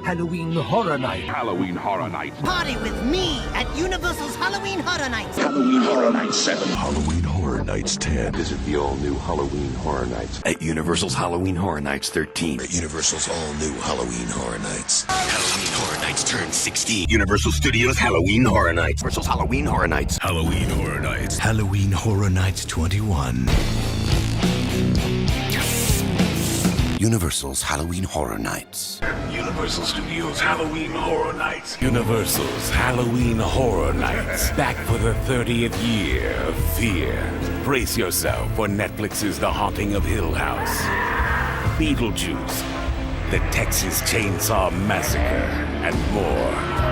Halloween Horror Night. Halloween Horror Nights. Party with me at Universal's Halloween Horror Nights. Halloween Horror Nights 7. Halloween Horror Nights 10. Visit the all-new Halloween Horror Nights. At Universal's Halloween Horror Nights 13. At Universal's all-new Halloween Horror Nights. Halloween Horror Nights turn 16. Universal Studios Halloween Horror Nights. Universal's Halloween Horror Nights. Halloween Horror Nights. Halloween Horror Nights 21. Universal's Halloween Horror Nights. Universal Studios Halloween Horror Nights. Universal's Halloween Horror Nights. Back for the 30th year of fear. Brace yourself for Netflix's The Haunting of Hill House, Beetlejuice, the Texas Chainsaw Massacre, and more.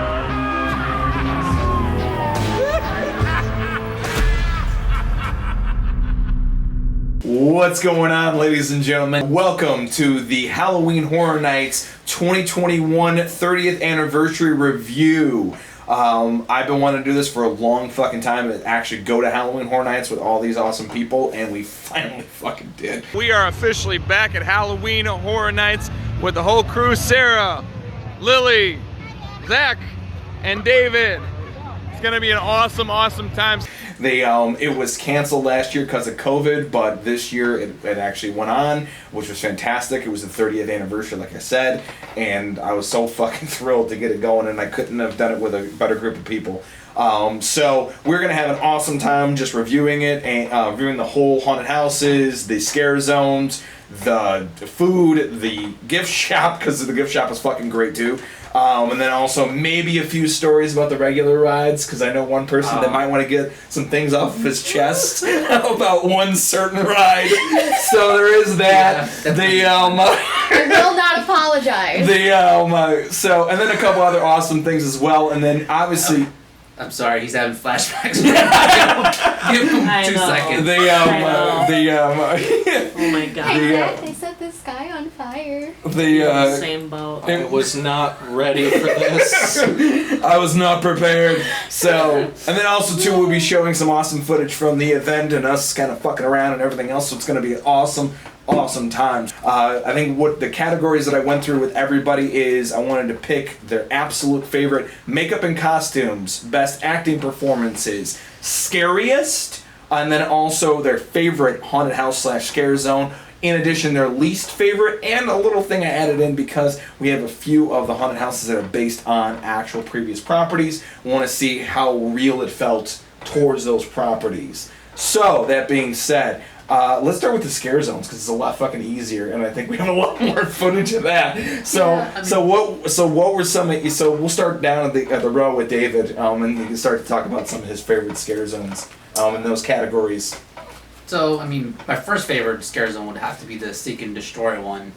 What's going on, ladies and gentlemen? Welcome to the Halloween Horror Nights 2021 30th Anniversary Review. I've been wanting to do this for a long fucking time, to actually go to Halloween Horror Nights with all these awesome people, and we finally fucking did. We are officially back at Halloween Horror Nights with the whole crew: Sarah, Lily, Zach, and David. It's gonna be an awesome time. It was canceled last year because of COVID, but this year it actually went on, which was fantastic. It was the 30th anniversary, like I said, and I was so fucking thrilled to get it going, and I couldn't have done it with a better group of people. So we're gonna have an awesome time just reviewing it and reviewing the whole haunted houses, the scare zones, the food, the gift shop, because the gift shop is fucking great too. And then also maybe a few stories about the regular rides, because I know one person that might want to get some things off of his chest about one certain ride. So there is that. I will not apologize. So, and then a couple other awesome things as well, and then obviously. I'm sorry, he's having flashbacks. Give him 2 seconds. Oh my god. Hey, Zach, they set this guy on fire. Same boat. I was not ready for this. I was not prepared. So, and then also too, we'll be showing some awesome footage from the event and us kind of fucking around and everything else. So it's going to be awesome times. I think what the categories that I went through with everybody is I wanted to pick their absolute favorite makeup and costumes, best acting performances, scariest, and then also their favorite haunted house / scare zone. In addition, their least favorite, and a little thing I added in because we have a few of the haunted houses that are based on actual previous properties. We want to see how real it felt towards those properties. So, that being said, let's start with the scare zones because it's a lot fucking easier, and I think we have a lot more footage of that. So, what were some? So we'll start down at the row with David, and you can start to talk about some of his favorite scare zones, in those categories. So, I mean, my first favorite scare zone would have to be the Seek and Destroy one.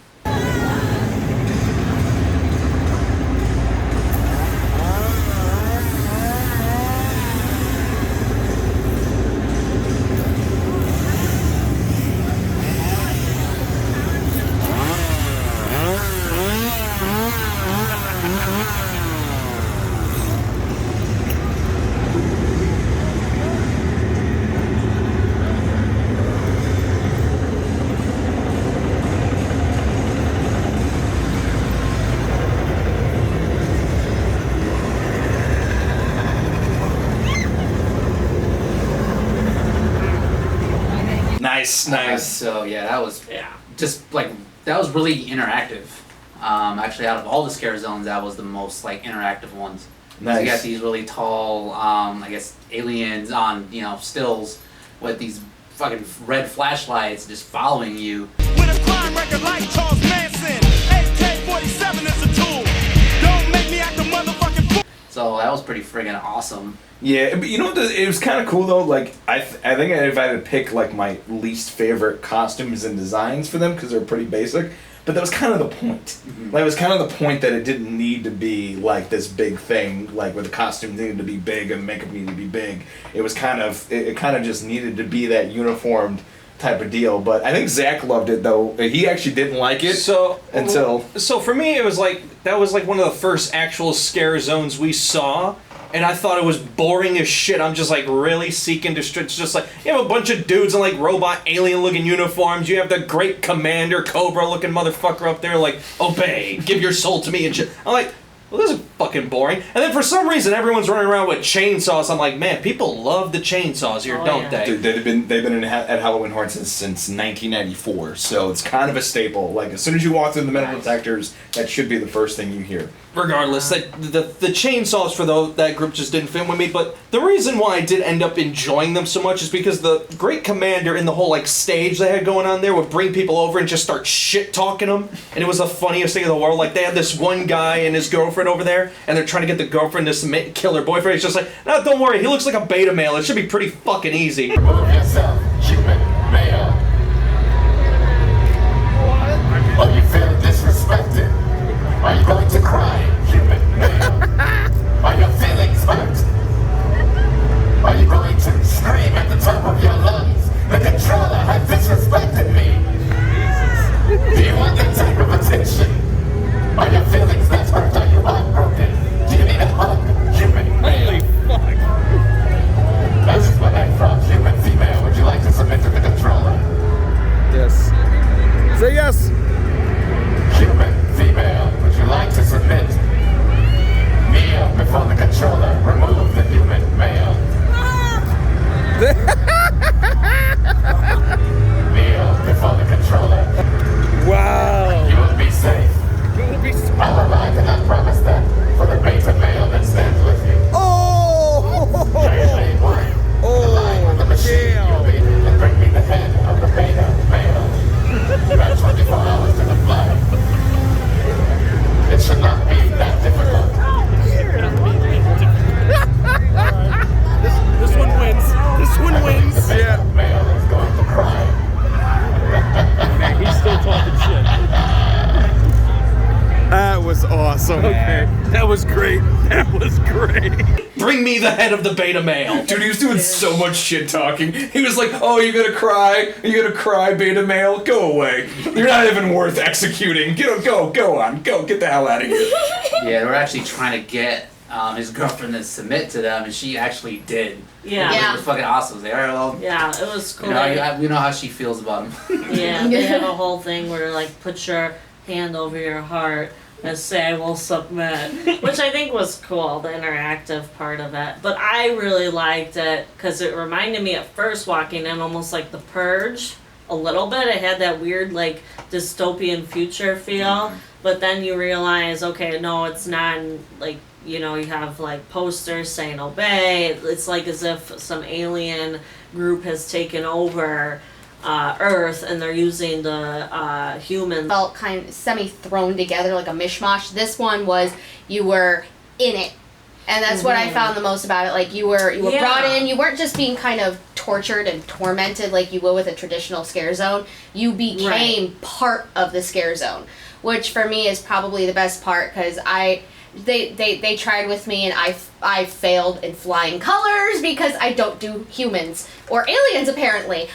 Nice. So yeah, that was that was really interactive. Actually, out of all the scare zones, that was the most interactive ones. Nice. You got these really tall, I guess, aliens on stills with these fucking red flashlights just following you. With a crime record like Charles Manson, AK-47 is a tool. Don't make me act a motherfucking fool. So that was pretty friggin' awesome. Yeah, but you know what? It was kind of cool though. Like I think if I had to pick my least favorite costumes and designs for them because they're pretty basic, but that was kind of the point. Mm-hmm. It was kind of the point that it didn't need to be this big thing, where the costume needed to be big and the makeup needed to be big. It was kind of just needed to be that uniformed type of deal. But I think Zach loved it though. He actually didn't like it. So for me, it was that was one of the first actual scare zones we saw. and I thought it was boring as shit. I'm just like, really? Seek and Destroy? It's just like, you have a bunch of dudes in like robot alien looking uniforms. You have the great commander Cobra looking motherfucker up there like, obey, give your soul to me and shit. I'm like, well, this is fucking boring. And then for some reason, everyone's running around with chainsaws. I'm like, man, people love the chainsaws here, don't they? Dude, they've been at Halloween Horror since 1994, so it's kind of a staple. Like, as soon as you walk through the metal detectors, that should be the first thing you hear. Regardless, the chainsaws for that group just didn't fit with me, but the reason why I did end up enjoying them so much is because the great commander in the whole like stage they had going on there would bring people over and just start shit talking them, and it was the funniest thing in the world. Like, they had this one guy and his girlfriend over there, and they're trying to get the girlfriend to submit, kill her boyfriend. He's just like, no, don't worry, he looks like a beta male, it should be pretty fucking easy. Remove yourself, human male. Are you feeling disrespected? Are you going to cry, human male? Are your feelings hurt? Are you going to scream at the top of your lungs? The controller has disrespected me. Do you want that type of attention? Are your feelings that hurt? Are you heartbroken? Do you need a hug, human male? That's just what I'm from, human female. Would you like to submit to the controller? Yes. Say yes. Human female, would you like to submit? Kneel before the controller. Remove the human male. Kneel before the controller. Wow. You will be safe. However, I cannot promise that for the beta male that stands with you. Oh! The line with the machine you'll be and bring me the head of the beta male. You have 24 hours to comply. It should not be that difficult. This one wins. This one wins. The beta male is going to cry. He's still talking shit. That was awesome. Okay. That was great. That was great. Bring me the head of the beta male. Dude, he was doing so much shit talking. He was like, oh, you're gonna cry? Are you gonna cry, beta male? Go away. You're not even worth executing. Go on. Go, get the hell out of here. Yeah, we're actually trying to get his girlfriend to submit to them, and she actually did. Yeah. It was fucking awesome. They are all, Yeah, it was cool. you know, we know how she feels about him. Yeah, they have a whole thing where like put your hand over your heart and say I will submit, which I think was cool, the interactive part of it. But I really liked it because it reminded me at first walking in almost like The Purge a little bit. It had that weird like dystopian future feel, but then you realize, okay, no, it's not. Like, you know, you have like posters saying obey. It's like as if some alien group has taken over Earth, and they're using the human. Felt kind of semi-thrown together like a mishmash. This one was, you were in it. And that's what I found the most about it. Like, you were brought in, you weren't just being kind of tortured and tormented like you would with a traditional scare zone. You became part of the scare zone, which for me is probably the best part, because they tried with me and I failed in flying colors because I don't do humans or aliens apparently.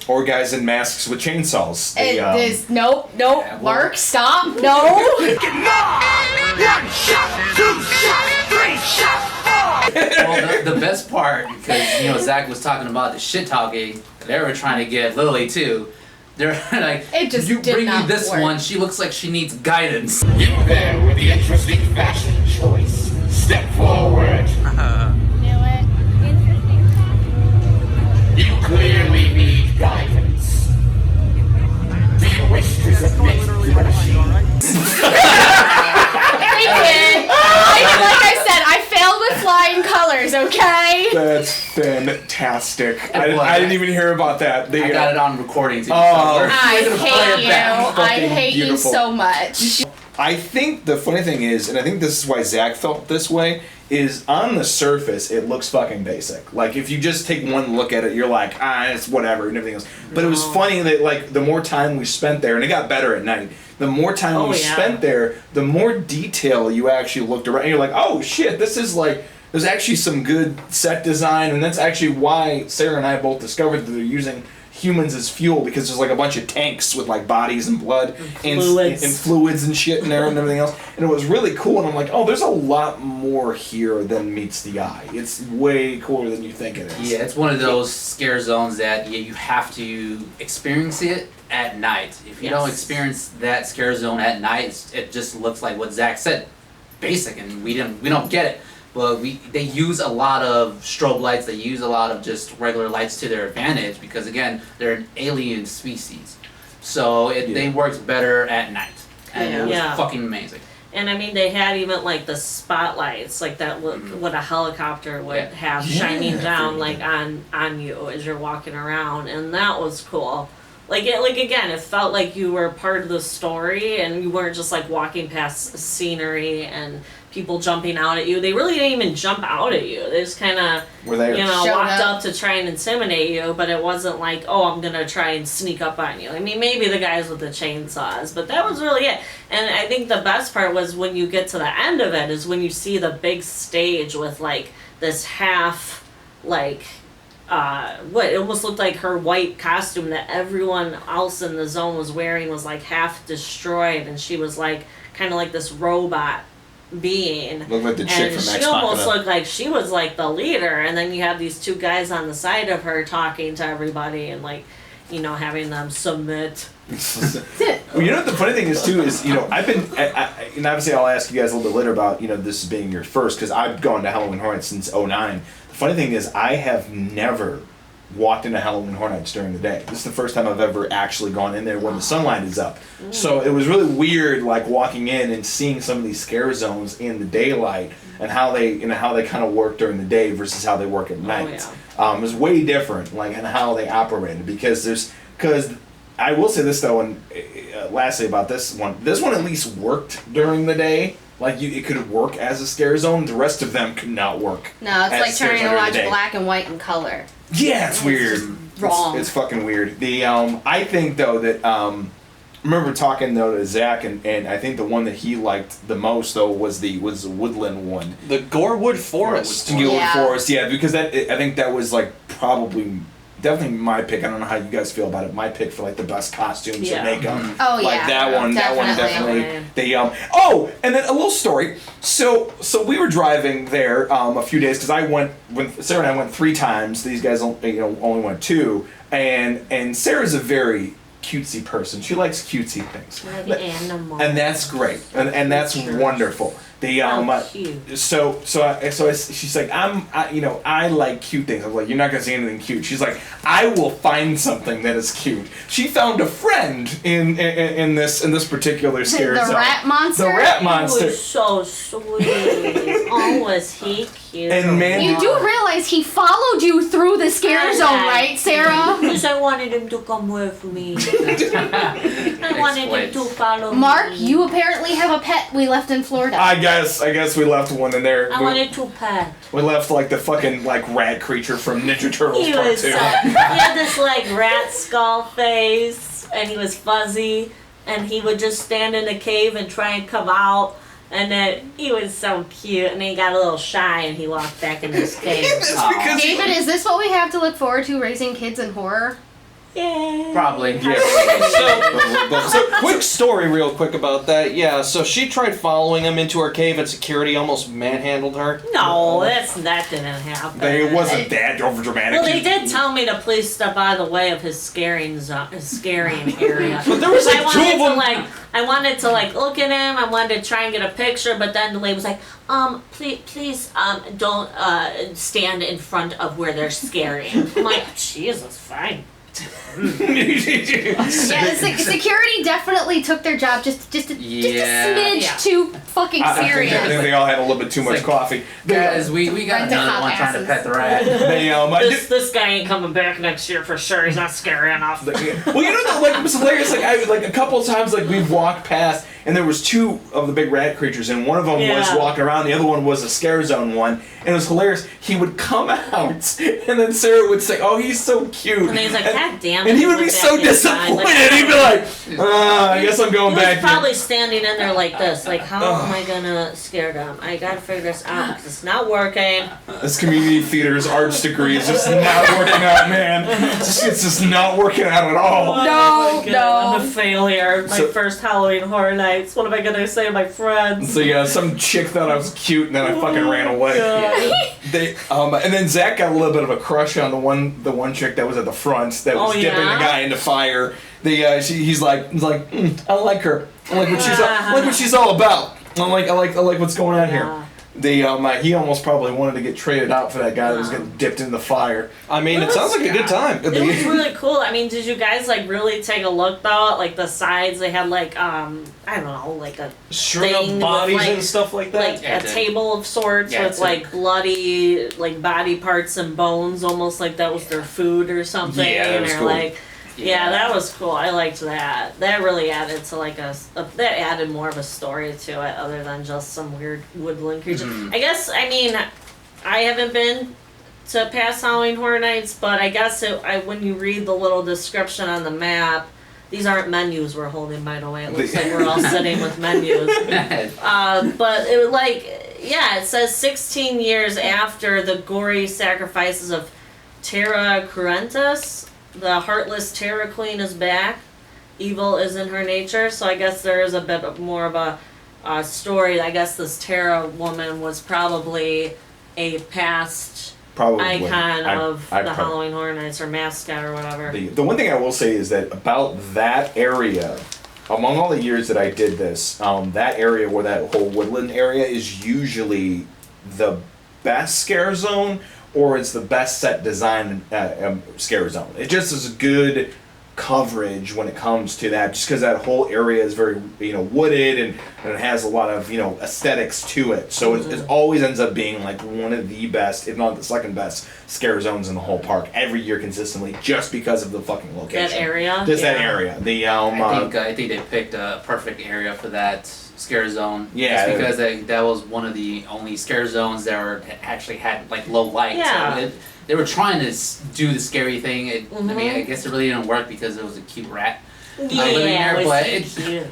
Or guys in masks with chainsaws. Nope, Mark, stop, no. 1 shot, 2 shots, 3 shots, 4. Well, the best part, because, you know, Zach was talking about the shit talking, they were trying to get Lily too. They're like, it just you did bring me not this work. one, she looks like she needs guidance. You there with the interesting fashion choice. Step forward. Knew it. Interesting. You clearly need guidance. Do you wish to submit to the machine? They did. Like I said, I failed with flying colors, okay? That's fantastic. I didn't even hear about that. I got it on recording too. I hate you so much. I think the funny thing is, and I think this is why Zach felt this way, is on the surface it looks fucking basic. Like, if you just take one look at it, you're like, it's whatever and everything else. But it was funny that, like, the more time we spent there, and it got better at night, the more time we spent there, the more detail you actually looked around. And you're like, oh shit, this is like, there's actually some good set design, and that's actually why Sarah and I both discovered that they're using humans as fuel because there's like a bunch of tanks with like bodies and blood and fluids and shit in there and everything else. And it was really cool. And I'm like, oh, there's a lot more here than meets the eye. It's way cooler than you think it is. Yeah, it's one of those scare zones that you have to experience it at night. If you don't experience that scare zone at night, it just looks like what Zach said, basic, and we don't get it. But they use a lot of strobe lights. They use a lot of just regular lights to their advantage because again, they're an alien species, so they works better at night, and it was fucking amazing. And I mean, they had even like the spotlights, like that what a helicopter would have shining down like on you as you're walking around, and that was cool. Like again, it felt like you were part of the story, and you weren't just like walking past scenery and people jumping out at you. They really didn't even jump out at you. They just kind of, walked up to try and intimidate you, but it wasn't like, oh, I'm going to try and sneak up on you. I mean, maybe the guys with the chainsaws, but that was really it. And I think the best part was when you get to the end of it is when you see the big stage with, like, this half, like, what it almost looked like her white costume that everyone else in the zone was wearing was, like, half destroyed, and she was, like, kind of like this robot being. Looked like the chick from Ex Machina. She almost looked like she was like the leader, and then you have these two guys on the side of her talking to everybody and like, having them submit. Well, you know what the funny thing is too is I've been and obviously I'll ask you guys a little bit later about this being your first because I've gone to Halloween Horror Nights since '09. The funny thing is I have never walked into Halloween Horror Nights during the day. This is the first time I've ever actually gone in there when the sunlight is up. So it was really weird, like walking in and seeing some of these scare zones in the daylight and how they kind of work during the day versus how they work at night. It was way different, like in how they operated because I will say this though, and lastly about this one at least worked during the day. Like it could work as a scare zone. The rest of them could not work. No, it's like trying to watch black and white in color. Yeah, it's weird. Wrong. It's fucking weird. The I think though that I remember talking though to Zach and I think the one that he liked the most though was the Woodland one. The GoreWood Forest. GoreWood Forest, yeah, because I think that was like probably. Definitely my pick. I don't know how you guys feel about it. My pick for like the best costumes and makeup. Oh like yeah, that one definitely. They and then a little story. So we were driving there a few days because when Sarah and I went 3 times. These guys only went 2. And Sarah's a very cutesy person. She likes cutesy things. Like animals. And that's great. And that's wonderful. She's like, I like cute things. I was like, you're not gonna see anything cute. She's like, I will find something that is cute. She found a friend in this particular scare zone. The rat monster. The rat monster. He was so sweet. Oh, was he cute? And man, you do realize he followed you through the scare zone, right, Sarah? Because I wanted him to come with me. I wanted him to follow me. Mark, you apparently have a pet we left in Florida. I guess we left one in there. I wanted to pet. We left like the fucking like rat creature from Ninja Turtles Part 2. He had this like rat skull face, and he was fuzzy, and he would just stand in the cave and try and come out. And then he was so cute, and then he got a little shy, and he walked back in his cave. David, is this what we have to look forward to, raising kids in horror? Yeah. Probably. Yeah. So quick story real quick about that. Yeah, so she tried following him into her cave and security almost manhandled her. No, that didn't happen. It wasn't that over dramatic. Well, they did tell me to please step out of the way of his scaring area. But there was like 2 of them. I wanted to like look at him. I wanted to try and get a picture, but then the lady was like, please, don't stand in front of where they're scaring. I'm like, Jesus, fine. Yeah, security definitely took their job just a smidge too fucking serious. I think they all had a little bit too much coffee. Guys, we got another one trying to pet the rat. This guy ain't coming back next year for sure. He's not scary enough. Well, it was hilarious. Like a couple of times, like we've walked past, and there was 2 of the big rat creatures, and one of them was walking around. The other one was a scare zone one, and it was hilarious. He would come out, and then Sarah would say, "Oh, he's so cute," and he's like, "God damn it!" And he would be so disappointed. He'd be like, "I guess I'm going back." He was probably standing in there like this, like, how am I gonna scare them? I gotta figure this out because it's not working. This community theater's arts degree is just not working out, man. It's just not working out at all. No, I'm a failure. My first Halloween Horror Nights. What am I gonna say to my friends? So yeah, some chick thought I was cute, and then I fucking ran away. And then Zach got a little bit of a crush on the one chick that was at the front that was dipping the guy into fire. He's like, I like her. I like what she's all about. I like what's going on here. He almost probably wanted to get traded out for that guy that was getting dipped in the fire. I mean, it sounds like a good time. It was really cool. I mean, did you guys like really take a look though? At, like the sides, they had like I don't know, like a string of bodies with, like, and stuff like that. Like a table of sorts with like bloody like body parts and bones, almost like that was their food or something. Yeah, that was cool. Like. Yeah, that was cool. I liked that. That really added to like that added more of a story to it, other than just some weird woodland creature. I guess. I mean, I haven't been to past Halloween Horror Nights, but I guess when you read the little description on the map, these aren't menus we're holding, by the way. It looks like we're all sitting with menus. But it it says 16 years after the gory sacrifices of Terra Cruentus. The heartless Terror Queen is back. Evil is in her nature. So I guess there is a bit more of a story. I guess this Terra woman was probably a past icon of the Halloween Horror Nights or mascot or whatever. The one thing I will say is that about that area, among all the years that I did this, that area where that whole woodland area is usually the best scare zone, or it's the best set design scare zone. It just is good coverage when it comes to that, just because that whole area is very wooded and it has a lot of aesthetics to it. So it always ends up being like one of the best, if not the second best, scare zones in the whole park every year consistently, just because of the fucking location. That area. Just that area. I think they picked a perfect area for that scare zone. Yeah, just because that was one of the only scare zones that actually had like low light. Yeah. So they were trying to do the scary thing. I mean, I guess it really didn't work because it was a cute rat living there. But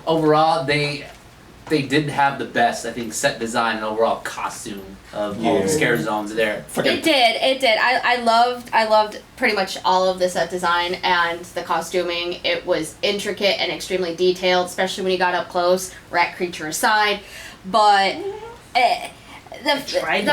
overall, they did have the best, I think, set design and overall costume of all the scare zones there. It did. I loved pretty much all of the set design and the costuming. It was intricate and extremely detailed, especially when you got up close, rat creature aside. But the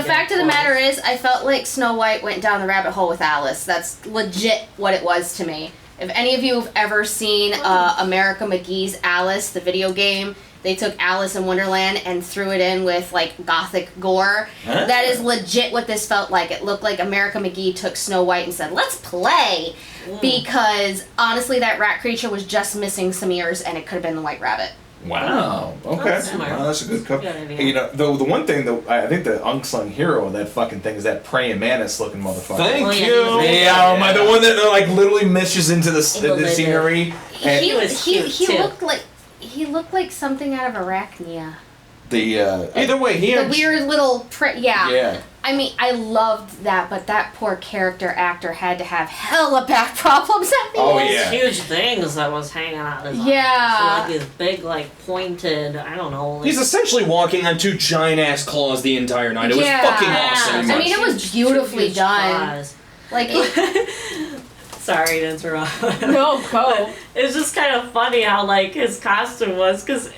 fact of the matter is, I felt like Snow White went down the rabbit hole with Alice. That's legit what it was to me. If any of you have ever seen America McGee's Alice, the video game, they took Alice in Wonderland and threw it in with like gothic gore. Huh? That is legit what this felt like. It looked like America McGee took Snow White and said, "Let's play," because honestly, that rat creature was just missing some ears, and it could have been the White Rabbit. Wow. Okay. That's a good cover. The one thing that I think the unsung hero of that fucking thing is that praying mantis looking motherfucker. Thank you. The one that like literally mishes into the scenery. He looked like something out of Arachnia. Either way, the weird little Yeah. I mean, I loved that, but that poor character actor had to have hella back problems at the end. Huge things that was hanging out his eyes. Yeah. So, like these big, like pointed, I don't know. Like, he's essentially walking on two giant ass claws the entire night. It was fucking awesome. I mean, it was beautifully done. Claws. Like, sorry to interrupt. No, go. It's just kind of funny how like his costume was, because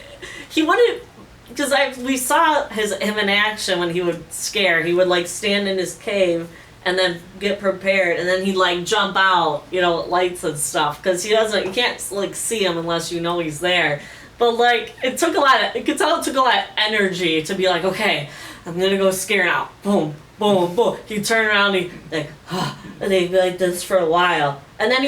he wanted. Because we saw him in action when he would scare. He would like stand in his cave and then get prepared, and then he'd like jump out, lights and stuff. Because you can't like see him unless you know he's there. But like you could tell it took a lot of energy to be like, okay, I'm gonna go scare now. Boom, boom, boom. He'd turn around, and he'd be like this for a while. And then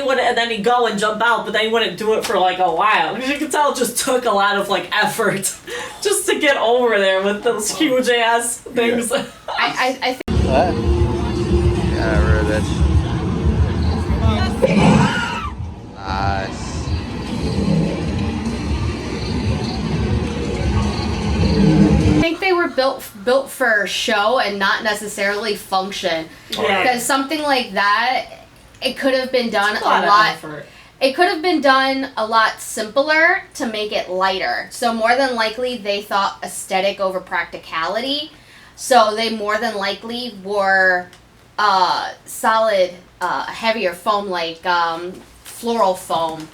he'd go and jump out, but then he wouldn't do it for like a while. Because you can tell it just took a lot of like effort just to get over there with those huge ass things. Yeah. I think. Yeah, I heard that. Nice. I think they were built for show and not necessarily function. Yeah. Because something like that, it could have been done a lot. It could have been done a lot simpler to make it lighter. So more than likely they thought aesthetic over practicality. So they more than likely wore solid, heavier foam like floral foam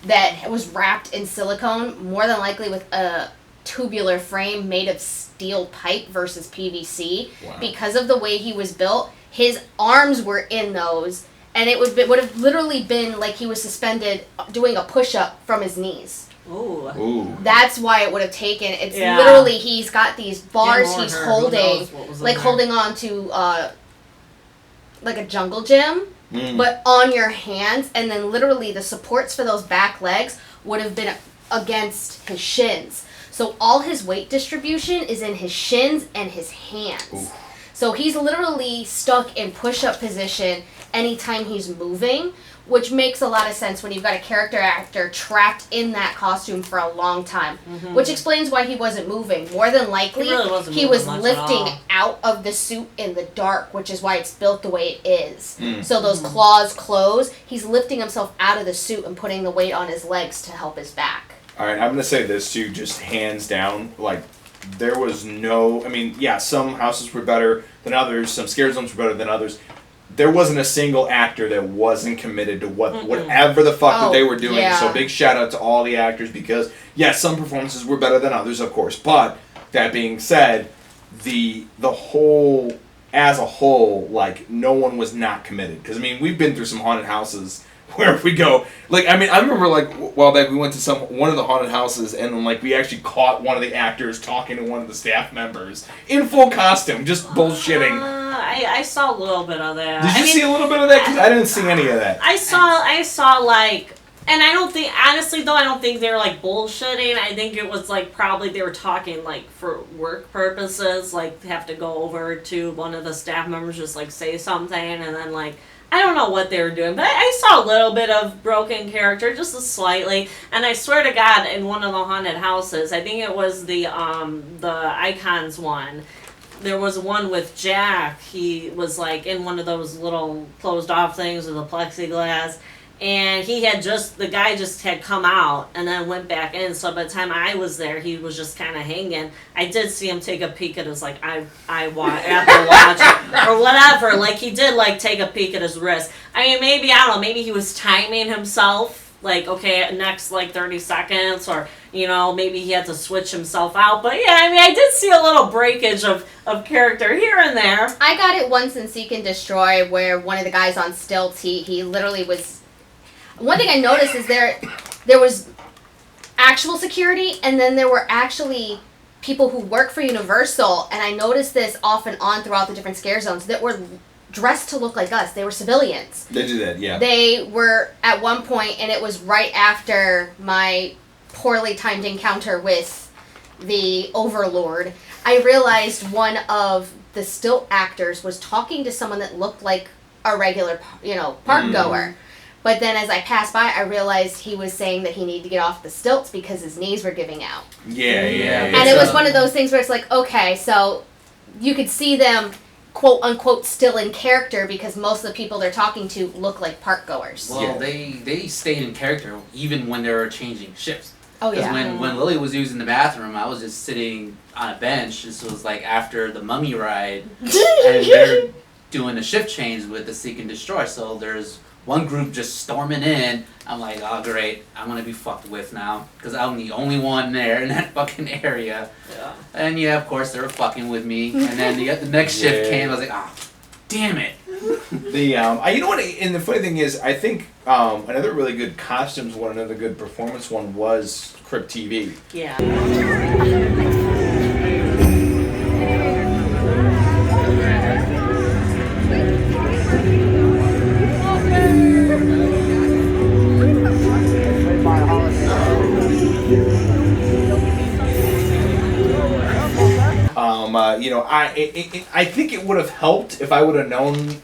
that was wrapped in silicone, more than likely with a tubular frame made of steel pipe versus PVC. Wow. Because of the way he was built, his arms were in those, and it would have literally been like he was suspended doing a push-up from his knees. Ooh. That's why it would have taken. It's Yeah. literally he's got these bars he's Who holding, knows what was in like there. holding on to like a jungle gym, but on your hands, and then literally the supports for those back legs would have been against his shins. So all his weight distribution is in his shins and his hands. Ooh. So he's literally stuck in push-up position anytime he's moving, which makes a lot of sense when you've got a character actor trapped in that costume for a long time, which explains why he wasn't moving. More than likely, He really wasn't he moving was much at lifting all. out of the suit in the dark, which is why it's built the way it is. So those claws close. He's lifting himself out of the suit and putting the weight on his legs to help his back. All right, I'm gonna say this too, just hands down. Like, there was no. I mean, yeah, some houses were better than others. Some scare zones were better than others. There wasn't a single actor that wasn't committed to whatever the fuck that they were doing. yeah. So big shout out to all the actors because yes, some performances were better than others, of course. But that being said, the whole as a whole, like no one was not committed. Because I mean, we've been through some haunted houses where we go, like, I mean, I remember like while back we went to one of the haunted houses and then like we actually caught one of the actors talking to one of the staff members in full costume, just bullshitting. I saw a little bit of that. Did you see a little bit of that? Because I didn't see any of that. I saw like, and I don't think, honestly though, I don't think they were like bullshitting. I think it was like probably they were talking like for work purposes, like have to go over to one of the staff members, just like say something, and then like, I don't know what they were doing, but I saw a little bit of broken character, just a slightly. And I swear to God, in one of the haunted houses, I think it was the Icons one. There was one with Jack. He was like in one of those little closed off things with a plexiglass. And the guy just had come out and then went back in. So by the time I was there, he was just kind of hanging. I did see him take a peek at his, like, Apple Watch or whatever. Like, he did, like, take a peek at his wrist. I mean, maybe, I don't know, maybe he was timing himself. Like, okay, next, like, 30 seconds. Or, you know, maybe he had to switch himself out. But, yeah, I mean, I did see a little breakage of character here and there. I got it once in Seek and Destroy where one of the guys on stilts, he literally was... One thing I noticed is there was actual security, and then there were actually people who work for Universal, and I noticed this off and on throughout the different scare zones that were dressed to look like us. They were civilians. They do that, yeah. They were at one point, and it was right after my poorly timed encounter with the Overlord. I realized one of the stilt actors was talking to someone that looked like a regular, park goer. But then as I passed by, I realized he was saying that he needed to get off the stilts because his knees were giving out. Yeah. And it was one of those things where it's like, okay, so you could see them, quote unquote, still in character because most of the people they're talking to look like park goers. Well, they stayed in character even when they were changing shifts. Oh, yeah. Because when Lily was using the bathroom, I was just sitting on a bench. This was like after the Mummy ride. And they're doing a shift change with the Seek and Destroy. So there's one group just storming in. I'm like, oh great, I'm gonna be fucked with now because I'm the only one there in that fucking area. Yeah. And yeah, of course they were fucking with me. And then the next shift came. I was like, oh, damn it. You know what? And the funny thing is, I think another really good costumes one, another good performance one was Crypt TV. Yeah. I think it would have helped if I would have known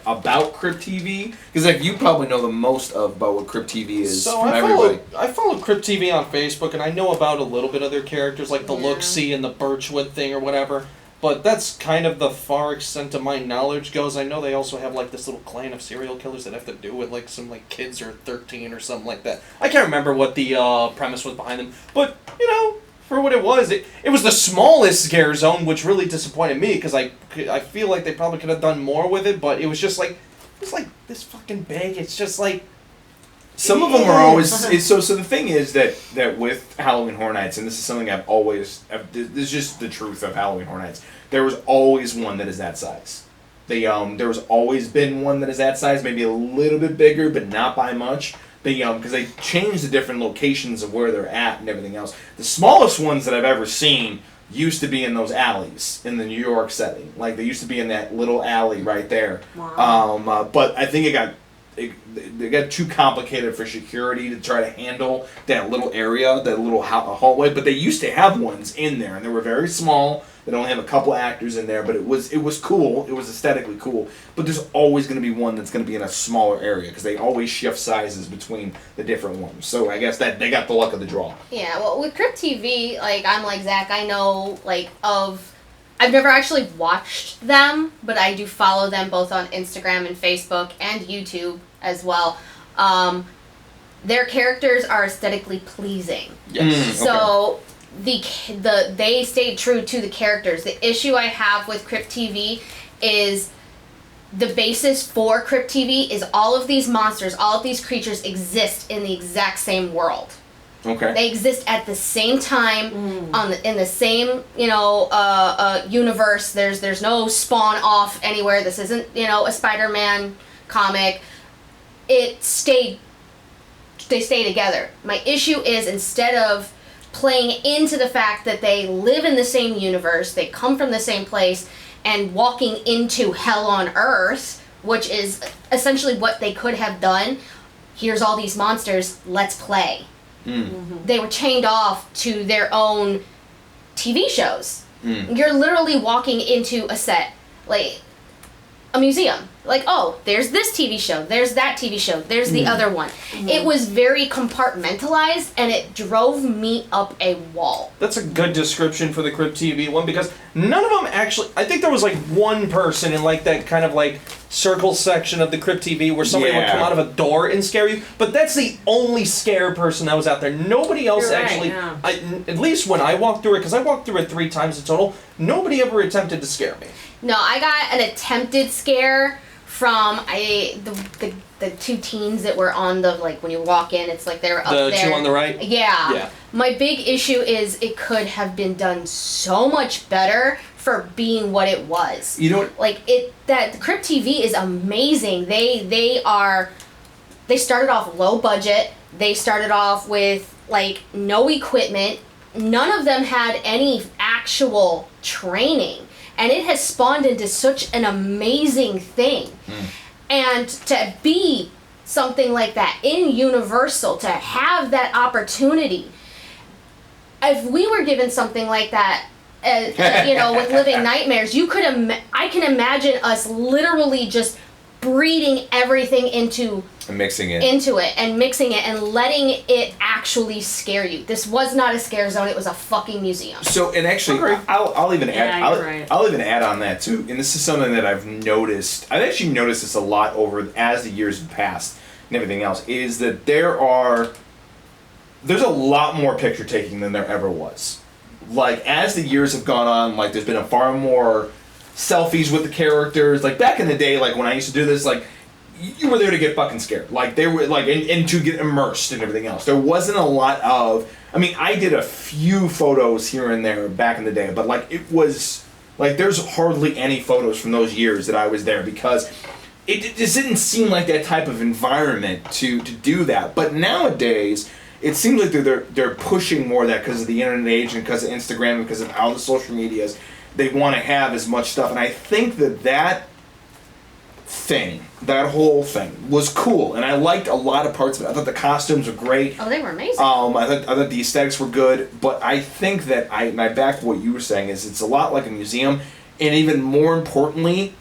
about Crypt TV because like you probably know the most about what Crypt TV is from everybody. I follow Crypt TV on Facebook and I know about a little bit of their characters like the Look See and the Birchwood thing or whatever. but that's kind of the far extent of my knowledge goes. I know they also have like this little clan of serial killers that have to do with like some like kids or 13 or something like that. I can't remember what the premise was behind them, but you know, for what it was the smallest scare zone, which really disappointed me because I feel like they probably could have done more with it, but it was just like it's like this fucking big. It's just like. Some of them are always so. The thing is that with Halloween Horror Nights, and this is something I've always. This is just the truth of Halloween Horror Nights. There was always one that is that size. There was always been one that is that size, maybe a little bit bigger, but not by much. Because they changed the different locations of where they're at and everything else. The smallest ones that I've ever seen used to be in those alleys in the New York setting. Like they used to be in that little alley right there. Wow. But I think they got too complicated for security to try to handle that little area, that little hallway. But they used to have ones in there, and they were very small. They only have a couple actors in there, but it was cool. It was aesthetically cool. But there's always going to be one that's going to be in a smaller area because they always shift sizes between the different ones. So I guess that they got the luck of the draw. Yeah, well, with Crypt TV, like I'm like Zach. I know I've never actually watched them, but I do follow them both on Instagram and Facebook and YouTube as well. Their characters are aesthetically pleasing. Yes. So they stayed true to the characters. The issue I have with Crypt TV is the basis for Crypt TV is all of these monsters, all of these creatures exist in the exact same world. Okay. They exist at the same time in the same universe. There's no spawn off anywhere. This isn't a Spider-Man comic. They stay together. My issue is instead of playing into the fact that they live in the same universe, they come from the same place, and walking into hell on earth, which is essentially what they could have done. Here's all these monsters. Let's play. They were chained off to their own TV shows. You're literally walking into a set, like a museum. Like, oh, there's this TV show, there's that TV show, there's the other one. It was very compartmentalized, and it drove me up a wall. That's a good description for the Crypt TV one, because none of them actually... I think there was like one person in like that kind of like circle section of the Crypt TV where somebody would come out of a door and scare you, but that's the only scare person that was out there. Nobody else actually... at least when I walked through it, because I walked through it 3 times in total, nobody ever attempted to scare me. No, I got an attempted scare from the 2 teens that were on the, like, when you walk in, it's like they're up there. The 2 on the right? Yeah. My big issue is it could have been done so much better for being what it was. You know what? Like, the Crypt TV is amazing. They started off low budget. They started off with, like, no equipment. None of them had any actual training. And it has spawned into such an amazing thing. And to be something like that in Universal, to have that opportunity, if we were given something like that, with Living Nightmares, I can imagine us literally just breeding everything into and mixing it and mixing it and letting it actually scare you. This was not a scare zone. It was a fucking museum. So, and actually, I'll even add. Yeah, I'll even add on that too. And this is something that I've noticed. I've actually noticed this a lot over as the years have passed and everything else. Is that there's a lot more picture taking than there ever was. Like as the years have gone on, like there's been a far more selfies with the characters. Like back in the day, like when I used to do this, like you were there to get fucking scared. Like they were like and to get immersed and everything else. There wasn't a lot of. I mean, I did a few photos here and there back in the day, but like it was like there's hardly any photos from those years that I was there because it just didn't seem like that type of environment to do that. But nowadays, it seems like they're pushing more of that because of the internet age and because of Instagram and because of all the social medias. They want to have as much stuff, and I think that whole thing was cool, and I liked a lot of parts of it. I thought the costumes were great. Oh, they were amazing. I thought the aesthetics were good, but I think that my back to what you were saying is it's a lot like a museum, and even more importantly,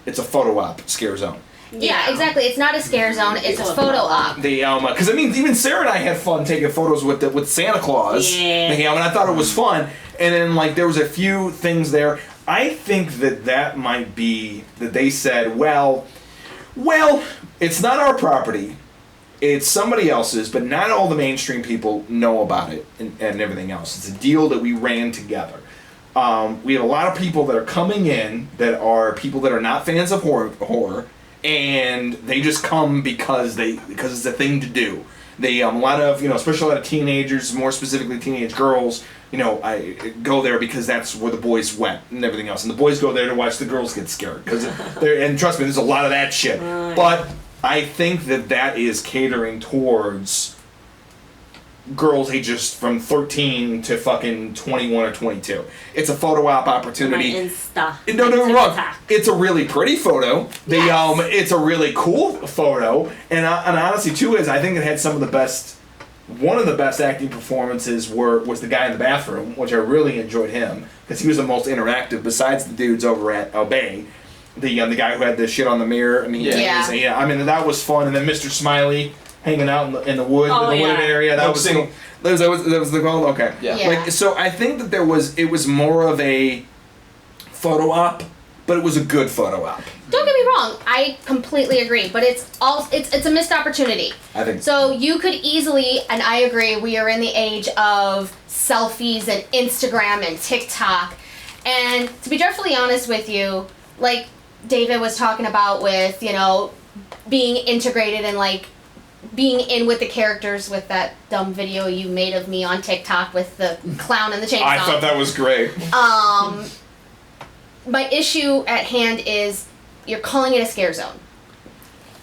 it's a photo op scare zone. Yeah, exactly. It's not a scare zone. It's a photo op. Because I mean, even Sarah and I had fun taking photos with Santa Claus. Yeah. And I thought it was fun. And then like there was a few things there. I think that might be that they said, well, it's not our property. It's somebody else's, but not all the mainstream people know about it and everything else. It's a deal that we ran together. We have a lot of people that are coming in that are people that are not fans of horror, and they just come because it's a thing to do. They a lot of especially a lot of teenagers, more specifically teenage girls. I go there because that's where the boys went and everything else, and the boys go there to watch the girls get scared and trust me, there's a lot of that shit. But I think that is catering towards girls ages from 13 to fucking 21 or 22. It's a photo op opportunity. My Insta. No, wrong. It's a really pretty photo. It's a really cool photo, and honestly too is I think it had some of the best. One of the best acting performances was the guy in the bathroom, which I really enjoyed him because he was the most interactive besides the dudes over at Obey. The guy who had the shit on the mirror. I mean, I mean that was fun, and then Mr. Smiley hanging out in the wood, in the wooded area. That was cool. That was the goal. Okay. Yeah. So I think that it was more of a photo op, but it was a good photo op. Don't get me wrong, I completely agree, but it's a missed opportunity. I think so. You could easily, and I agree, we are in the age of selfies and Instagram and TikTok, and to be dreadfully honest with you, like David was talking about with being integrated and like being in with the characters with that dumb video you made of me on TikTok with the clown and the chainsaw. I thought that was great. My issue at hand is you're calling it a scare zone.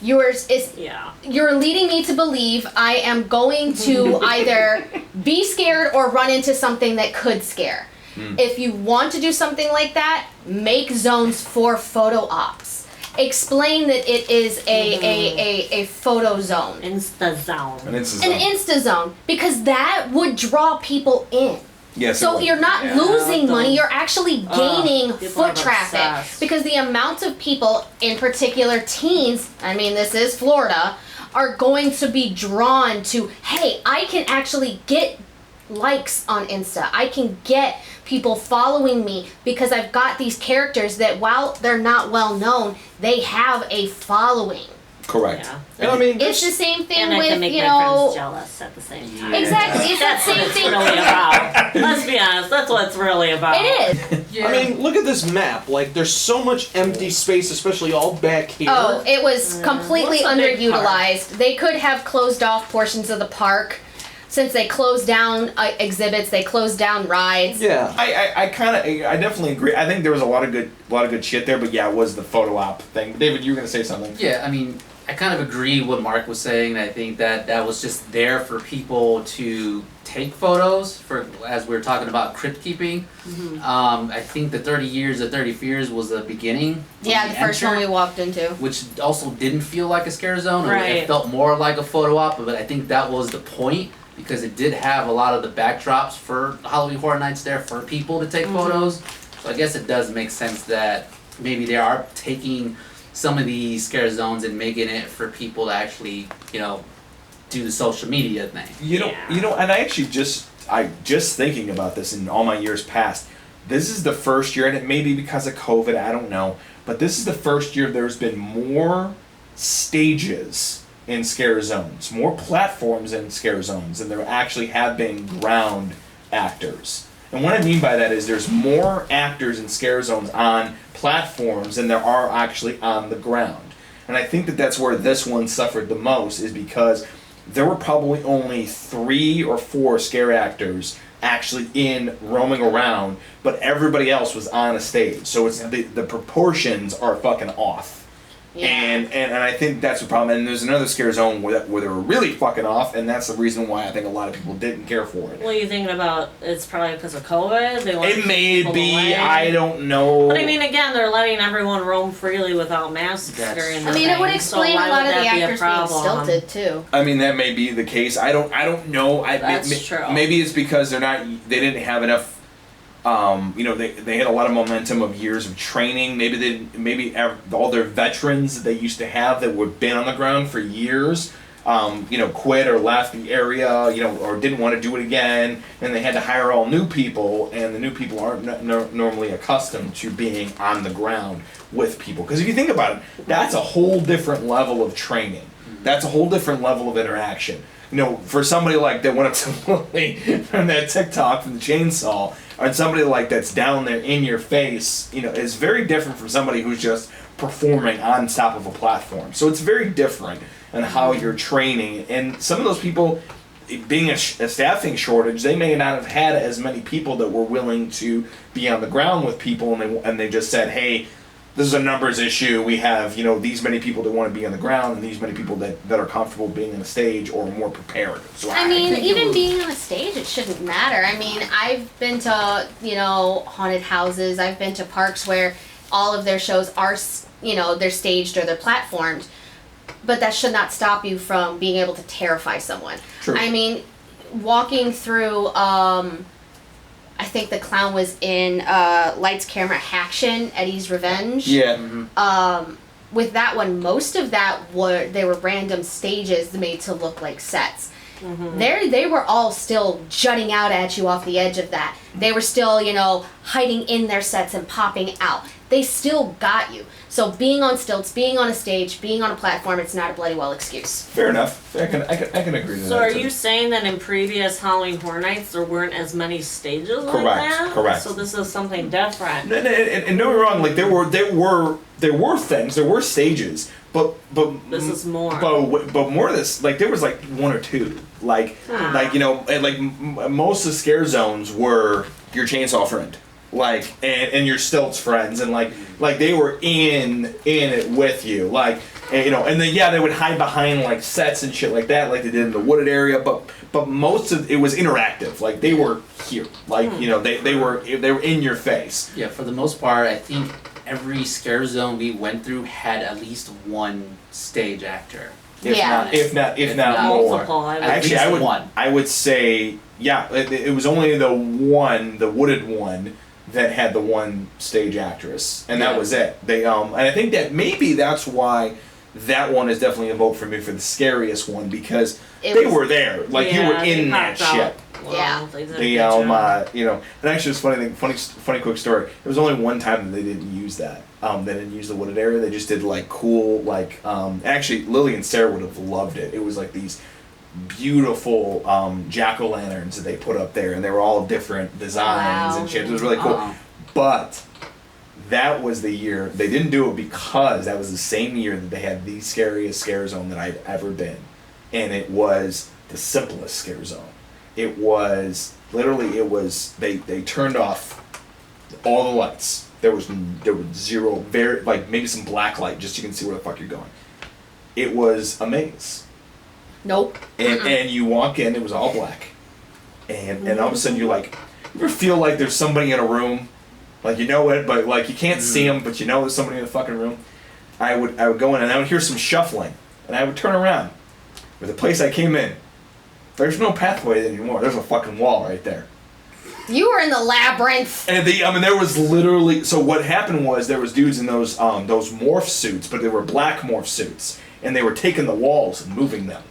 Yours is you're leading me to believe I am going to either be scared or run into something that could scare. If you want to do something like that, make zones for photo ops. Explain that it is a photo zone. Insta zone. An Insta zone. An Insta zone. Because that would draw people in. Yes, so you're not losing money, you're actually gaining foot traffic. Obsessed. Because the amount of people, in particular teens, I mean this is Florida, are going to be drawn to, hey, I can actually get likes on Insta. I can get people following me because I've got these characters that while they're not well known, they have a following. Correct. Yeah. And I mean, it's the same thing and with, I can make my friends jealous at the same time. Exactly. It's That's that same what it's thing. really about. Let's be honest. That's what it's really about. It is. I mean, look at this map. Like, there's so much empty space, especially all back here. Oh, it was completely What's a big underutilized. They could have closed off portions of the park. Since they closed down exhibits, they closed down rides. Yeah, I definitely agree. I think there was a lot of good shit there, but yeah, it was the photo op thing. David, you were gonna say something? Yeah, I mean, I kind of agree with what Mark was saying. I think that was just there for people to take photos for, as we were talking about crypt keeping. I think the 30 Years of 30 Fears was the beginning. Yeah, the first one we walked into. Which also didn't feel like a scare zone. Right. It felt more like a photo op, but I think that was the point. Because it did have a lot of the backdrops for Halloween Horror Nights there for people to take photos. So I guess it does make sense that maybe they are taking some of these scare zones and making it for people to actually, do the social media thing. And I actually just thinking about this in all my years past, this is the first year, and it may be because of COVID, I don't know, but this is the first year there's been more stages in scare zones, more platforms in scare zones than there actually have been ground actors. And what I mean by that is there's more actors in scare zones on platforms than there are actually on the ground. And I think that's where this one suffered the most, is because there were probably only 3 or 4 scare actors actually roaming around, but everybody else was on a stage. So it's the proportions are fucking off. Yeah. And I think that's the problem. And there's another scare zone where they were really fucking off, and that's the reason why I think a lot of people didn't care for it. What are you thinking about? It's probably because of COVID? It may be. I don't know. But I mean, again, they're letting everyone roam freely without masks during the it would explain a lot of the actors being stilted, too. I mean, that may be the case. I don't know. That's true. Maybe it's because they didn't have enough. They had a lot of momentum of years of training. Maybe all their veterans that they used to have that were been on the ground for years quit or left the area, or didn't want to do it again, and they had to hire all new people, and the new people aren't normally accustomed to being on the ground with people. Because if you think about it, that's a whole different level of training. That's a whole different level of interaction. For somebody like that went up to Lily from that TikTok from the chainsaw, or somebody like that's down there in your face, is very different from somebody who's just performing on top of a platform. So it's very different in how you're training. And some of those people, being a staffing shortage, they may not have had as many people that were willing to be on the ground with people, and they just said, hey, this is a numbers issue. We have, these many people that want to be on the ground and these many people that are comfortable being on the stage or more prepared. So even being on a stage, it shouldn't matter. I've been to, haunted houses. I've been to parks where all of their shows are, they're staged or they're platformed. But that should not stop you from being able to terrify someone. True. Walking through, I think the clown was in Lights, Camera, Haction, Eddie's Revenge. Yeah. Mm-hmm. With that one, most of that they were random stages made to look like sets. Mm-hmm. They were all still jutting out at you off the edge of that. They were still, hiding in their sets and popping out. They still got you. So being on stilts, being on a stage, being on a platform, it's not a bloody well excuse. Fair enough. I can agree to that. So are you saying that in previous Halloween Horror Nights there weren't as many stages like that? Correct. So this is something different. And don't get me wrong, like there were things, there were stages, but this is more. But more of this, like there was like one or two, most of the scare zones were your chainsaw friend. And your stilts friends, and they were in it with you, and then they would hide behind like sets and shit like that, like they did in the wooded area, but most of it was interactive, like they were here, they were in your face. Yeah, for the most part, I think every scare zone we went through had at least one stage actor. If not more. Actually, I would say, it was only the wooded one that had the one stage actress, and that was it. They and I think that maybe that's why that one is definitely a vote for me for the scariest one, because they were there, you were in that shit. And actually, it's funny quick story. There was only one time that they didn't use that. They didn't use the wooded area. They just did cool actually Lily and Sarah would have loved it. It was like these beautiful jack-o'-lanterns that they put up there, and they were all different designs and shit. It was really cool. But that was the year they didn't do it, because that was the same year that they had the scariest scare zone that I'd ever been, and it was the simplest scare zone. It was literally they turned off all the lights. There was zero, maybe some black light just so you can see where the fuck you're going. It was a maze. Nope. And you walk in, it was all black. And all of a sudden you're like, you ever feel like there's somebody in a room? But you can't see them, but there's somebody in the fucking room? I would go in and I would hear some shuffling, and I would turn around. But the place I came in, there's no pathway anymore. There's a fucking wall right there. You were in the labyrinth. And there was literally, so what happened was there was dudes in those morph suits, but they were black morph suits, and they were taking the walls and moving them.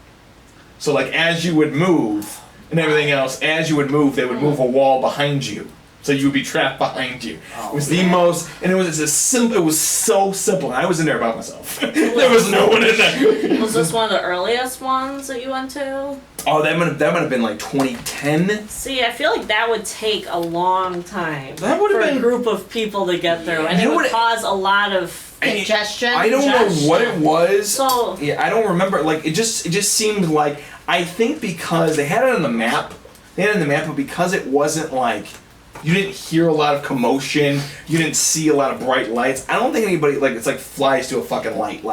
So as you would move and everything else, as you would move, they would move a wall behind you. So you would be trapped behind you. It was the most, and it was it was so simple. I was in there by myself. There was no one in there. Was this one of the earliest ones that you went to? Oh, that might have been 2010. See, I feel like that would take a long time that would have been a group of people to get through, and it would cause a lot of congestion. I don't know what it was. So I don't remember. It just seemed like, I think because they had it on the map. But because it wasn't you didn't hear a lot of commotion, you didn't see a lot of bright lights. I don't think anybody it's flies to a fucking light.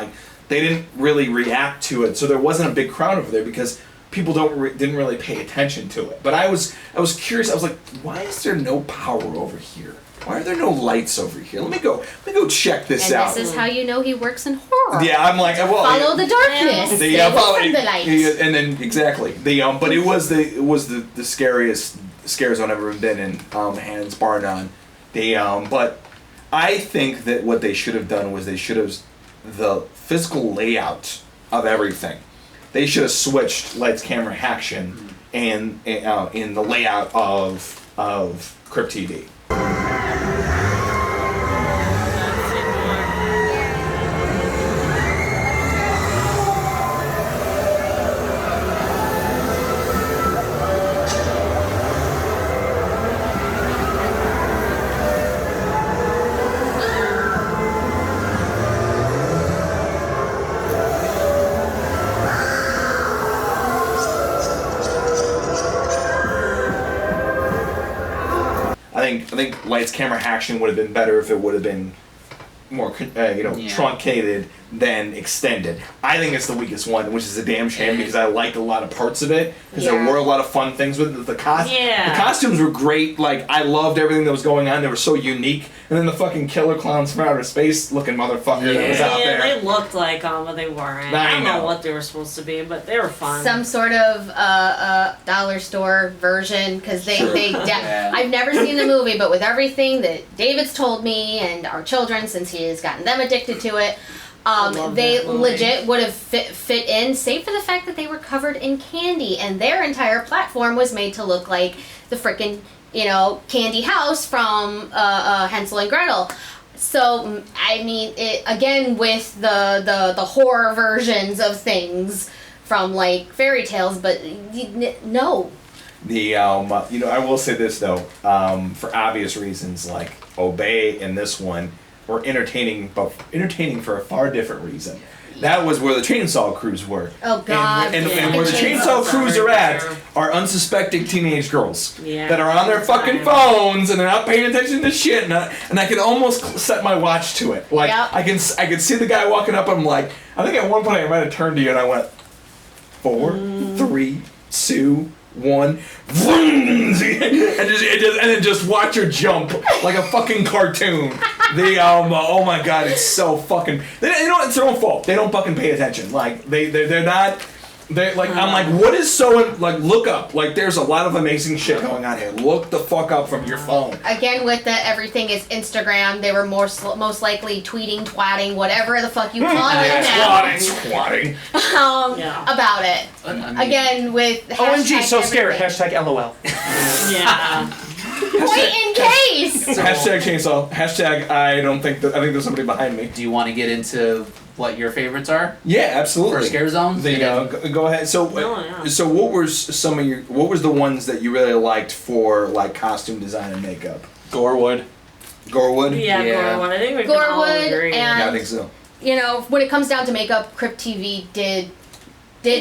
They didn't really react to it, so there wasn't a big crowd over there because people didn't really pay attention to it. But I was curious. I was like, why is there no power over here? Why are there no lights over here? Let me go check this out. And this is how you know he works in horror. Yeah, I'm like, follow the darkness. Stay away from the light. And then exactly but it was the scariest scare zone I've ever been in, hands bar none. But I think that what they should have done was the physical layout of everything they should have switched Lights Camera Haction and in the layout of Crypt TV. I think Lights Camera Haction would have been better if it would have been more truncated than extended. I think it's the weakest one, which is a damn shame because I liked a lot of parts of it because there were a lot of fun things with it. The costumes were great. Like I loved everything that was going on. They were so unique. And then the fucking killer clowns from outer space looking motherfucker that was out there. They looked like them, but they weren't. I don't know what they were supposed to be, but they were fun. Some sort of dollar store version because I've never seen the movie, but with everything that David's told me and our children, since he has gotten them addicted to it, they legit would have fit in, save for the fact that they were covered in candy, and their entire platform was made to look like the frickin' candy house from Hansel and Gretel. So I mean, it again with the horror versions of things from like fairy tales, but no. I will say this though, for obvious reasons, like Obey and this one were entertaining, but entertaining for a far different reason. That was where the Chainsaw Crews were. Oh God! And where the Chainsaw Crews are at are unsuspecting teenage girls that are on their fucking phones and they're not paying attention to shit. And I can almost set my watch to it. Like I can see the guy walking up. And I'm like, I think at one point I might have turned to you and I went, 4, 3, 2, 1, and then just watch her jump like a fucking cartoon. Oh my god, it's so fucking. It's their own fault. They don't fucking pay attention. Like they're not. They're like I'm like, what is so like? Look up. Like there's a lot of amazing shit going on here. Look the fuck up from your phone. Again, with the everything is Instagram, they were most likely tweeting, twatting, whatever the fuck you call it now. Twatting. About it. Again with OMG, so scary. Hashtag LOL. Yeah. Point in case. Hashtag chainsaw. Hashtag I think there's somebody behind me. Do you want to get into what your favorites are? Yeah, absolutely. For scare zones? Go ahead. So what was what was the ones that you really liked for like costume design and makeup? GoreWood. GoreWood? Yeah, GoreWood. I think we can all agree. And yeah, I think so. When it comes down to makeup, Crypt TV did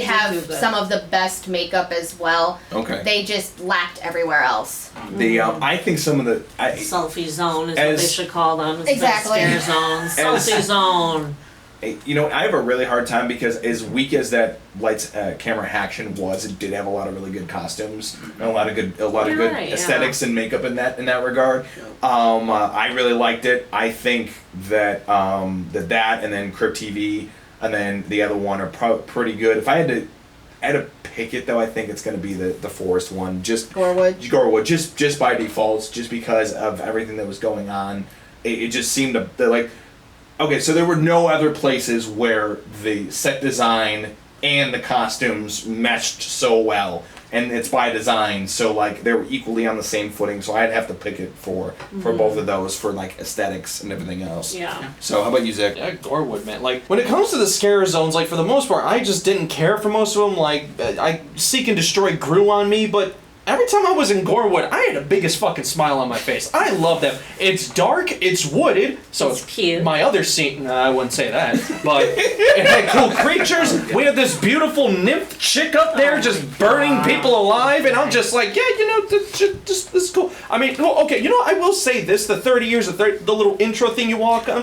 have some of the best makeup as well. Okay. They just lacked everywhere else. I think some of the selfie zone is what they should call them. It's exactly. Scare zone. Selfie zone. I have a really hard time because as weak as that Lights Camera Haction was, it did have a lot of really good costumes and a lot of good aesthetics and makeup in that regard. I really liked it. I think that that and then Crypt TV and then the other one are pretty good. If I had to pick it though, I think it's going to be the Forest one. Just GoreWood, just by default, just because of everything that was going on. It just seemed to like. Okay, so there were no other places where the set design and the costumes meshed so well, and it's by design, so like they were equally on the same footing. So I'd have to pick it for both of those for like aesthetics and everything else. Yeah. So how about you, Zach? Yeah, GoreWood, man. Like when it comes to the scare zones, like for the most part, I just didn't care for most of them. Like Seek and Destroy grew on me, but every time I was in GoreWood, I had the biggest fucking smile on my face. I love them. It's dark, it's wooded, so it's cute. My other scene, I wouldn't say that, but it had cool creatures. We had this beautiful nymph chick up there just burning people alive, and I'm just like, yeah, this is cool. I mean, okay, I will say this, the 30 years, the little intro thing you walk on.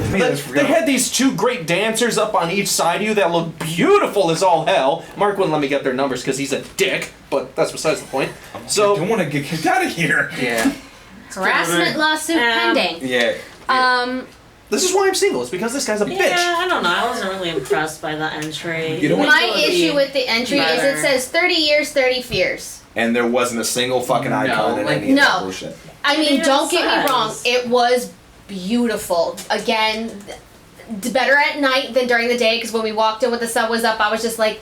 They had these two great dancers up on each side of you that looked beautiful as all hell. Mark wouldn't let me get their numbers because he's a dick, but that's besides the point. So I don't want to get kicked out of here. Yeah. Harassment lawsuit pending. Yeah. This is why I'm single. It's because this guy's a bitch. Yeah, I don't know. I wasn't really impressed by the entry. My issue with the entry is it says 30 years, 30 fears. And there wasn't a single fucking icon in any of that bullshit. I mean, don't get me wrong. It was beautiful. Again, better at night than during the day, because when we walked in with the sun was up, I was just like,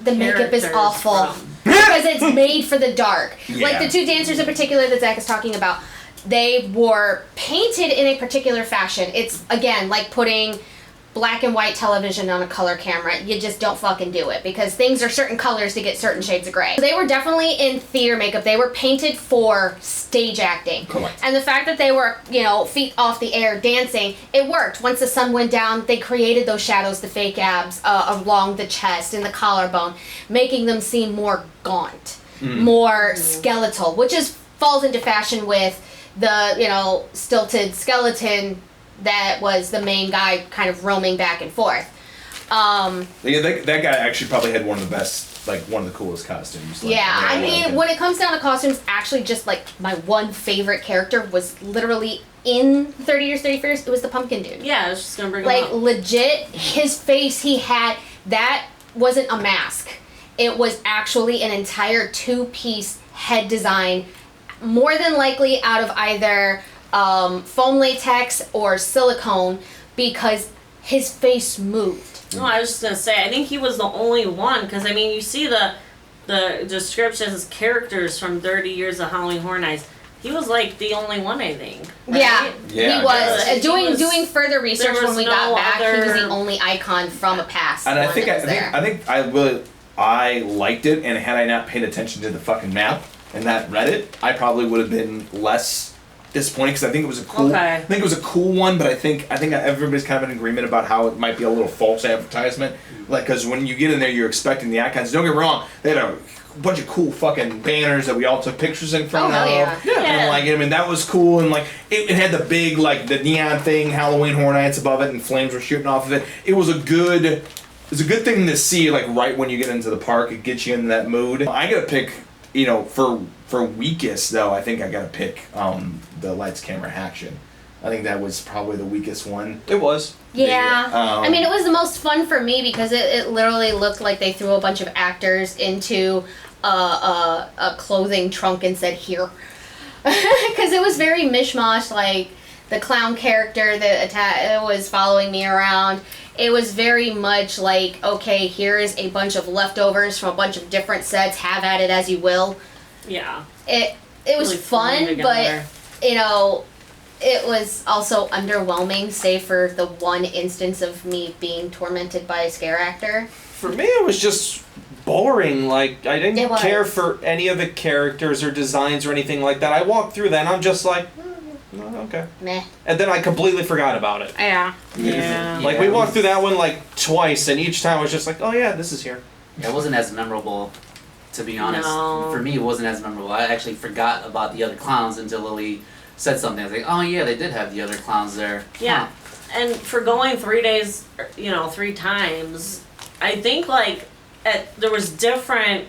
the makeup is awful. Because it's made for the dark. Yeah. Like the two dancers in particular that Zach is talking about, they were painted in a particular fashion. It's, again, like putting black and white television on a color camera. You just don't fucking do it, because things are certain colors to get certain shades of gray. They were definitely in theater makeup. They were painted for stage acting. Correct. And the fact that they were, you know, feet off the air dancing, it worked. Once the sun went down, they created those shadows, the fake abs along the chest and the collarbone, making them seem more gaunt, more skeletal, which is falls into fashion with the, you know, stilted skeleton that was the main guy kind of roaming back and forth. Yeah, that guy actually probably had one of the best, like one of the coolest costumes. Like, yeah, I mean, like when it comes down to costumes, actually just like my one favorite character was literally in 30 Years, 30 Fears, it was the pumpkin dude. Yeah, I was just gonna bring him like up. legit, his face he had, that wasn't a mask. It was actually an entire two-piece head design, more than likely out of either foam latex or silicone, because his face moved. No, I was just gonna say, I think he was the only one, because I mean, you see the descriptions, characters from 30 Years of Halloween Horror Nights. He was like the only one, I think. Right? Yeah, he was. He was Doing further research there was when we no got back. He was other- the only icon from a past. And I one think that was there. I liked it, and had I not paid attention to the fucking map and not read it, I probably would have been less disappointed, because I think it was a cool. Okay. I think it was a cool one, but I think everybody's kind of in agreement about how it might be a little false advertisement. Like, because when you get in there, you're expecting the icons. Don't get me wrong, they had a bunch of cool fucking banners that we all took pictures in front of. And like, I mean, that was cool, and like it had the big, like, the neon thing, Halloween Horror Nights above it, and flames were shooting off of it. It was a good thing to see, like, right when you get into the park. It gets you in that mood. I gotta pick, you know, for weakest though, I think I gotta pick the Lights Camera Haction. I think that was probably the weakest one. It was. Yeah. I mean, it was the most fun for me because it literally looked like they threw a bunch of actors into a clothing trunk and said, here. Because it was very mishmash, like the clown character that was following me around. It was very much like, okay, here is a bunch of leftovers from a bunch of different sets, have at it as you will. Yeah. It was Really fun, thrown but, together. you know, it was also underwhelming, save for the one instance of me being tormented by a scare actor. For me, it was just boring. Like, I It didn't was. care for any of the characters or designs or anything like that. I walked through that and I'm just like, oh, okay. Meh. And then I completely forgot about it. Yeah. Yeah. Like, we walked through that one like twice, and each time I was just like, oh yeah, this is here. It wasn't as memorable, to be honest. No. For me, it wasn't as memorable. I actually forgot about the other clowns until Lily said something. I was like, oh yeah, they did have the other clowns there. Yeah. And for going 3 days, you know, 3 times, I think like there was different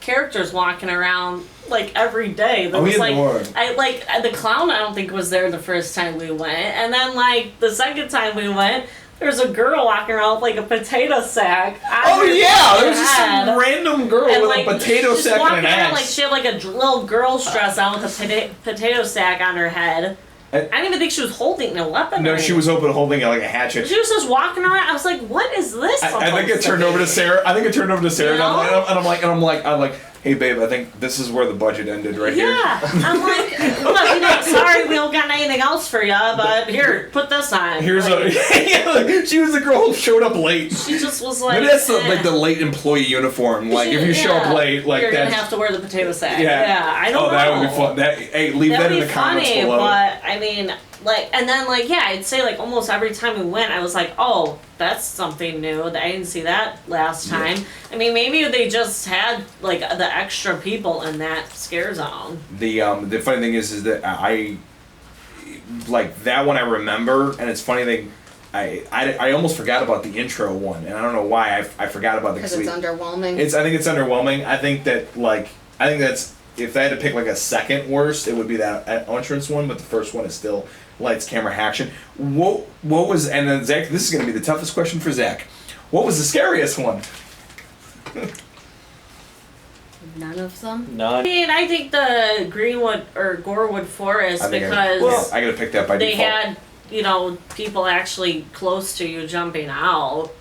characters walking around like every day. There was like the clown I don't think was there the first time we went, and then like the second time we went, there was a girl walking around with like a potato sack. Oh yeah, there was just some random girl And, with like, a potato just sack walking and an around, axe. like she had like a little girl's dress on with a potato sack on her head. I didn't even think she was holding a weapon. No, she was holding it like a hatchet. She was just walking around. I was like, "What is this?" I think it turned over to Sarah. You know? and I'm like, hey babe, I think this is where the budget ended right here. Yeah, I'm like, look, you know, sorry, we don't got anything else for you, but here, put this on. Here's like, she was the girl who showed up late. She just was like, Maybe that's like the late employee uniform. Like if you show up late, like you're that's gonna have to wear the potato sack. yeah. I don't know. That would be fun. Leave that in the comments funny, below. But I mean, like, and then like, yeah, I'd say like almost every time we went, I was like, oh, that's something new. I didn't see that last time. I mean, maybe they just had like the extra people in that scare zone. The funny thing is that I like that one I remember, and it's funny thing. I almost forgot about the intro one, and I don't know why I forgot about it Because it's underwhelming. I think it's underwhelming. I think that's if I had to pick like a second worst, it would be that entrance one, but the first one is still Lights, Camera, Haction. What was, and then Zach, this is going to be the toughest question for Zach. What was the scariest one? None of them. None. I mean, I think the Greenwood or Gorewood Forest because I gotta pick that by they default. had, you know, people actually close to you jumping out.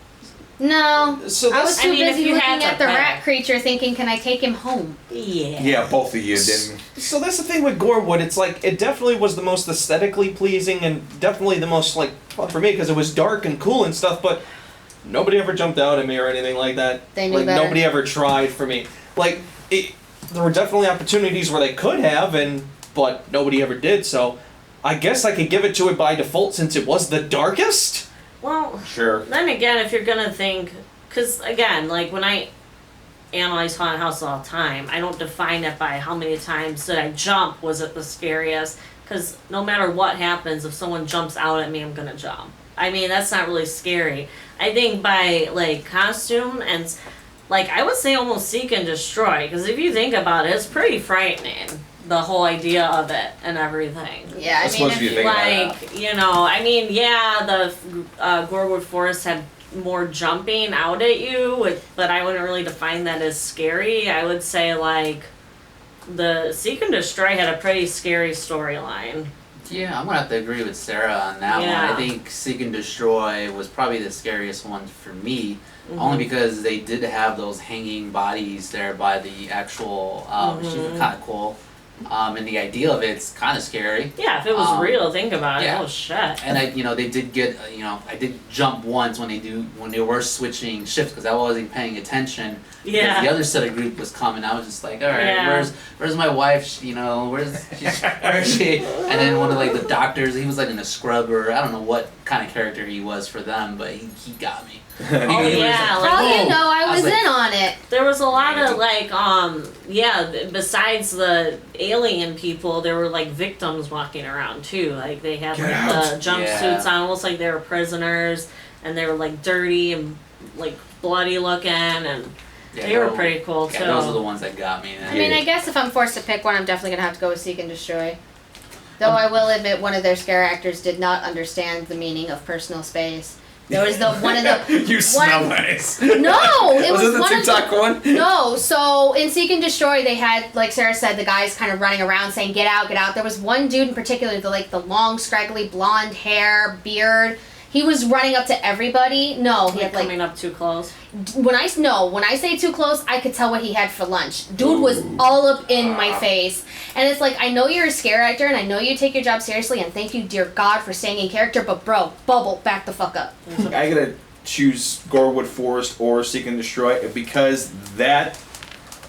No, So I was too if busy you looking had to at the pick. rat creature thinking, can I take him home? Yeah. Yeah, both of you didn't. So that's the thing with Gorewood. It's like it definitely was the most aesthetically pleasing and definitely the most like fun for me because it was dark and cool and stuff. But nobody ever jumped out at me or anything like that. They knew like better. nobody ever tried for me. Like there were definitely opportunities where they could have, but nobody ever did. So I guess I could give it to it by default since it was the darkest. Well, Sure. then again, if you're gonna think, because again, like when I analyze haunted house all the time, I don't define it by how many times did I jump, was it the scariest, because no matter what happens, if someone jumps out at me, I'm gonna jump. I mean, that's not really scary. I think by like costume and like I would say almost seek and destroy, because if you think about it, it's pretty frightening, the whole idea of it and everything. Yeah, I That's mean, supposed to be a if thing. Like, you know, I mean, yeah, the Gorewood Forest had more jumping out at you, but I wouldn't really define that as scary. I would say, like, the Seek and Destroy had a pretty scary storyline. Yeah, I'm gonna have to agree with Sarah on that Yeah. one. I think Seek and Destroy was probably the scariest one for me, Mhm. only because they did have those hanging bodies there by the actual, which is Mhm. kind of cool. And the idea of it's kind of scary. Yeah, if it was real, think about it. yeah. Oh, shit. And they did get, I did jump once when they were switching shifts because I wasn't paying attention. Yeah. Because the other set of group was coming. I was just like, all right, Yeah. where's my wife? Where is she? And then one of like the doctors, he was like in a scrub or I don't know what kind of character he was for them, but he got me. Oh yeah, like, oh, you know, I was like- in on it. there was a lot of like, besides the alien people, there were like victims walking around too. Like they had Get like out. the jumpsuits on, almost like they were prisoners, and they were like dirty and like bloody looking, and Yeah, they were those- pretty cool too. Yeah, those are the ones that got me. I mean, I guess if I'm forced to pick one, I'm definitely going to have to go with Seek and Destroy. Though I will admit one of their scare actors did not understand the meaning of personal space. There was one of the... You smell nice. No, it was it the one TikTok of the, one? No, so in Seek and Destroy, they had, like Sarah said, the guys kind of running around saying, get out, get out. There was one dude in particular, the long, scraggly, blonde hair, beard. He was running up to everybody. No, he Like had like... coming up too close. When I say too close, I could tell what he had for lunch. Dude was all up in my face. And it's like, I know you're a scare actor, and I know you take your job seriously, and thank you, dear God, for staying in character, but bro, Bubble, back the fuck up. I gotta choose Gorewood Forest or Seek and Destroy because that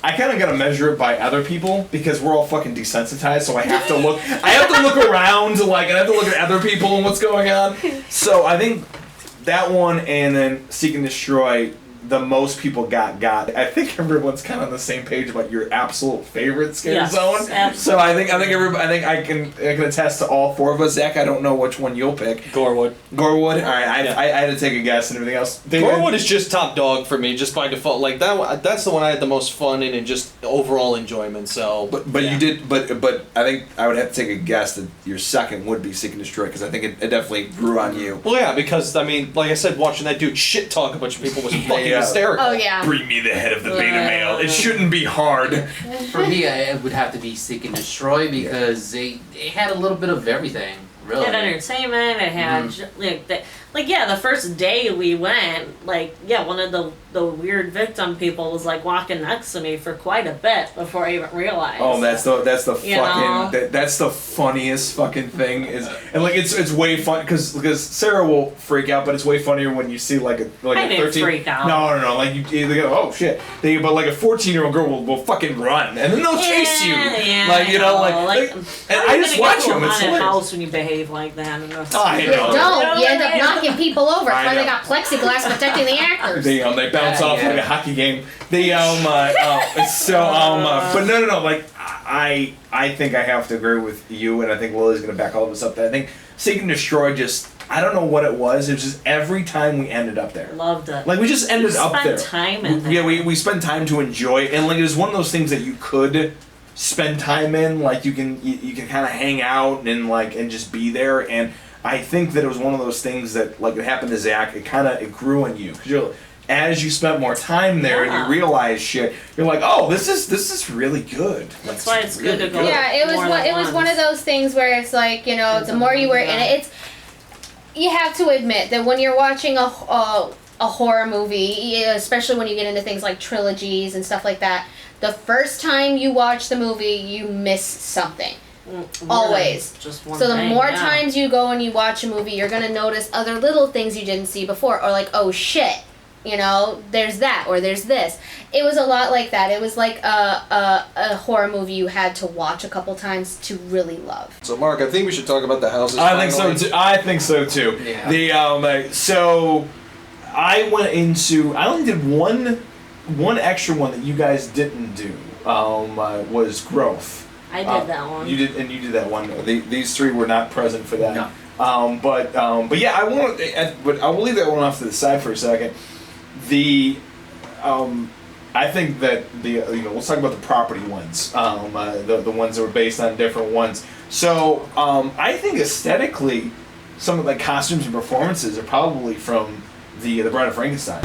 I kind of gotta measure it by other people because we're all fucking desensitized. So I have to look. I have to look around. Like I have to look at other people and what's going on. So I think that one and then Seek and Destroy. The most people got. I think everyone's kind of on the same page about your absolute favorite scare Yes, zone. absolutely. So I think I can attest to all four of us. Zach, I don't know which one you'll pick. Gorewood. All right, I had to take a guess and everything else. David? Gorewood is just top dog for me, just by default. Like that's the one I had the most fun in and just overall enjoyment. So, But yeah. you did. But I think I would have to take a guess that your second would be Seek and Destroy because I think it definitely grew on you. Well, yeah, because I mean, like I said, watching that dude shit talk a bunch of people was fucking Yeah. hysterical. Oh, yeah. Bring me the head of the beta male. It shouldn't be hard. For me, it would have to be Seek and Destroy because it had a little bit of everything, really. It had entertainment. It had the first day we went, one of the weird victim people was like walking next to me for quite a bit before I even realized. Oh, that's the You know? fucking that's the funniest fucking thing is and like it's way fun because Sarah will freak out, but it's way funnier when you see like a I didn't 13. freak out. No, like you go oh shit, but like a 14-year-old girl will fucking run and then they'll chase you Yeah, like you know like and I just watch them. It's Haunted hilarious. house when you behave like that. And I You know. don't. You end up knocking people over. I That's why they know. got plexiglass protecting the actors. They bounce off like a hockey game. But no. Like I think I have to agree with you, and I think Lily's gonna back all of us up. That I think Seek and Destroy just I don't know what it was. It was just every time we ended up there. Loved it. Like we just ended up there. Spent time in there. Yeah, we spent time to enjoy it, and like it was one of those things that you could spend time in. Like you can kind of hang out and just be there. And I think that it was one of those things that like it happened to Zach. It grew on you because as you spent more time there and you realize shit, you're like, oh, this is really good. That's why it's really good to go. Yeah, it was one of those things where it's like, the more you were in it, you have to admit that when you're watching a horror movie, especially when you get into things like trilogies and stuff like that, the first time you watch the movie, you miss something. Always. Just one so the thing, more times you go and you watch a movie, you're gonna notice other little things you didn't see before, or like, oh shit, there's that, or there's this. It was a lot like that. It was like a horror movie you had to watch a couple times to really love. So Mark, I think we should talk about the houses. I think so too. Yeah. The so I only did one extra one that you guys didn't do. Was Growth. I did that one. You did that one. These three were not present for that. No. But yeah, but I will leave that one off to the side for a second. I think that let's talk about the property ones. The ones that were based on different ones. So I think aesthetically, some of the costumes and performances are probably from the Bride of Frankenstein.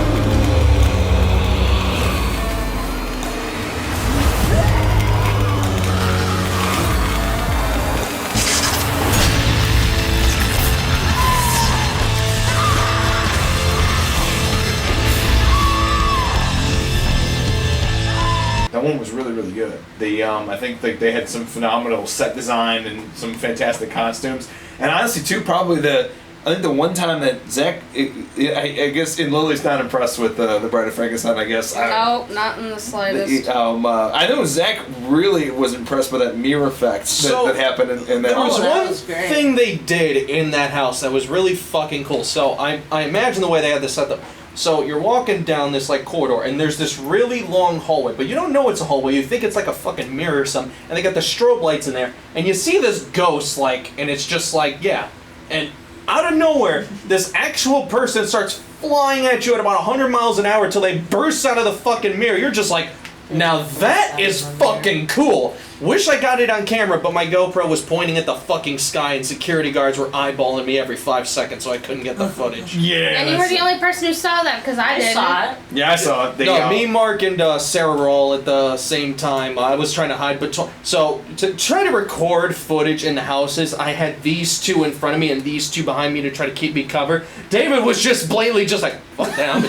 That one was really, really good. I think they had some phenomenal set design and some fantastic costumes. And honestly, too, probably I think the one time that Zach, I guess, and Lily's not impressed with the Bride of Frankenstein, I guess. No, not in the slightest. I know Zach really was impressed by that mirror effect that happened in that. There was one was great. thing they did in that house that was really fucking cool. So I imagine the way they had this set up. So you're walking down this like corridor, and there's this really long hallway, but you don't know it's a hallway. You think it's like a fucking mirror or something, and they got the strobe lights in there, and you see this ghost and it's just like, yeah, and out of nowhere, this actual person starts flying at you at about 100 miles an hour till they burst out of the fucking mirror. You're just like, now that is fucking cool. Wish I got it on camera, but my GoPro was pointing at the fucking sky and security guards were eyeballing me every 5 seconds, so I couldn't get the footage. Yeah. And you were the only person who saw that because I didn't. saw it. Yeah, I saw it. Me, Mark, and Sarah were all at the same time. I was trying to hide, so to try to record footage in the houses, I had these two in front of me and these two behind me to try to keep me covered. David was just blatantly just like, fuck that.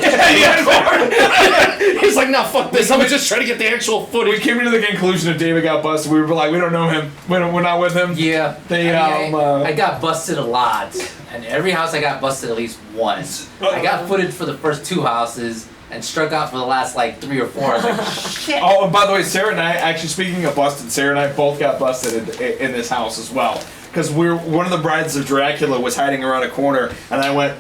He's like, no, fuck this. I'm just trying to get the actual footage. We came to the conclusion that David got busted. We were like, we don't know him. We're not with him. Yeah. I got busted a lot. And every house I got busted at least once. I got footage for the first 2 houses and struck out for the last like 3 or 4. I was like, shit. Oh, and by the way, Sarah and I, actually speaking of busted, Sarah and I both got busted in this house as well. Because one of the brides of Dracula was hiding around a corner, and I went,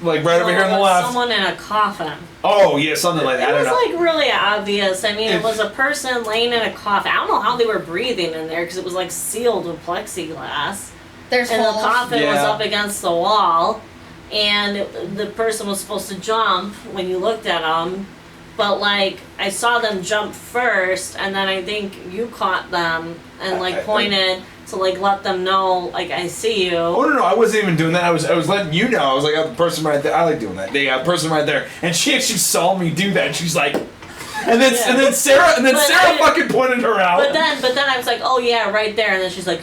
like, right over here on the left. Someone in a coffin. Oh, yeah, something like that. It was like really obvious. I mean, it was a person laying in a coffin. I don't know how they were breathing in there because it was like sealed with plexiglass. There's and holes. the coffin was up against the wall, and the person was supposed to jump when you looked at them. But like, I saw them jump first, and then I think you caught them and like pointed to like let them know, like, I see you. Oh no, I wasn't even doing that. I was letting you know. I was like, oh, the person right there. I like doing that. The person right there, and she actually saw me do that. And she's like, and then Sarah fucking pointed her out. But then I was like, oh yeah, right there, and then she's like.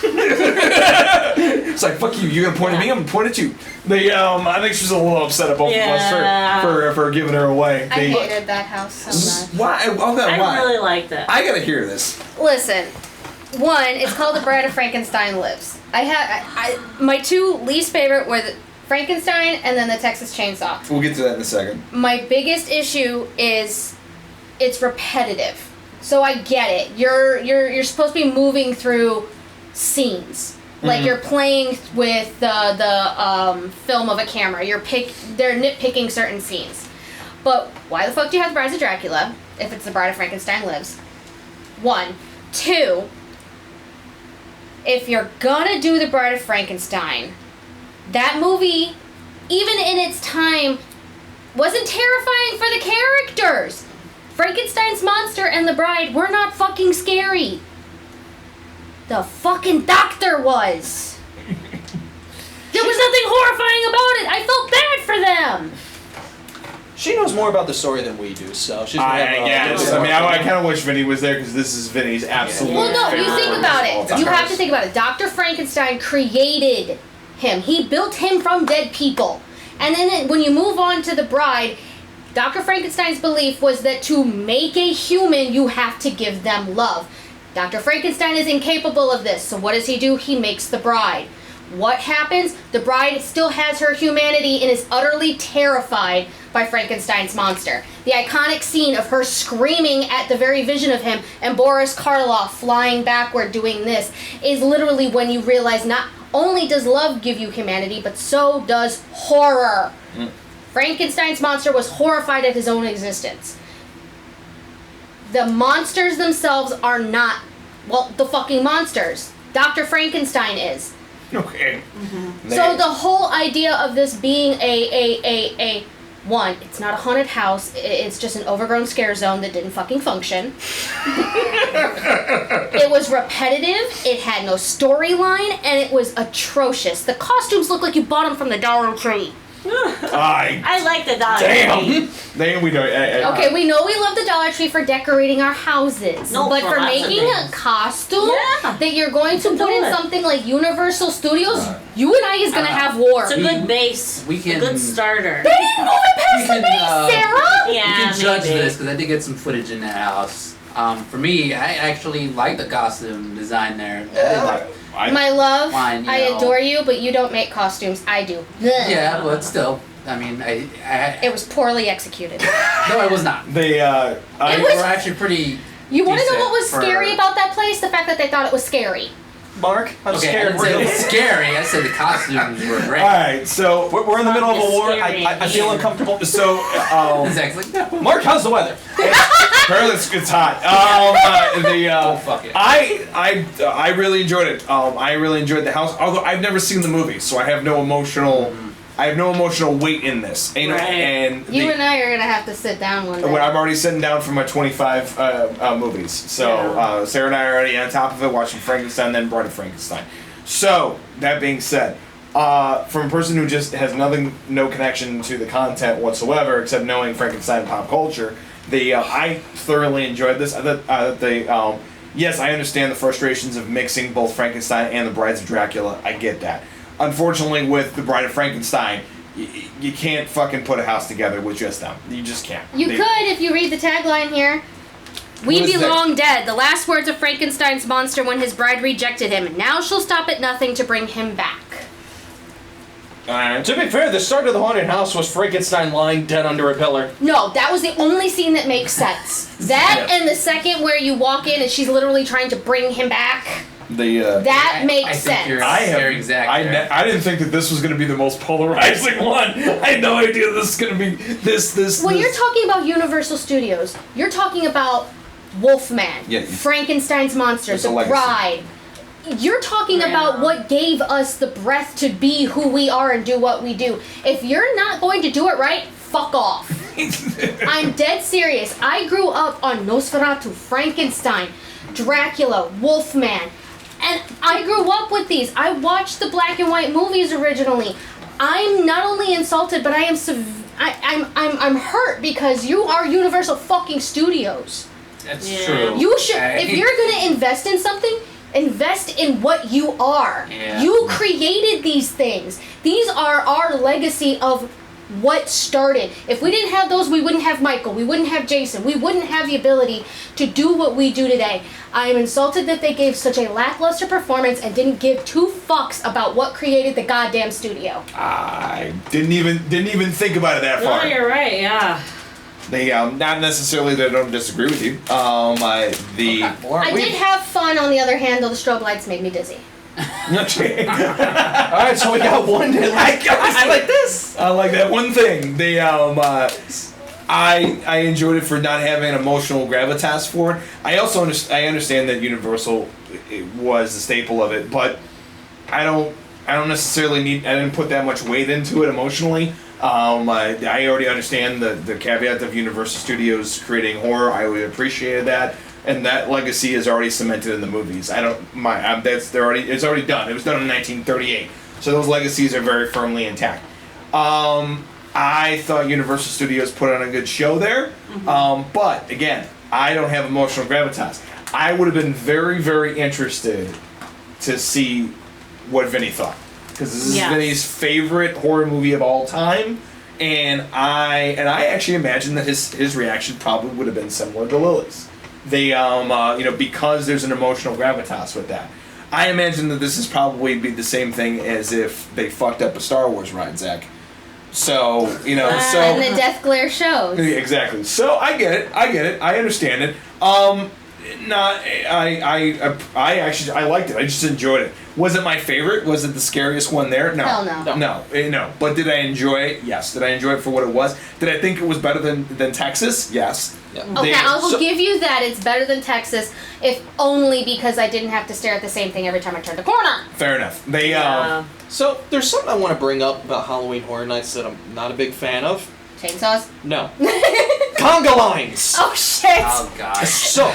It's like, fuck you. You're gonna point at me. I'm gonna point at you. I think she's a little upset at both of us for giving her away. I hated that house so much. Why? I really liked it. I gotta hear this. Listen, one, it's called The Bride of Frankenstein Lives. My 2 least favorite were the Frankenstein and then the Texas Chainsaw. We'll get to that in a second. My biggest issue is it's repetitive. So I get it. You're supposed to be moving through scenes. Like you're playing with the film of a camera. They're nitpicking certain scenes. But why the fuck do you have The Bride of Dracula if it's The Bride of Frankenstein Lives? 1. 2, if you're gonna do The Bride of Frankenstein, that movie, even in its time, wasn't terrifying for the characters. Frankenstein's monster and the bride were not fucking scary. The fucking doctor was. There was nothing horrifying about it. I felt bad for them. She knows more about the story than we do, so she's gonna have I kind of wish Vinny was there because this is Vinny's absolute. Well, no, you favorite think about of all it. time. You have to think about it. Dr. Frankenstein created him. He built him from dead people. And then when you move on to the bride, Dr. Frankenstein's belief was that to make a human, you have to give them love. Dr. Frankenstein is incapable of this, so what does he do? He makes the bride. What happens? The bride still has her humanity and is utterly terrified by Frankenstein's monster. The iconic scene of her screaming at the very vision of him and Boris Karloff flying backward doing this is literally when you realize not only does love give you humanity, but so does horror. Frankenstein's monster was horrified at his own existence. The monsters themselves are not, well, the fucking monsters. Dr. Frankenstein is. Okay. So the whole idea of this being a one, it's not a haunted house, it's just an overgrown scare zone that didn't fucking function. It was repetitive, it had no storyline, and it was atrocious. The costumes look like you bought them from the Dollar Tree. I like the Dollar Tree. Damn, we don't. Okay, we know we love the Dollar Tree for decorating our houses, No, but for for lots of making a things. costume Yeah. that you're going to can put do in it. something like Universal Studios, you and I is gonna have war. It's a good base. We can- a good starter. They didn't move it past We the can, base, Sarah! Yeah, You can judge maybe. this because I did get some footage in that house. For me, I actually like the costume design there. I did like. My love, Fine, you I know. adore you, but you don't make costumes. I do. Yeah, but still, I mean, It was poorly executed. no, it was not. They It They was- were actually pretty. You want to know decent what was for- scary about that place? The fact that they thought it was scary. Mark, I'm Okay, I scared. didn't say it was scary. I said the costumes were great. All right, so We're in the middle of a war. Scary I feel here. uncomfortable. so Exactly. Mark, how's the weather? apparently it's hot. Fuck it. I really enjoyed it. I really enjoyed the house. Although I've never seen the movie, so I have no emotional. I have no emotional weight in this. And, Right. and You the- and I are gonna have to sit down one day. when I'm already sitting down for my 25 movies. So Sarah and I are already on top of it, watching Frankenstein, then Bride of Frankenstein. So that being said, from a person who just has no connection to the content whatsoever, except knowing Frankenstein and pop culture, I thoroughly enjoyed this. Yes, I understand the frustrations of mixing both Frankenstein and the Brides of Dracula. I get that. Unfortunately, with the Bride of Frankenstein, you can't fucking put a house together with just them. You just can't. You could if you read the tagline here. We What is belong dead. The last words of Frankenstein's monster when his bride rejected him. Now she'll stop at nothing to bring him back. To be fair, the start of the haunted house was Frankenstein lying dead under a pillar. No, that was the only scene that makes sense. That and the second where you walk in and she's literally trying to bring him back. That makes I think sense. you're very exact there. I didn't think that this was going to be the most polarizing one. I had no idea this was going to be this. When you're talking about Universal Studios, you're talking about Wolfman, Yeah. Frankenstein's monster, It's The a legacy. Bride. You're talking about what gave us the breath to be who we are and do what we do. If you're not going to do it right, fuck off. I'm dead serious. I grew up on Nosferatu, Frankenstein, Dracula, Wolfman. And I grew up with these. I watched the black and white movies originally. I'm not only insulted, but I am I'm hurt because you are Universal fucking Studios. That's true. You should, if you're gonna invest in something, invest in what you are. Yeah. You created these things. These are our legacy of what started. If we didn't have those, we wouldn't have Michael. We wouldn't have Jason. We wouldn't have the ability to do what we do today. I am insulted that they gave such a lackluster performance and didn't give two fucks about what created the goddamn studio. I didn't even think about it that No, far. you're right. Yeah. They not necessarily that I don't disagree with you. I did have fun. On the other hand, though, the strobe lights made me dizzy. Alright, so we got one day. I like this. I like that one thing. They I enjoyed it for not having an emotional gravitas for it. I also understand that Universal was the staple of it, but I don't necessarily I didn't put that much weight into it emotionally. I already understand the caveat of Universal Studios creating horror. I would appreciate that, and that legacy is already cemented in the movies. It's already done. It was done in 1938, so those legacies are very firmly intact. I thought Universal Studios put on a good show there. But again, I don't have emotional gravitas. I would have been very, very interested to see what Vinny thought, because this is Vinny's favorite horror movie of all time, and I actually imagine that his reaction probably would have been similar to Lily's. They because there's an emotional gravitas with that. I imagine that this is probably be the same thing as if they fucked up a Star Wars ride, Zach. So, and the death glare shows. Exactly. So I get it. I understand it. I liked it. I just enjoyed it. Was it my favorite? Was it the scariest one there? No. Hell no. No. But did I enjoy it? Yes. Did I enjoy it for what it was? Did I think it was better than Texas? Yes. Okay, I will give you that. It's better than Texas, if only because I didn't have to stare at the same thing every time I turned the corner. Fair enough. So there's something I want to bring up about Halloween Horror Nights that I'm not a big fan of. Chainsaws? No. Conga lines! Oh, shit! Oh, gosh. So,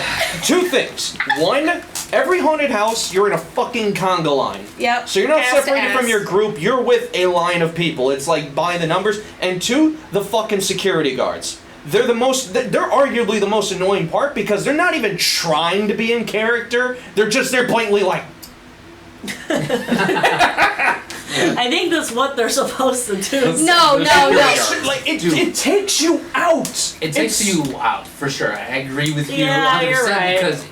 2 things. 1, every haunted house, you're in a fucking conga line. Yep. So you're not Ass to separated from ass. your group, you're with a line of people. It's like by the numbers. And 2, the fucking security guards. They're arguably the most annoying part because they're not even trying to be in character. They're blatantly like... I think that's what they're supposed to do. No. Like, it takes you out. It takes you out, for sure. I agree with you Yeah, 100% you're right. because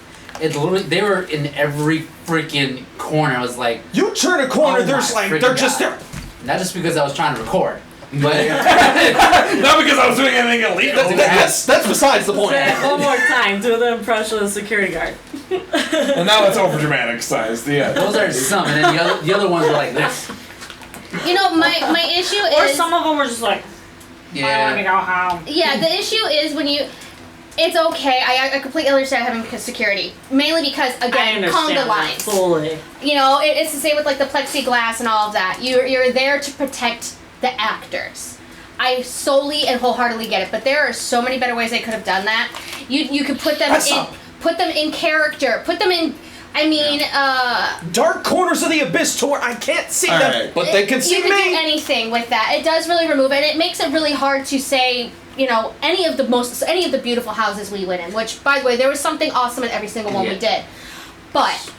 it literally, they were in every freaking corner. I was like... You turn a corner, oh there's my like, they're freaking just God. there. Not just because I was trying to record. But not because I was doing anything illegal. That's besides the point. Say it one more time. Do the impression of the security guard. And now it's over dramatized. Yeah. Those are some, and then the other ones are like this. My issue Or is... some of them were just like, I want to go home. Yeah, the issue is when you... It's okay. I completely understand having security. Mainly because, again, conga lines. Fully. It's the same with, like, the plexiglass and all of that. You're there to protect the actors. I solely and wholeheartedly get it, but there are so many better ways they could have done that. You could put them in character. Put them in... dark corners of the abyss to where I can't see them, right. but they can see you me. You can do anything with that. It does really remove it, and it makes it really hard to say, any of the beautiful houses we went in, which, by the way, there was something awesome in every single one we did. But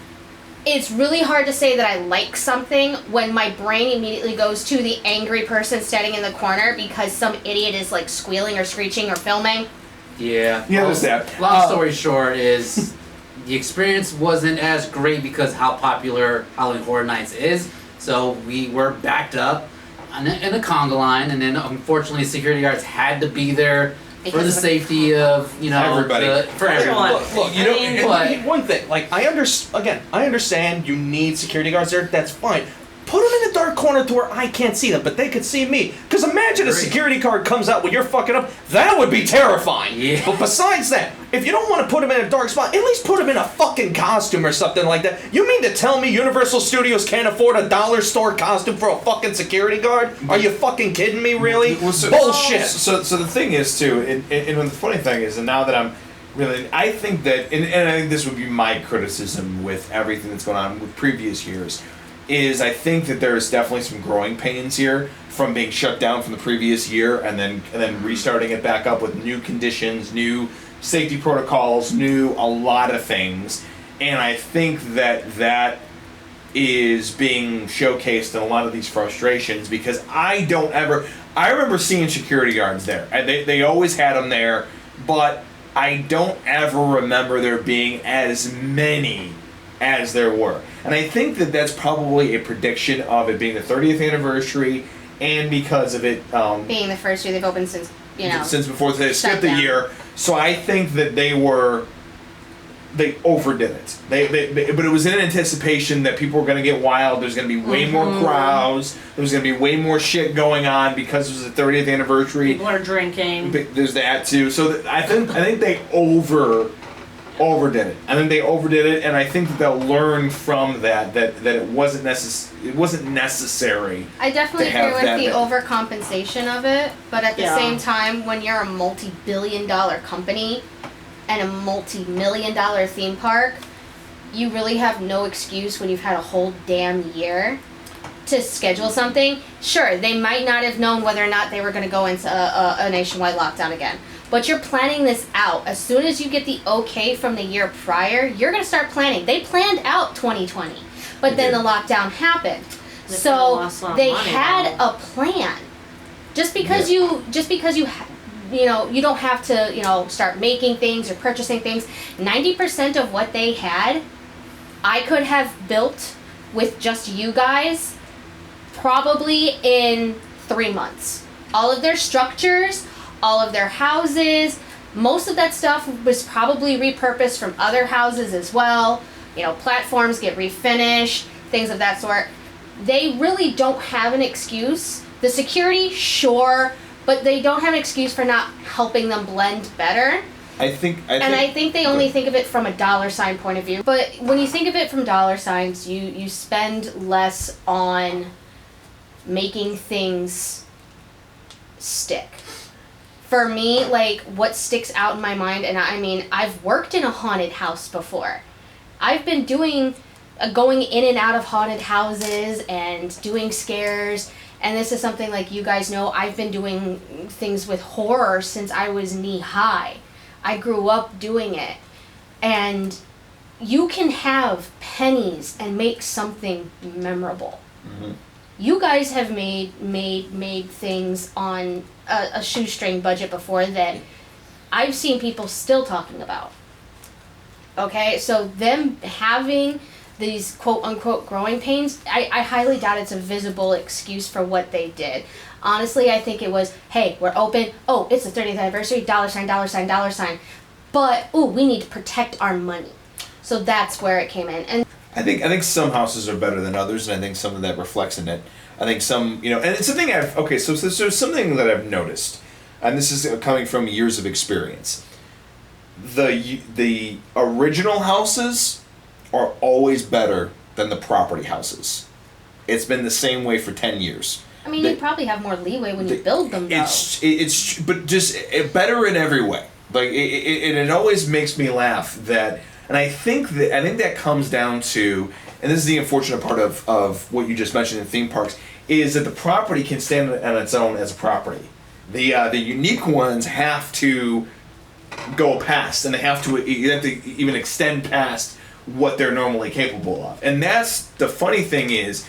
it's really hard to say that I like something when my brain immediately goes to the angry person standing in the corner because some idiot is, like, squealing or screeching or filming. Yeah. There's that. Long story short is... The experience wasn't as great because how popular Halloween Horror Nights is. So we were backed up in a conga line, and then unfortunately security guards had to be there for the safety of everybody. For everyone. Look, one thing, like I understand you need security guards there. That's fine. Put them in a dark corner to where I can't see them, but they could see me. Because imagine a security guard comes out when you're fucking up. That would be terrifying. Yeah. But besides that, if you don't want to put them in a dark spot, at least put them in a fucking costume or something like that. You mean to tell me Universal Studios can't afford a dollar store costume for a fucking security guard? Are you fucking kidding me, really? Bullshit. So the thing is, too, and the funny thing is, and now that I'm really, I think that, and I think this would be my criticism with everything that's going on with previous years, is I think that there's definitely some growing pains here from being shut down from the previous year and then restarting it back up with new conditions, new safety protocols, a lot of things. And I think that is being showcased in a lot of these frustrations because I remember seeing security guards there. They always had them there, but I don't ever remember there being as many as there were. And I think that that's probably a prediction of it being the 30th anniversary and because of it being the first year they've opened since before they skipped a year. So I think that they overdid it. But it was in anticipation that people were going to get wild. There's going to be way more crowds. There's going to be way more shit going on because it was the 30th anniversary. People are drinking. There's that too. So I think they overdid it. I think they overdid it, and I think that they'll learn from that it wasn't necessary. I definitely agree with the overcompensation of it, but at the same time, when you're a multi-billion-dollar company and a multi-million-dollar theme park, you really have no excuse when you've had a whole damn year to schedule something, sure, they might not have known whether or not they were going to go into a nationwide lockdown again. But you're planning this out. As soon as you get the okay from the year prior, you're going to start planning. They planned out 2020, but then the lockdown happened. So they had a plan. Just because you don't have to, start making things or purchasing things. 90% of what they had, I could have built with just you guys probably in 3 months. All of their structures, all of their houses, most of that stuff was probably repurposed from other houses as well. Platforms get refinished, things of that sort. They really don't have an excuse. The security, sure, but they don't have an excuse for not helping them blend better. I think they only think of it from a dollar sign point of view. But when you think of it from dollar signs, you spend less on making things stick. For me, like, what sticks out in my mind, and I've worked in a haunted house before. I've been doing, going in and out of haunted houses and doing scares, and this is something like you guys know, I've been doing things with horror since I was knee-high. I grew up doing it. And you can have pennies and make something memorable. Mm-hmm. You guys have made things on a shoestring budget before that I've seen people still talking about. Okay, so them having these quote-unquote growing pains, I highly doubt it's a visible excuse for what they did. Honestly, I think it was, hey, we're open. Oh, it's the 30th anniversary, dollar sign, dollar sign, dollar sign. But, we need to protect our money. So that's where it came in. And I think some houses are better than others, and I think some of that reflects in it. I think some, and it's something so there's something that I've noticed, and this is coming from years of experience. The original houses are always better than the property houses. It's been the same way for 10 years. You probably have more leeway when you build them, though. But just better in every way. Like, it always makes me laugh that, and I think that comes down to, and this is the unfortunate part of what you just mentioned in theme parks, is that the property can stand on its own as a property. The unique ones have to go past, and you have to even extend past what they're normally capable of. And that's the funny thing is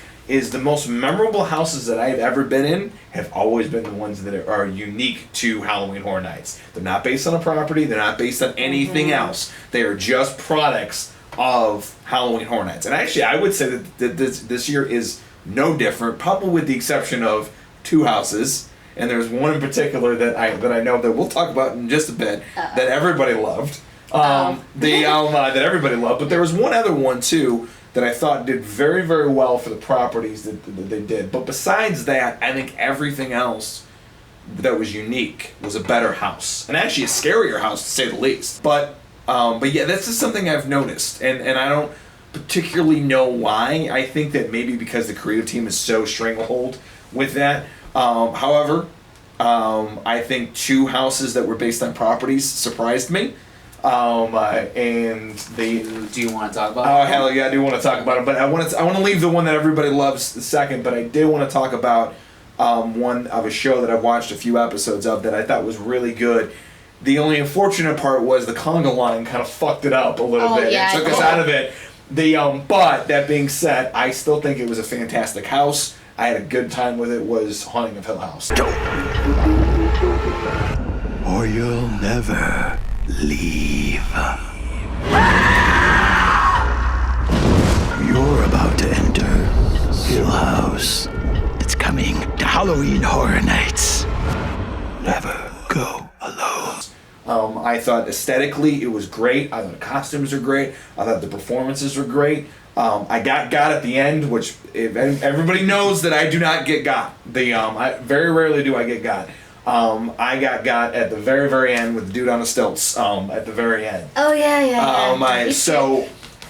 the most memorable houses that I've ever been in have always been the ones that are unique to Halloween Horror Nights. They're not based on a property. They're not based on anything else. They are just products of Halloween Horror Nights. And actually, I would say that this year is no different, probably with the exception of 2 houses. And there's one in particular that I know that we'll talk about in just a bit that everybody loved. That everybody loved. But there was one other one, too, that I thought did very, very well for the properties that they did. But besides that, I think everything else that was unique was a better house. And actually a scarier house, to say the least. But yeah, that's just something I've noticed. And I don't particularly know why. I think that maybe because the creative team is so stranglehold with that. However, I think 2 houses that were based on properties surprised me. And they. Do you want to talk about? Oh hell yeah, I do want to talk about it. But I want to leave the one that everybody loves second. But I did want to talk about one of a show that I've watched a few episodes of that I thought was really good. The only unfortunate part was the conga line kind of fucked it up a little bit. Yeah, it took us out of it. But that being said, I still think it was a fantastic house. I had a good time with it. Was Haunting of Hill House. Or you'll never leave. You're about to enter Hill House. It's coming to Halloween Horror Nights. Never go alone. I thought aesthetically it was great. I thought the costumes are great. I thought the performances were great. I got at the end, which everybody knows that I do not get got. Very rarely do I get got. I got at the very, very end with the dude on the stilts. At the very end. Oh yeah.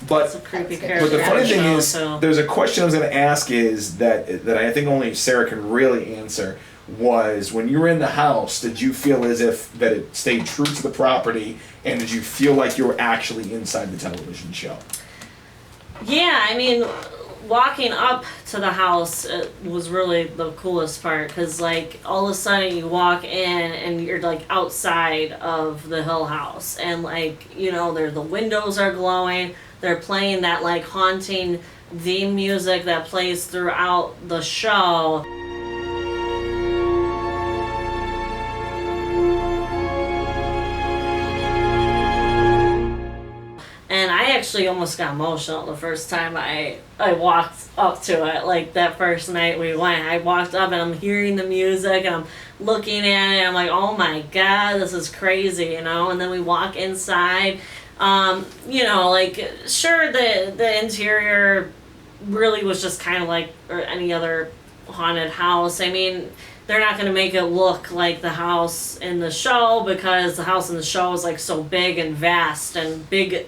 But the funny thing is, there's a question I was going to ask is that I think only Sarah can really answer. Was when you were in the house, did you feel as if that it stayed true to the property, and did you feel like you were actually inside the television show? Yeah, I mean, walking up to the house was really the coolest part, because like all of a sudden you walk in and you're like outside of the Hill House, and like, you know, the windows are glowing, they're playing that like haunting theme music that plays throughout the show. And I actually almost got emotional the first time I walked up to it. Like that first night we went, I walked up and I'm hearing the music and I'm looking at it and I'm like, oh my God, this is crazy, you know? And then we walk inside, you know, like sure the interior really was just kind of like any other haunted house. I mean, they're not going to make it look like the house in the show, because the house in the show is like so big and vast and big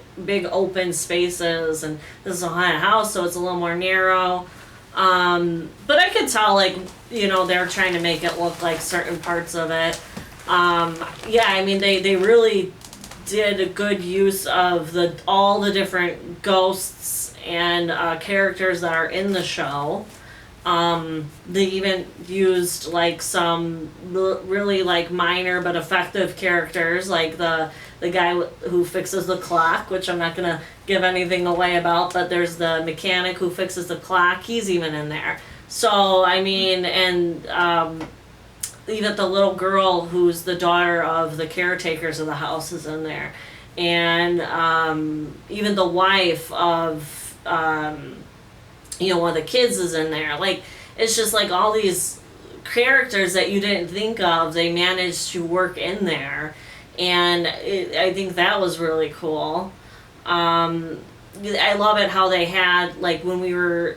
open spaces, and this is a haunted house, so it's a little more narrow. But I could tell, like, you know, they're trying to make it look like certain parts of it. Yeah, I mean, they really did a good use of all the different ghosts and characters that are in the show. They even used like some really like minor but effective characters, like the guy who fixes the clock, which I'm not gonna give anything away about, but there's the mechanic who fixes the clock, he's even in there. So I mean, and even the little girl who's the daughter of the caretakers of the house is in there, and even the wife of you know, one of the kids is in there. Like, it's just like all these characters that you didn't think of, they managed to work in there, and I think that was really cool. I love it how they had, like, when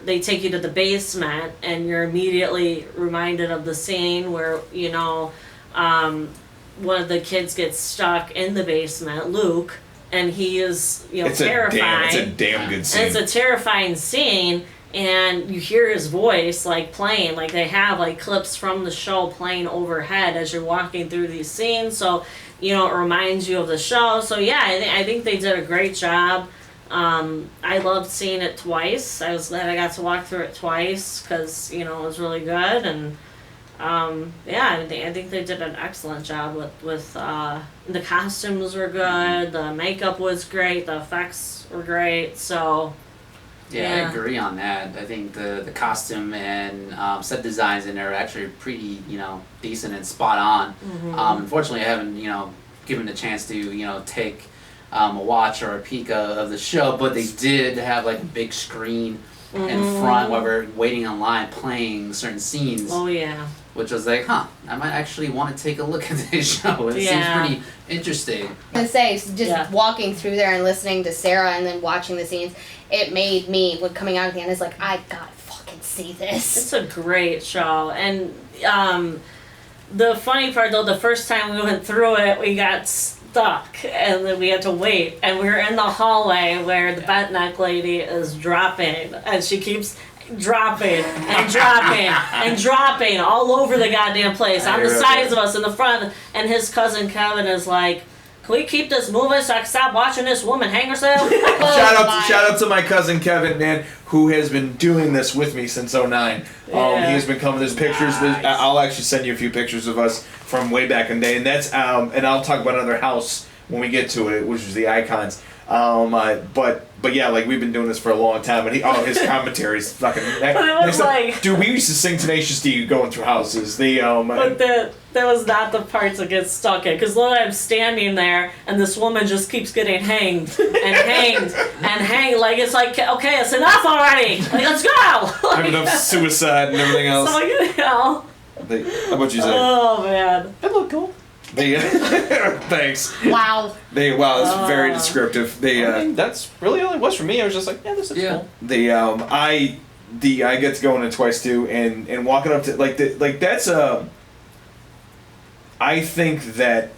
they take you to the basement and you're immediately reminded of the scene where, you know, one of the kids gets stuck in the basement, Luke, and he is, you know, terrifying. It's a damn good scene. And it's a terrifying scene, and you hear his voice like playing, like they have like clips from the show playing overhead as you're walking through these scenes, so you know, it reminds you of the show. So yeah, I think they did a great job. I loved seeing it twice. I was glad I got to walk through it twice, because you know, it was really good. And yeah, I think they did an excellent job with the costumes were good, the makeup was great, the effects were great. So yeah, I agree on that. I think the costume and set designs in there are actually pretty, you know, decent and spot on. Mm-hmm. Unfortunately, I haven't, you know, given a chance to, you know, take a watch or a peek of the show, but they did have like a big screen in front while we're waiting online playing certain scenes. Oh yeah. Which was like, I might actually want to take a look at this show. It seems pretty interesting. I was gonna say, just walking through there and listening to Sarah and then watching the scenes, it made me, when coming out at the end, it's like, I gotta fucking see this. It's a great show. And the funny part though, the first time we went through it, we got stuck and then we had to wait, and we were in the hallway where the bent neck lady is dropping, and she keeps dropping and dropping and dropping all over the goddamn place, on the sides of us, in the front, and his cousin Kevin is like, can we keep this moving so I can stop watching this woman hang herself? Shout out to my cousin Kevin, man, who has been doing this with me since 2009. He has been coming. There's pictures. I'll actually send you a few pictures of us from way back in the day, and that's and I'll talk about another house when we get to it, which is the Icons. But yeah, like we've been doing this for a long time, and his commentary is fucking. Dude, we used to sing Tenacious D going through houses. But that was not the parts that get stuck in, because literally I'm standing there and this woman just keeps getting hanged and hanged and hanged. Like it's like, okay, it's enough already. Like, let's go. I have enough suicide and everything else. So you know. How about you say? Oh man, it looked cool. Thanks. Wow. That's very descriptive. I mean, that's really all it was for me. I was just like, yeah, this is cool. I get to go in it twice too, and walking up to that's I think that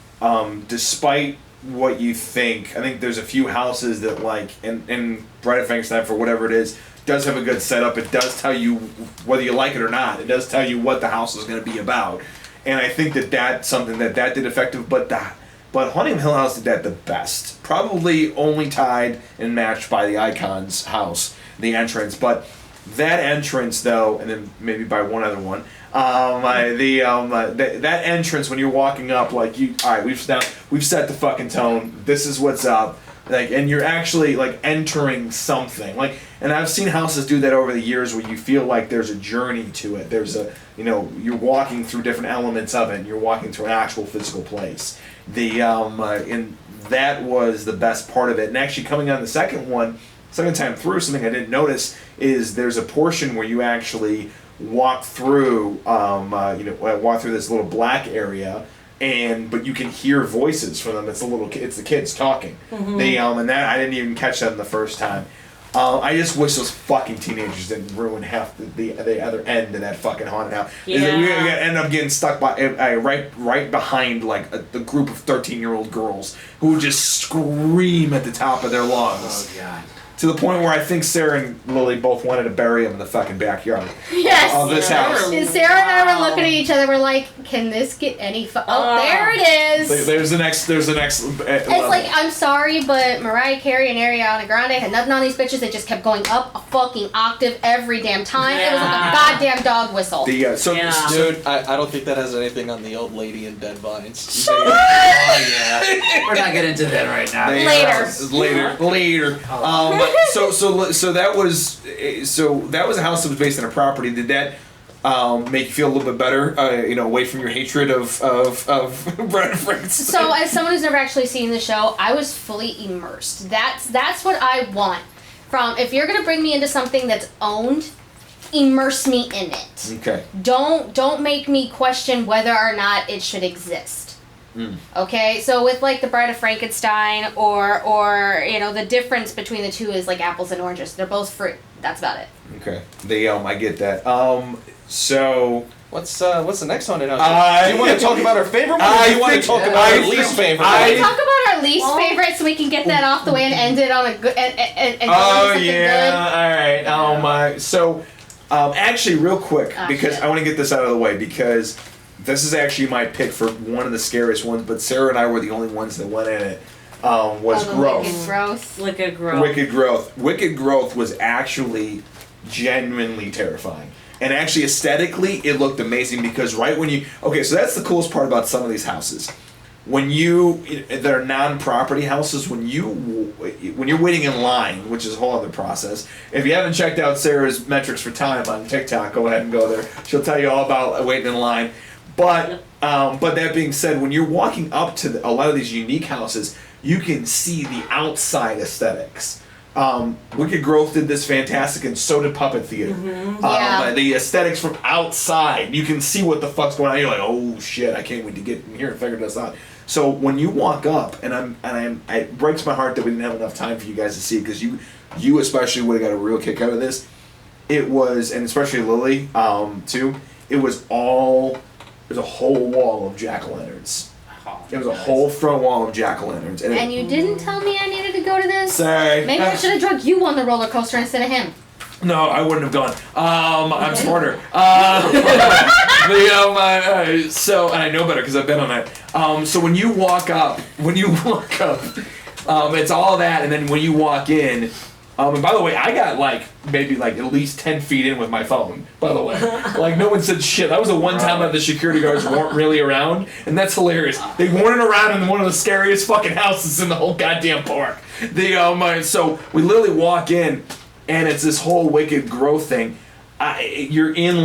despite what you think, I think there's a few houses that and Bride of Frankenstein, for whatever it is, does have a good setup. It does tell you whether you like it or not. It does tell you what the house is going to be about. And I think that's something that did effective, but Haunting Hill House did that the best. Probably only tied and matched by the Icons house, the entrance. But That entrance, though, and then maybe by one other one, that entrance when you're walking up, like all right, we've set the fucking tone. This is what's up, like, and you're actually like entering something, like, and I've seen houses do that over the years where you feel like there's a journey to it. There's a, you're walking through different elements of it, and you're walking through an actual physical place. And that was the best part of it. And actually, coming on the second time through, something I didn't notice is there's a portion where you actually walk through, walk through this little black area, but you can hear voices from them. It's the kids talking. Mm-hmm. And that I didn't even catch that the first time. I just wish those fucking teenagers didn't ruin half the other end of that fucking haunted house. Yeah. We're gonna end up getting stuck by right behind like the group of 13-year-old girls who just scream at the top of their lungs. Oh god. To the point where I think Sarah and Lily both wanted to bury him in the fucking backyard of this house. And Sarah and I were looking at each other. We're like, "Can this get any there it is." There's the next. It's like, I'm sorry, but Mariah Carey and Ariana Grande had nothing on these bitches. They just kept going up a fucking octave every damn time. It was like a goddamn dog whistle. Dude, I don't think that has anything on the old lady in Dead Vines. Oh yeah, we're not getting into that right now. Later. So that was a house that was based on a property. Did that make you feel a little bit better? Away from your hatred of Brad Frankenstein. So, as someone who's never actually seen the show, I was fully immersed. That's what I want from. If you're gonna bring me into something that's owned, immerse me in it. Okay. Don't make me question whether or not it should exist. Okay, so with like the Bride of Frankenstein or the difference between the two is like apples and oranges. They're both fruit. That's about it. Okay. I get that. So what's the next one? Do you want to talk about our favorite one, or do you want to talk about our least favorite? Can we talk about our least favorite so we can get that off the way and end it on a good and go into something good? All right. So actually, real quick, because I want to get this out of the way, because this is actually my pick for one of the scariest ones, but Sarah and I were the only ones that went in it. Was Growth. Wicked Growth. Wicked Growth was actually genuinely terrifying. And actually, aesthetically, it looked amazing because so that's the coolest part about some of these houses. They're non-property houses, when you're waiting in line, which is a whole other process. If you haven't checked out Sarah's metrics for time on TikTok, go ahead and go there. She'll tell you all about waiting in line. But that being said, when you're walking up to a lot of these unique houses, you can see the outside aesthetics. Wicked Growth did this fantastic, and so did Puppet Theater. Mm-hmm. The aesthetics from outside, you can see what the fuck's going on. You're like, oh shit, I can't wait to get in here and figure this out. So when you walk up, it breaks my heart that we didn't have enough time for you guys to see it, because you especially would have got a real kick out of this. It was, and especially Lily, too. There's a whole wall of jack-o'-lanterns. It was a whole front wall of jack-o'-lanterns. And you didn't tell me I needed to go to this? Sorry. Maybe I should have drugged you on the roller coaster instead of him. No, I wouldn't have gone. I'm smarter. So, and I know better because I've been on that. So when you walk up, it's all that, and then when you walk in, and by the way, I got maybe at least 10 feet in with my phone, by the way. No one said shit. That was the one time that the security guards weren't really around, and that's hilarious. They weren't around in one of the scariest fucking houses in the whole goddamn park. So we literally walk in, and it's this whole Wicked Growth thing. You're in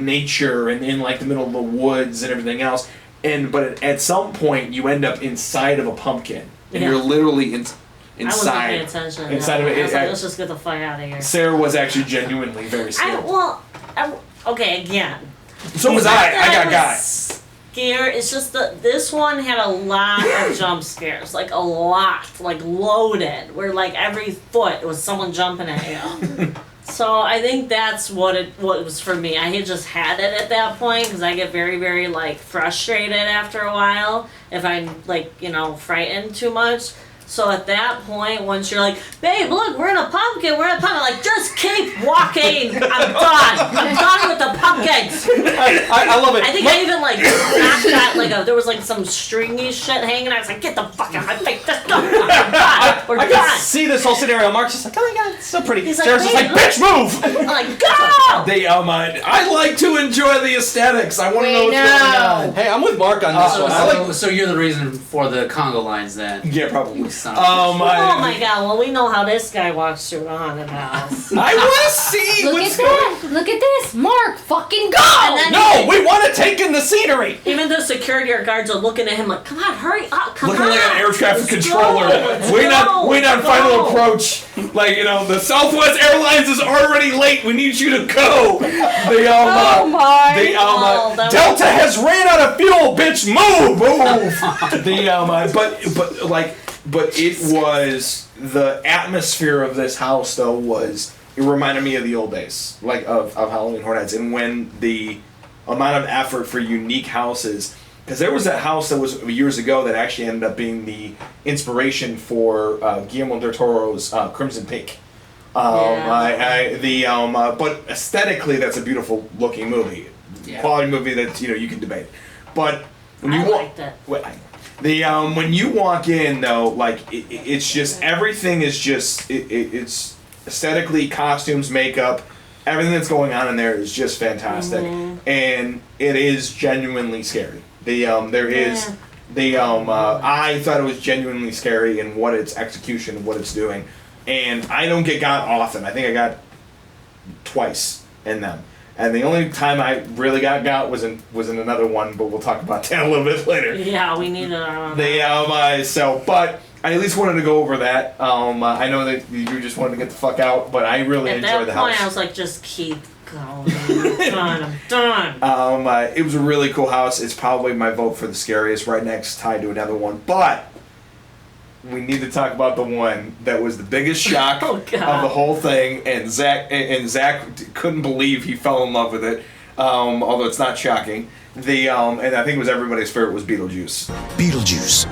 nature and in the middle of the woods and everything else, but at some point you end up inside of a pumpkin, and you're literally inside. I wasn't paying attention. Inside of it. I was like, let's just get the fuck out of here. Sarah was actually genuinely very scared. Okay, again. So was I. I got Scared. It's just that this one had a lot of jump scares, a lot, loaded. Where every foot it was someone jumping at you. So I think that's what it was for me. I had just had it at that point because I get very, very frustrated after a while if I'm frightened too much. So at that point, once you're like, babe, look, we're in a pumpkin, like, just keep walking. I'm done with the pumpkins. I love it. I think I even like knocked that, there was like some stringy shit hanging. I was like, get the fuck out of my face. Let's go. We're I done. can see this whole scenario. Mark's just like, oh my god, it's so pretty. He's like, Sarah's just like, bitch, move! I'm like, go! They I like to enjoy the aesthetics. I want to know what's going on. Hey, I'm with Mark on this one. So you're the reason for the Congo lines then? Yeah, probably. Oh my god, well we know how this guy walks through the haunted house. I want to see Look what's at that! Look at this! Mark, fucking go! And then No, we want to take in the scenery! Even the security guards are looking at him like, come on, hurry up, come Looking on. like an air traffic Let's controller. go, let's Wait go, on let's final go. approach. Like, the Southwest Airlines is already late. We need you to go. Oh my God. Delta has ran out of fuel, bitch. Move. But it was the atmosphere of this house though it reminded me of the old days, like of Halloween Horror Nights, and when the amount of effort for unique houses. Because there was that house that was years ago that actually ended up being the inspiration for Guillermo del Toro's Crimson Peak. But aesthetically, that's a beautiful looking movie. Yeah. Quality movie that you can debate. But when you liked it. when you walk in though, like it's just everything is just it's aesthetically, costumes, makeup. Everything that's going on in there is just fantastic, and it is genuinely scary. I thought it was genuinely scary in what its execution, what it's doing, and I don't get got often. I think I got twice in them, and the only time I really got was in another one, but we'll talk about that a little bit later. Yeah, we need it. But I at least wanted to go over that. I know that you just wanted to get the fuck out, but I really enjoyed the house. At that point, I was like, just keep going. I'm done. It was a really cool house. It's probably my vote for the scariest, right next tied to another one. But we need to talk about the one that was the biggest shock of the whole thing, and Zach couldn't believe he fell in love with it. Although it's not shocking. And I think it was everybody's favorite was Beetlejuice. Beetlejuice.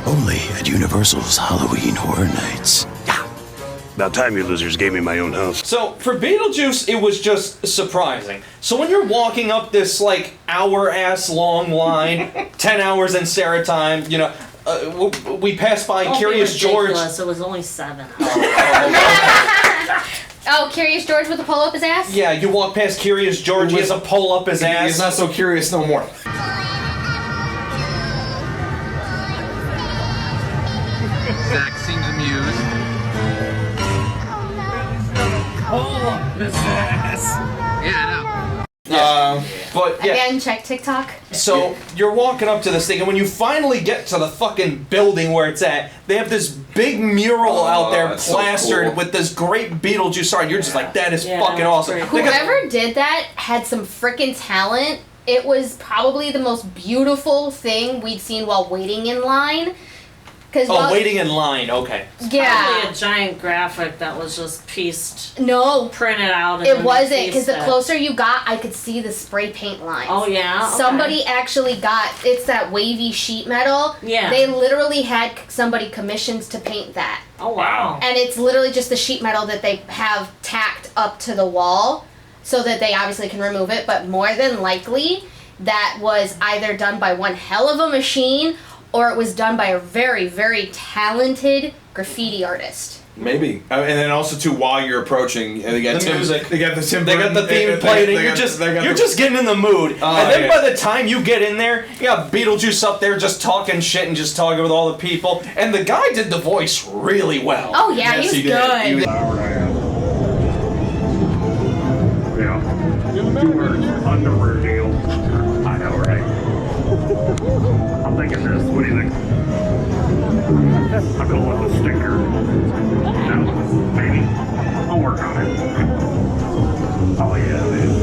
Only at Universal's Halloween Horror Nights. About time you losers gave me my own house. So, for Beetlejuice, it was just surprising. So when you're walking up this, hour-ass long line, 10 hours in Sarah time, we passed by Curious George. It was only 7. Oh, Curious George with a pole up his ass? Yeah, you walk past Curious George, he has a pole up his ass. He's not so curious no more. Zach seems amused. But yeah. Again, check TikTok. So you're walking up to this thing, and when you finally get to the fucking building where it's at, they have this big mural out there plastered with this great Beetlejuice art. You're just like, that is fucking awesome. Whoever did that had some freaking talent. It was probably the most beautiful thing we'd seen while waiting in line. Waiting in line, okay. Probably a giant graphic that was just printed out. It wasn't, because the closer you got, I could see the spray paint lines. Oh, yeah? Okay. Somebody actually it's that wavy sheet metal. Yeah. They literally had somebody commissioned to paint that. Oh, wow. And it's literally just the sheet metal that they have tacked up to the wall so that they obviously can remove it, but more than likely, that was either done by one hell of a machine or it was done by a very, very talented graffiti artist. Maybe, and then also too, while you're approaching, they got the music. They got the Tim. They got the theme playing, and you're just getting in the mood. And then by the time you get in there, you got Beetlejuice up there just talking shit and just talking with all the people. And the guy did the voice really well. Oh yeah, yes, he was good. You underwear deal. I know, right? I'm thinking this. What do you think? I'm going with the sticker. No, maybe. I'll work on it. Oh yeah, dude.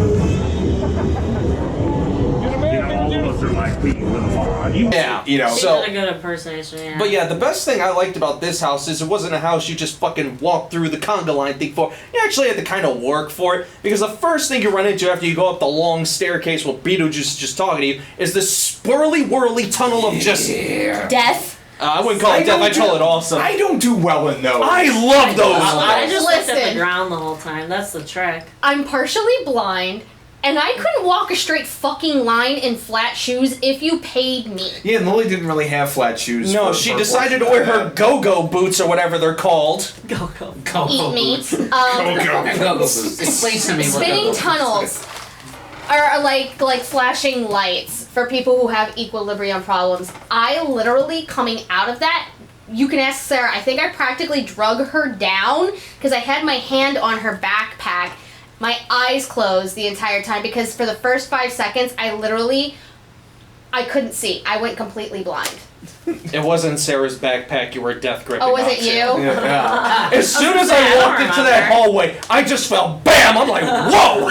All of us are like being with a mod. Yeah, She did a good impersonation, yeah. But yeah, the best thing I liked about this house is it wasn't a house you just fucking walked through the conga line thing for. You actually had to kind of work for it, because the first thing you run into after you go up the long staircase while Beetlejuice is just talking to you is this swirly whirly tunnel of just death. I wouldn't call it death. I call it awesome. I don't do well in those. I love those. I just looked at the Listen. ground the whole time. That's the trick. I'm partially blind, and I couldn't walk a straight fucking line in flat shoes if you paid me. Yeah, Lily didn't really have flat shoes. No, she decided to wear her go-go boots or whatever they're called. Go-go. Eat me. Go-go boots. Explain to me what Spinning go-go tunnels are like flashing lights for people who have equilibrium problems. I literally, coming out of that, you can ask Sarah, I think I practically drug her down because I had my hand on her backpack, my eyes closed the entire time because for the first 5 seconds, I couldn't see. I went completely blind. It wasn't Sarah's backpack you were death gripping. Oh, was it onto. you? Yeah. As soon as I walked into that hallway, I just felt BAM! I'm like, whoa!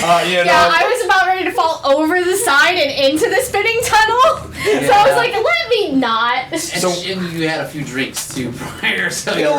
Yeah, I was about ready to fall over the side and into the spinning tunnel. So I was like, let me not. And you had a few drinks too prior, so Listen,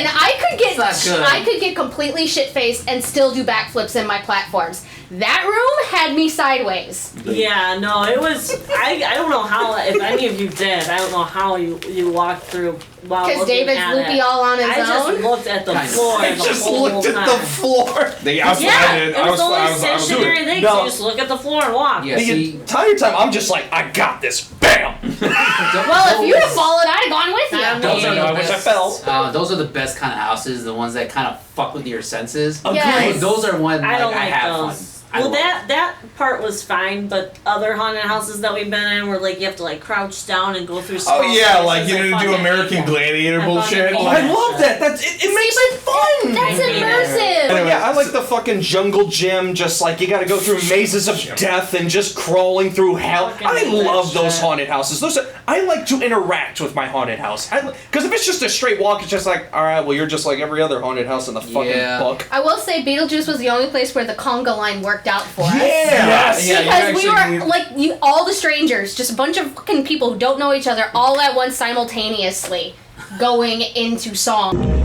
I could get completely shit-faced and still do backflips in my platforms. That room had me sideways. Yeah, no, it was. I don't know how. If any of you did, I don't know how you walked through while Because looking David's at loopy it. all on his I just own. looked at the floor. I the just whole looked at time. the floor. It was only stationary thing. So you just look at the floor and walk. Yeah, The entire time, I'm just like, I got this. BAM! Well, if you'd have followed, I'd have gone with you. Those are the I wish I best, fell. those are the best kind of houses, the ones that kind of fuck with your senses. Yes. Those are when I don't I like have those. fun. Well, that part was fine, but other haunted houses that we've been in were like you have to like crouch down and go through. Oh yeah, like you know, know, do American Gladiator bullshit. Oh, I love that. It makes it fun. That's immersive. But yeah, I like the fucking jungle gym. Just like you got to go through mazes of death and just crawling through hell. I love those haunted houses. I like to interact with my haunted house. Because if it's just a straight walk, it's just like, all right, well, you're just like every other haunted house in the fucking book. I will say Beetlejuice was the only place where the conga line worked out for us. Yes. Because we were all the strangers, just a bunch of fucking people who don't know each other, all at once simultaneously going into song.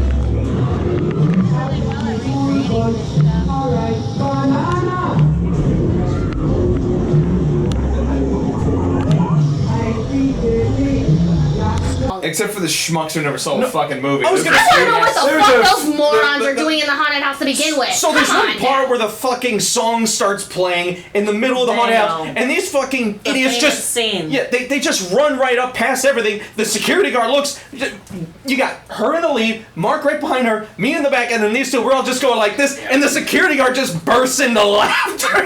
Except for the schmucks who never saw the fucking movie. I was gonna I don't know what the There's fuck a- those morons are doing in the haunted house to begin with. So there's Come one on. part where the fucking song starts playing in the middle of the haunted house, and these fucking idiots famous just scene. yeah, they just run right up past everything. The security guard looks. You got her in the lead, Mark right behind her, me in the back, and then these two. We're all just going like this, and the security guard just bursts into laughter.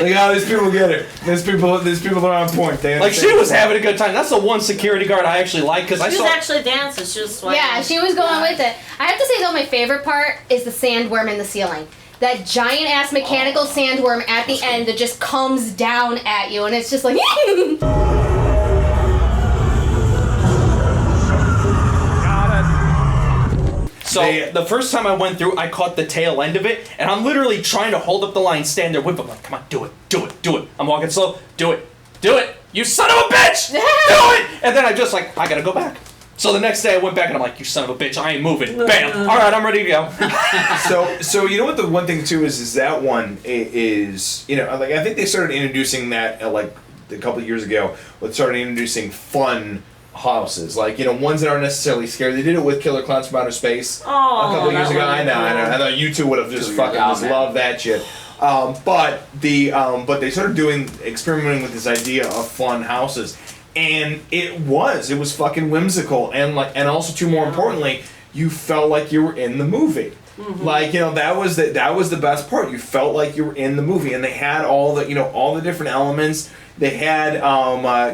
Like, oh, these people get it. These people are on point. They Like she was having a good time. That's the one security guard I actually like because I She saw. was actually dancing. She was sweating. Yeah, she was going with it. I have to say though, my favorite part is the sandworm in the ceiling. That giant ass mechanical sandworm at the end that just comes down at you, and it's just like. So the first time I went through, I caught the tail end of it, and I'm literally trying to hold up the line, stand there with them, like, come on, do it, do it, do it. I'm walking slow, do it, you son of a bitch, do it. And then I'm just like, I gotta go back. So the next day I went back and I'm like, you son of a bitch, I ain't moving. Bam. All right, I'm ready to go. So you know what the one thing too is that one is, you know, like I think they started introducing that like a couple of years ago. With started introducing fun houses, like, you know, ones that aren't necessarily scary. They did it with Killer Clowns from Outer Space a couple of years ago. I know. I thought you two would have just fucking just loved that shit. But they started experimenting with this idea of fun houses, and it was fucking whimsical, and also too, more importantly, you felt like you were in the movie. Mm-hmm. Like, you know, that was the best part. You felt like you were in the movie, and they had all the different elements. They had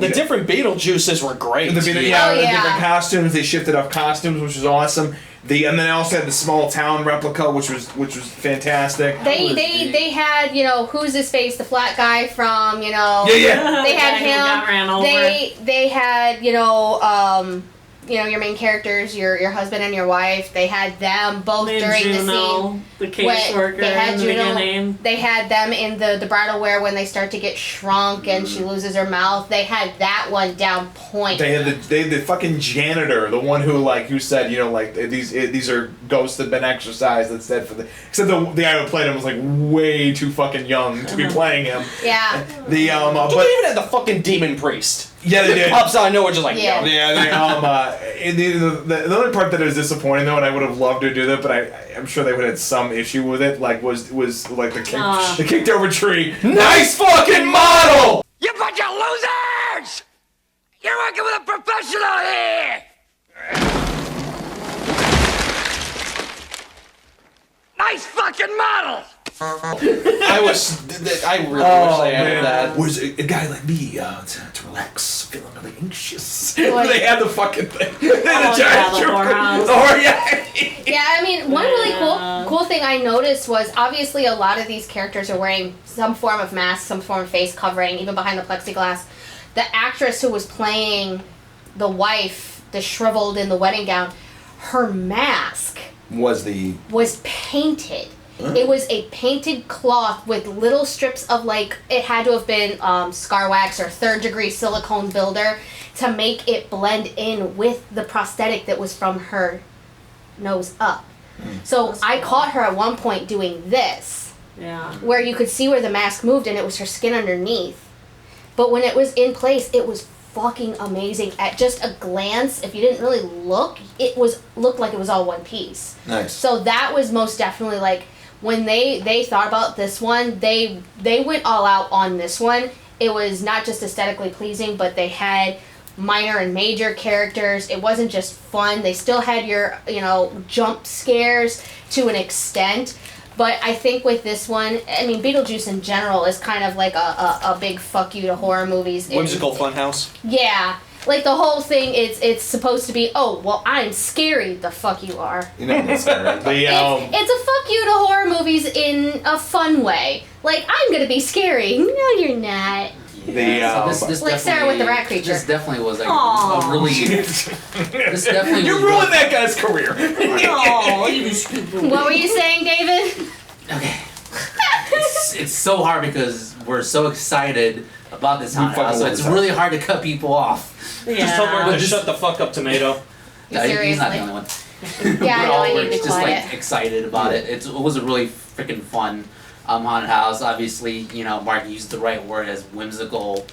the different Beetlejuices were great. The different costumes. They shifted up costumes, which was awesome. And then I also had the small town replica, which was fantastic. They had, you know, who's his face, the flat guy from, you know. Yeah. They had The guy who got ran over. They had, you know, your main characters, your husband and your wife. They had them both during Juno, the scene. the caseworker in the beginning. They had them in the bridal wear when they start to get shrunk and she loses her mouth. They had that one down point. They had the fucking janitor, the one who said, you know, like these are ghosts that have been exorcised instead for the except the guy who played him was like way too fucking young to be playing him. Yeah. But even had the fucking demon priest. Yeah, they did. Pops out of nowhere, just like, Yeah. yo. Yeah, the only part that is disappointing though, and I would have loved to do that, but I'm sure they would have had some issue with it. Like was like the kicked over tree. Nice fucking model. You bunch of losers! You're working with a professional here! Nice fucking model! I really wish I had that. Was a guy like me to relax, feeling really anxious? Like- They had the fucking thing. Oh, yeah, the whorehouse. Oh yeah. Yeah, I mean, one really cool thing I noticed was obviously a lot of these characters are wearing some form of mask, some form of face covering, even behind the plexiglass. The actress who was playing the wife, the shriveled in the wedding gown, her mask Was painted. It was a painted cloth with little strips of it had to have been scar wax or 3rd degree silicone builder to make it blend in with the prosthetic that was from her nose up. So I caught her at one point doing this. Yeah. Where you could see where the mask moved and it was her skin underneath. But when it was in place, it was fucking amazing. At just a glance, if you didn't really look, looked like it was all one piece. Nice. So that was most definitely when they thought about this one, they went all out on this one. It was not just aesthetically pleasing, but they had minor and major characters. It wasn't just fun. They still had your, jump scares to an extent. But I think with this one, I mean, Beetlejuice in general is kind of like a big fuck you to horror movies. Whimsical funhouse. Yeah. Like the whole thing, it's supposed to be, oh, well, I'm scary. The fuck you are. You know that's scary. It's a fuck you to horror movies in a fun way. Like, I'm gonna be scary. No, you're not. This Like Sarah with the rat creature. This definitely was like Aw. a really. This definitely. You was ruined that guy's career. What were you saying, David? It's so hard because we're so excited about this haunted fucking house, so love it's this really hard to cut people off. Just tell Mark to shut the fuck up, Tomato. No, he's not the Seriously. only one. Yeah, I know, I We're need to be just quiet. excited about it. It was a really freaking fun haunted house. Obviously, Mark used the right word as whimsical.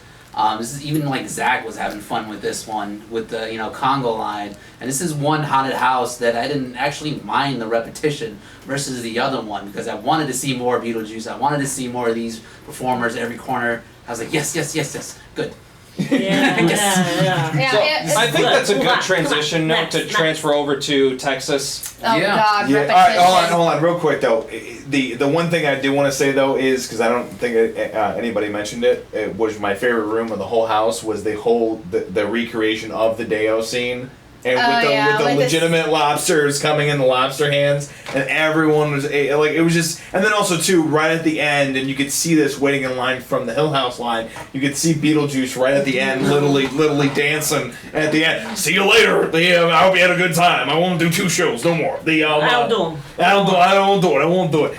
This is even Zach was having fun with this one with the Congo line, and this is one haunted house that I didn't actually mind the repetition versus the other one because I wanted to see more Beetlejuice. I wanted to see more of these performers every corner. I was like, yes, good. Yeah. I think that's a good transition note to transfer over to Texas. Oh, God, Yeah. All right, repetition. hold on, real quick though. The one thing I do want to say though is because I don't think anybody mentioned it. It was my favorite room of the whole house was the recreation of the Deo scene. And with the legitimate lobsters coming in the lobster hands, and everyone was it was just, and then also too right at the end, and you could see this waiting in line from the Hill House line. You could see Beetlejuice right at the end, literally dancing at the end. See you later. I hope you had a good time. I won't do 2 shows, no more. I'll do them. I won't do it.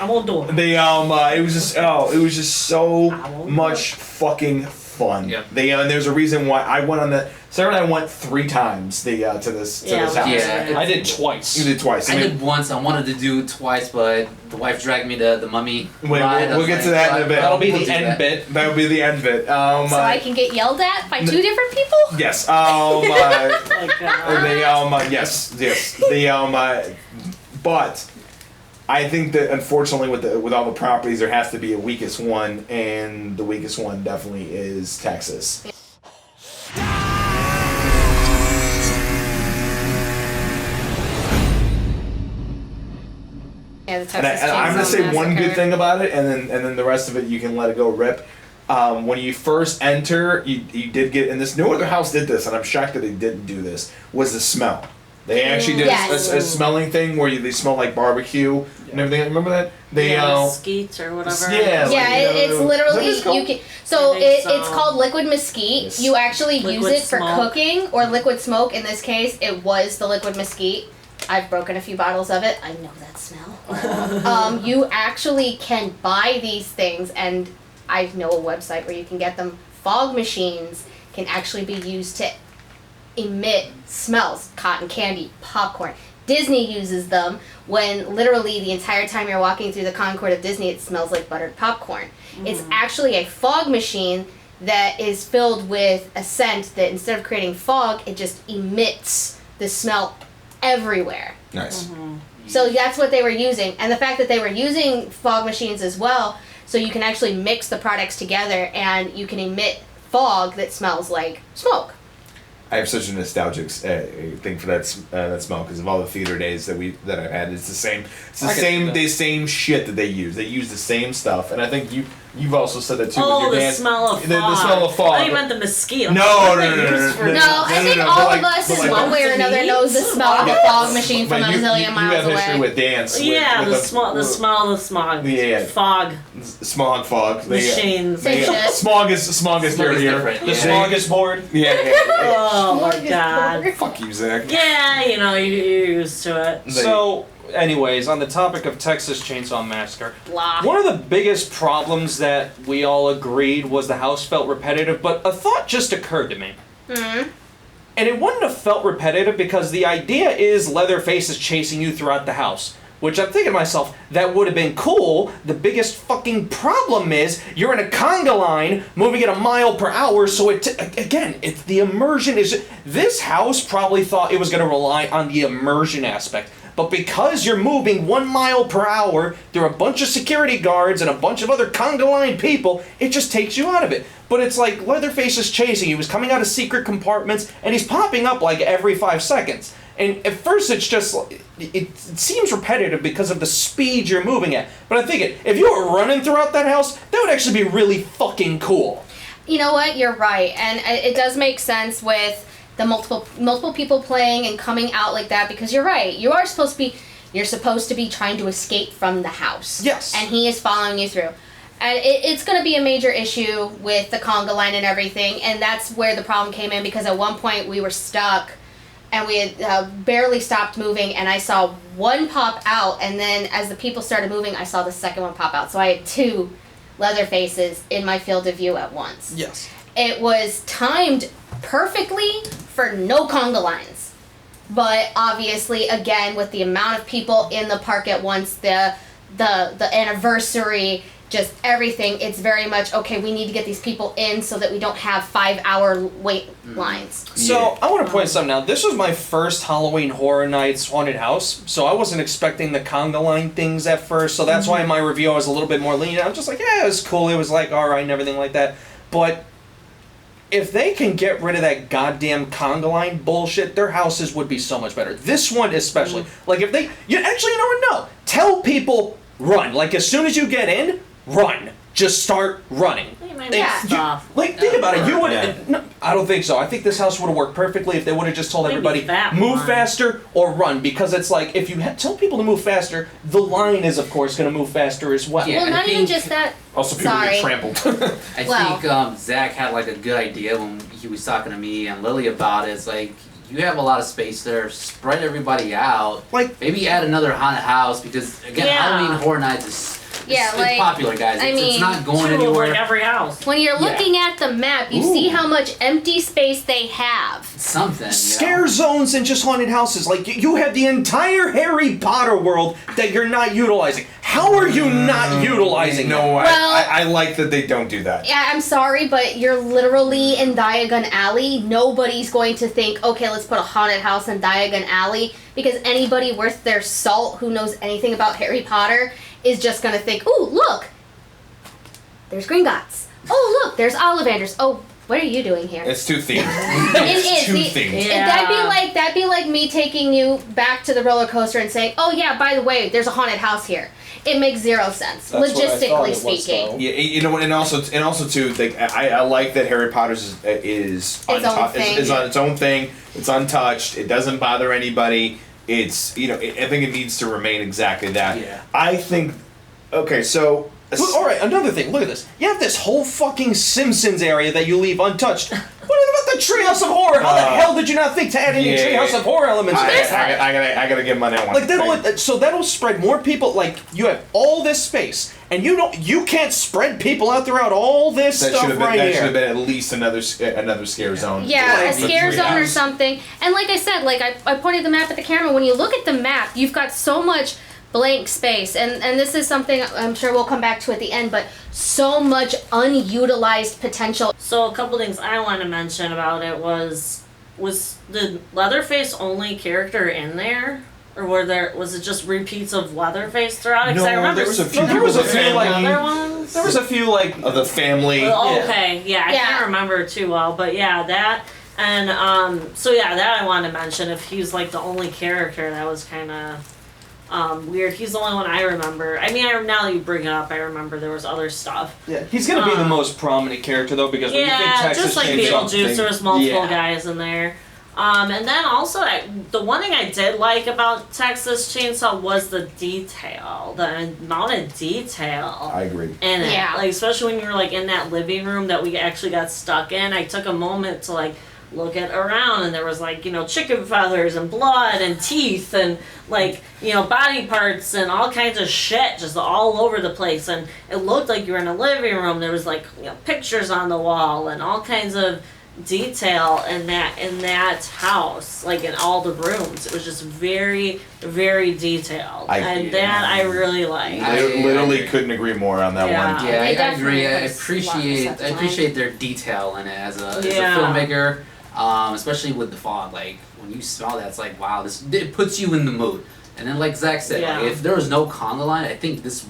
I won't do them. It was just so much fucking fun. Yeah. And there's a reason why I went on the. Sarah and I went 3 times to this house. Yeah, I did twice. You did twice. I did once. I wanted to do it twice, but the wife dragged me to the Mummy ride. We'll get to that in a bit. That'll be We'll the do end that. bit. That'll be the end bit. So I can get yelled at by 2 different people? Yes. Yes. But I think that unfortunately with all the properties there has to be a weakest one, and the weakest one definitely is Texas. Yeah, the Texas And I'm gonna Chainsaw say one Massacre. good thing about it, and then the rest of it you can let it go rip. When you first enter, you did get, and this no other house did this, and I'm shocked that they didn't do this. Was the smell? They actually did a smelling thing where they smell like barbecue and everything. Remember that? Mesquite or whatever. Yeah, it's literally is that what you can. So I think it's called liquid mesquite. Yes. You actually use Liquid it for smoke. cooking or liquid smoke. In this case, it was the liquid mesquite. I've broken a few bottles of it. I know that smell. You actually can buy these things, and I know a website where you can get them. Fog machines can actually be used to emit smells. Cotton candy, popcorn. Disney uses them when literally the entire time you're walking through the concourse of Disney, it smells like buttered popcorn. It's actually a fog machine that is filled with a scent that instead of creating fog, it just emits the smell everywhere. Nice. So that's what they were using. And the fact that they were using fog machines as well, so you can actually mix the products together and you can emit fog that smells like smoke. I have such a nostalgic thing for that smell because of all the theater days that I've had. It's the same. It's the same shit that they use. They use the same stuff, and I think you've also said that too. Oh, with your the smell of fog. The smell of fog. I meant the mosquito. No, I think all of us in one way or another knows the smell of a fog machine from a million miles away. You have history with dance. Yeah, the smell of smog. Yeah. Fog. Fog. Machines. Smog is here. The smorgasbord. Yeah. Oh my god. Fuck you, Zach. Yeah, you're used to it. So, anyways, on the topic of Texas Chainsaw Massacre, one of the biggest problems that we all agreed was the house felt repetitive, but a thought just occurred to me. And it wouldn't have felt repetitive because the idea is Leatherface is chasing you throughout the house. Which I'm thinking to myself, that would have been cool. The biggest fucking problem is you're in a conga line moving at a mile per hour, so it's the immersion is... This house probably thought it was going to rely on the immersion aspect. But because you're moving 1 mile per hour, there are a bunch of security guards and a bunch of other conga line people, it just takes you out of it. But it's like Leatherface is chasing you. He's coming out of secret compartments, and he's popping up like every 5 seconds. And at first it's just, it seems repetitive because of the speed you're moving at. But I think if you were running throughout that house, that would actually be really fucking cool. You know what? You're right. And it does make sense with the multiple people playing and coming out like that because you're right. You're supposed to be trying to escape from the house. Yes. And he is following you through. And it's going to be a major issue with the conga line and everything. And that's where the problem came in because at one point we were stuck. And we had barely stopped moving, and I saw one pop out, and then as the people started moving, I saw the second one pop out. So I had 2 Leatherfaces in my field of view at once. Yes. It was timed perfectly for no conga lines. But obviously, again, with the amount of people in the park at once, the anniversary, just everything, it's very much, okay, we need to get these people in so that we don't have 5-hour wait lines. So, I want to point something out. This was my first Halloween Horror Nights haunted house, so I wasn't expecting the conga line things at first, so that's why in my review I was a little bit more lenient. I'm just like, yeah, it was cool, it was like, alright, and everything like that. But if they can get rid of that goddamn conga line bullshit, their houses would be so much better. This one especially. Like, if they... You know what? No. Tell people, run. Like, as soon as you get in... Run. Just start running. Think about it. You would. No, I don't think so. I think this house would have worked perfectly if they would have just told everybody move faster or run. Because it's like if you tell people to move faster, the line is of course going to move faster as well. Yeah, well, not even just that. Also, people get trampled. I think Zach had like a good idea when he was talking to me and Lily about it. It's like. You have a lot of space there. Spread everybody out. Like maybe add another haunted house because again, Halloween Horror Nights is it's popular, guys. It's not going anywhere. Like every house. When you're looking at the map, you see how much empty space they have. Something. Scare zones and just haunted houses. Like you have the entire Harry Potter world that you're not utilizing. How are you not utilizing? No, I like that they don't do that. Yeah, I'm sorry, but you're literally in Diagon Alley. Nobody's going to think, okay, let's put a haunted house in Diagon Alley, because anybody worth their salt who knows anything about Harry Potter is just going to think, ooh, look, there's Gringotts. Oh, look, there's Ollivanders. Oh, what are you doing here? It's too themed. It's too themed. Yeah. That'd be like me taking you back to the roller coaster and saying, oh yeah, by the way, there's a haunted house here. It makes zero sense, logistically speaking. Yeah, you know, and also too, like, I like that Harry Potter's is on its own thing. It's untouched. It doesn't bother anybody. It's I think it needs to remain exactly that. Yeah. I think. Okay, so. Well, all right, another thing. Look at this. You have this whole fucking Simpsons area that you leave untouched. What about the Treehouse of Horror? How the hell did you not think to add any Treehouse of Horror elements? I gotta give him on that one. Like that'll spread more people. Like you have all this space, and you can't spread people out throughout all this stuff right here. That should have been at least another scare zone. Yeah, a scare zone or something. And like I said, like I pointed the map at the camera. When you look at the map, you've got so much blank space, and this is something I'm sure we'll come back to at the end, but so much unutilized potential. So a couple things I want to mention about it was the Leatherface only character in there? Or was it just repeats of Leatherface throughout it? No, I remember there was a few. There was a few like other ones. There was a few like of the family. Okay, yeah, I can't remember too well, but yeah, that and that I want to mention. If he's like the only character, that was kind of weird. He's the only one I remember. I mean, now that you bring it up, I remember there was other stuff. Yeah, he's gonna be the most prominent character though, because when you think Texas just like Chainsaw Beetlejuice, there was multiple guys in there. And then also, the one thing I did like about Texas Chainsaw was the detail, the amount of detail. I agree. In it, like especially when you were like in that living room that we actually got stuck in. I took a moment to like look at around, and there was like chicken feathers and blood and teeth and like body parts and all kinds of shit just all over the place, and it looked like you were in a living room. There was like pictures on the wall and all kinds of detail in that house, like in all the rooms. It was just very, very detailed, I really liked. I literally couldn't agree more on that one. Yeah, I agree. I appreciate their detail in it as a filmmaker, especially with the fog. Like when you saw that, it's like wow, it puts you in the mood. And then like Zach said, like, if there was no conga line, I think this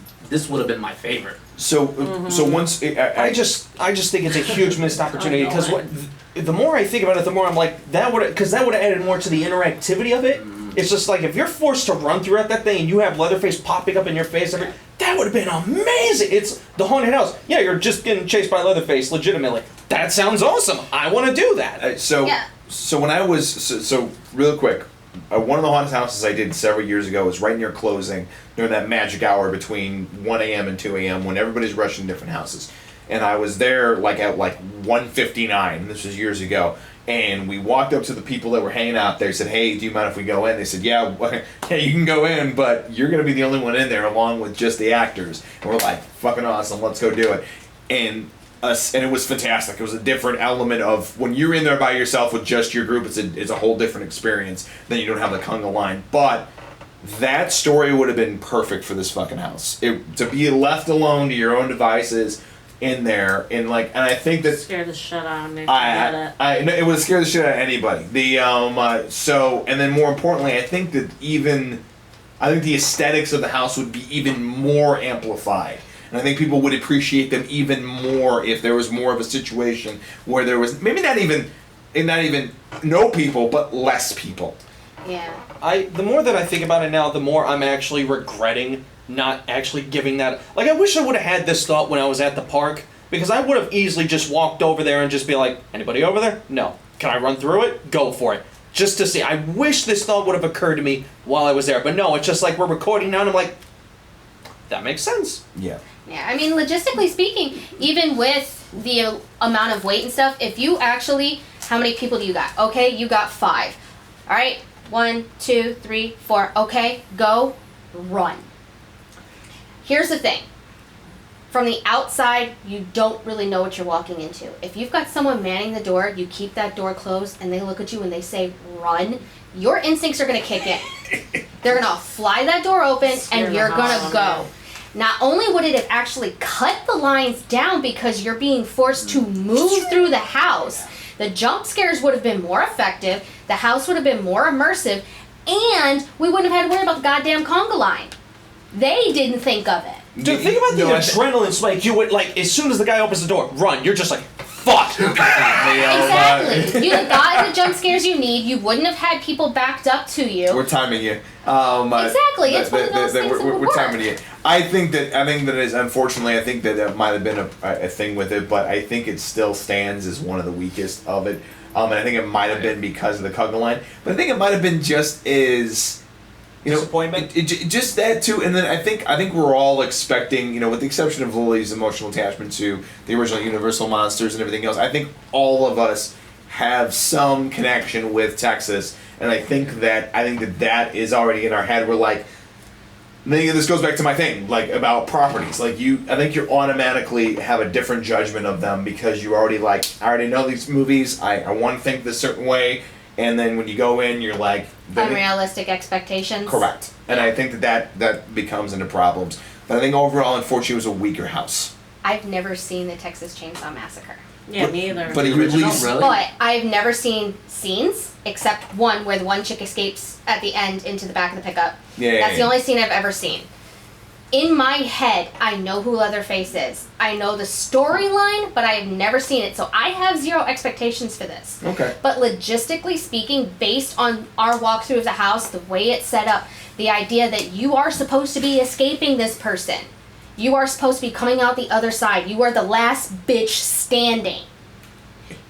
would have been my favorite. So so once I just think it's a huge missed opportunity, because the more I think about it, the more I'm like that would have added more to the interactivity of it. It's just like if you're forced to run throughout that thing and you have Leatherface popping up in your face, that would have been amazing. It's the haunted house. Yeah, you're just getting chased by Leatherface legitimately. That sounds awesome. I want to do that. So when I was so real quick. One of the haunted houses I did several years ago was right near closing, during that magic hour between 1 a.m. and 2 a.m. when everybody's rushing different houses. And I was there like at like 1:59, this was years ago, and we walked up to the people that were hanging out there, said, hey, do you mind if we go in? They said, yeah, you can go in, but you're going to be the only one in there along with just the actors. And we're like, fucking awesome, let's go do it. And it was fantastic. It was a different element of when you're in there by yourself with just your group. It's a whole different experience. Then you don't have the conga line. But that story would have been perfect for this fucking house. To be left alone to your own devices in there, and I think that scared the shit out of me. It would scare the shit out of anybody. And then more importantly, I think the aesthetics of the house would be even more amplified. And I think people would appreciate them even more if there was more of a situation where there was maybe not even no people, but less people. Yeah. The more that I think about it now, the more I'm actually regretting not actually giving that. Like, I wish I would have had this thought when I was at the park, because I would have easily just walked over there and just be like, anybody over there? No. Can I run through it? Go for it. Just to see. I wish this thought would have occurred to me while I was there. But no, it's just like we're recording now and I'm like, that makes sense. Yeah. Yeah, I mean, logistically speaking, even with the amount of weight and stuff, if you actually, how many people do you got? Okay, you got 5. All right, 1, 2, 3, 4. Okay, go, run. Here's the thing. From the outside, you don't really know what you're walking into. If you've got someone manning the door, you keep that door closed, and they look at you and they say, run, your instincts are going to kick in. They're going to fly that door open, and you're going to go. Not only would it have actually cut the lines down because you're being forced to move through the house, the jump scares would have been more effective, the house would have been more immersive, and we wouldn't have had to worry about the goddamn conga line. They didn't think of it. Dude, think about the adrenaline spike. You would, like, as soon as the guy opens the door, run. You're just like, fuck. Exactly. You'd have gotten the jump scares you need. You wouldn't have had people backed up to you. We're timing you. Exactly. It's one of those things that would we're timing you. I think that is unfortunately. I think that might have been a thing with it, but I think it still stands as one of the weakest of it. And I think it might have been because of the conga line, but I think it might have been just as. Disappointment? Just that too, and then I think we're all expecting, with the exception of Lily's emotional attachment to the original Universal monsters and everything else, I think all of us have some connection with Texas, and I think that is already in our head. We're like, this goes back to my thing, like about properties. Like I think you automatically have a different judgment of them because you already I already know these movies. I want to think this certain way. and then when you go in, you're like unrealistic expectations. Correct, and I think that becomes into problems. But I think overall, unfortunately, it was a weaker house. I've never seen the Texas Chainsaw Massacre. Yeah, me either. But But I've never seen scenes except one where the one chick escapes at the end into the back of the pickup. That's the only scene I've ever seen. In my head, I know who Leatherface is. I know the storyline, but I have never seen it, so I have zero expectations for this. Okay. But logistically speaking, based on our walkthrough of the house, the way it's set up, the idea that you are supposed to be escaping this person. You are supposed to be coming out the other side. You are the last bitch standing.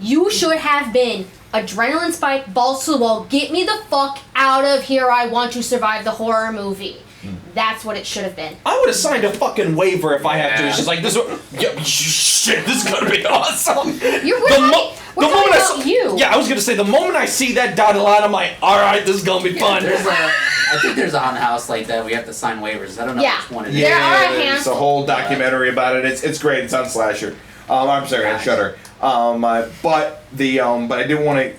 You should have been adrenaline spike, balls to the wall, get me the fuck out of here, I want to survive the horror movie. That's what it should have been. I would have signed a fucking waiver if I had to. It's just like, this shit, this is gonna be awesome. We're talking about you. Yeah, I was gonna say, the moment I see that dotted line, I'm like, alright, this is gonna be fun. I think there's a haunted house like that. We have to sign waivers. I don't know which one it is. There's a whole documentary about it. It's great. It's on Slasher. I'm sorry, on Shudder. But I did want to.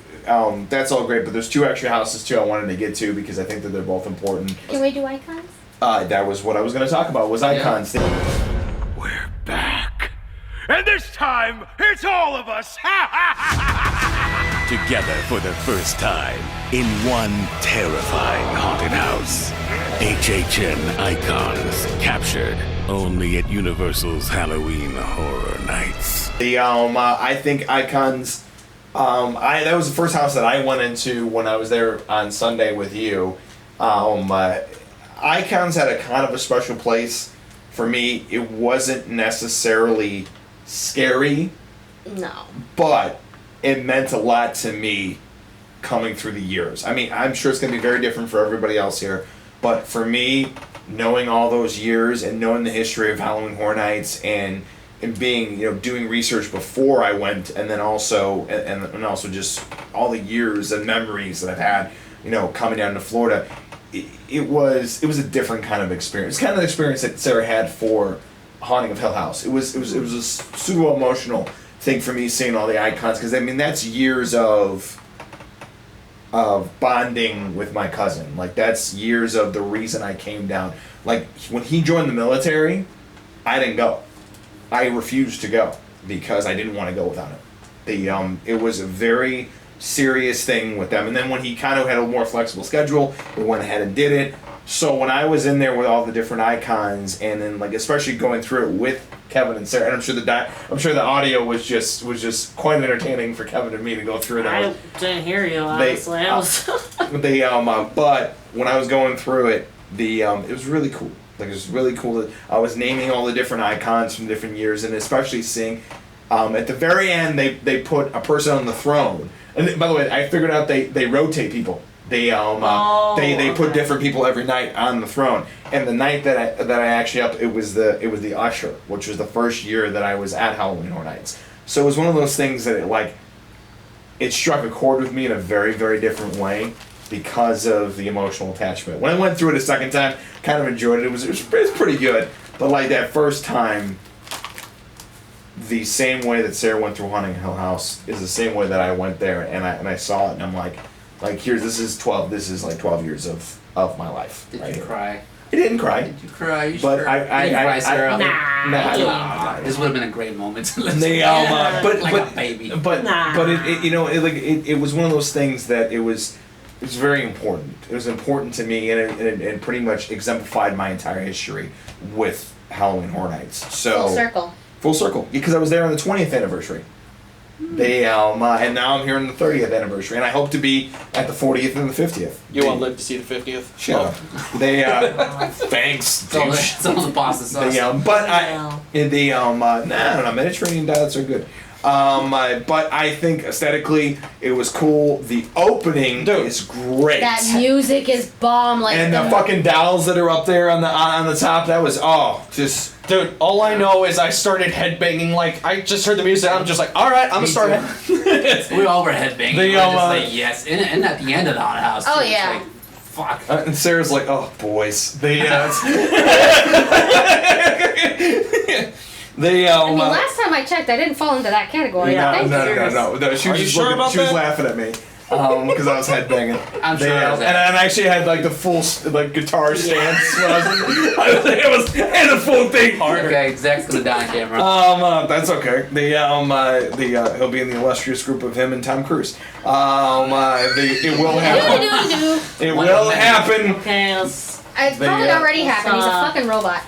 That's all great, but there's 2 extra houses too I wanted to get to because I think that they're both important. Can we do icons? That was what I was going to talk about. Was icons. We're back. And this time, it's all of us! Together for the first time in one terrifying haunted house. HHN Icons Captured. Only at Universal's Halloween Horror Nights. I think Icons. That was the first house that I went into when I was there on Sunday with you. Icons had a kind of a special place for me. It wasn't necessarily scary. No. But it meant a lot to me coming through the years. I mean, I'm sure it's going to be very different for everybody else here. But for me, knowing all those years and knowing the history of Halloween Horror Nights and being, doing research before I went, and then also and also just all the years and memories that I've had, coming down to Florida, it was a different kind of experience. It's kind of the experience that Sarah had for Haunting of Hill House. It was a pseudo emotional thing for me seeing all the icons, because I mean that's years of bonding with my cousin. Like that's years of the reason I came down. Like when he joined the military, I didn't go. I refused to go because I didn't want to go without him. It was a very serious thing with them. And then when he kind of had a more flexible schedule, we went ahead and did it. So when I was in there with all the different icons, and then like especially going through it with Kevin and Sarah, and I'm sure the audio was just quite entertaining for Kevin and me to go through it. I didn't hear you honestly. But when I was going through it, it was really cool. Like it was really cool that I was naming all the different icons from different years, and especially seeing at the very end they put a person on the throne. And by the way, I figured out they rotate people. They put different people every night on the throne. And the night that I actually it was the usher, which was the first year that I was at Halloween Horror Nights. So it was one of those things that it struck a chord with me in a very, very different way because of the emotional attachment. When I went through it a second time, kind of enjoyed it. It was pretty good. But like that first time, the same way that Sarah went through Haunting Hill House is the same way that I went there and I saw it and I'm like this is 12 years of my life. Did you cry? I didn't cry. Did you cry? You but sure? I cry, Sarah? Nah. This would have been a great moment. But a baby. But it was one of those things that it was very important. It was important to me, and it pretty much exemplified my entire history with Halloween Horror Nights. So full circle, because I was there on the 20th anniversary. And now I'm here on the 30th anniversary, and I hope to be at the 40th and the 50th. You won't live to see the 50th? Shut up. Thanks. It's all the boss's sauce. Mediterranean diets are good. But I think aesthetically it was cool. The opening is great. That music is bomb. And the fucking dolls that are up there on the top. That was just. Dude, all I know is I started headbanging. Like I just heard the music. I'm just like, all right, I'm gonna start. We all were headbanging. We were just like, yes, and at the end of the haunted house. Oh too, yeah. Like, fuck. And Sarah's like, oh boys, I mean, last time I checked, I didn't fall into that category. No. She was laughing at me. because I was headbanging. I'm sure. And I actually had like the full guitar stance. It was and the full thing. Okay, Zach's gonna die on camera. That's okay. He'll be in the illustrious group of him and Tom Cruise. It will happen. It will happen. Okay, it's probably already happened. He's a fucking robot.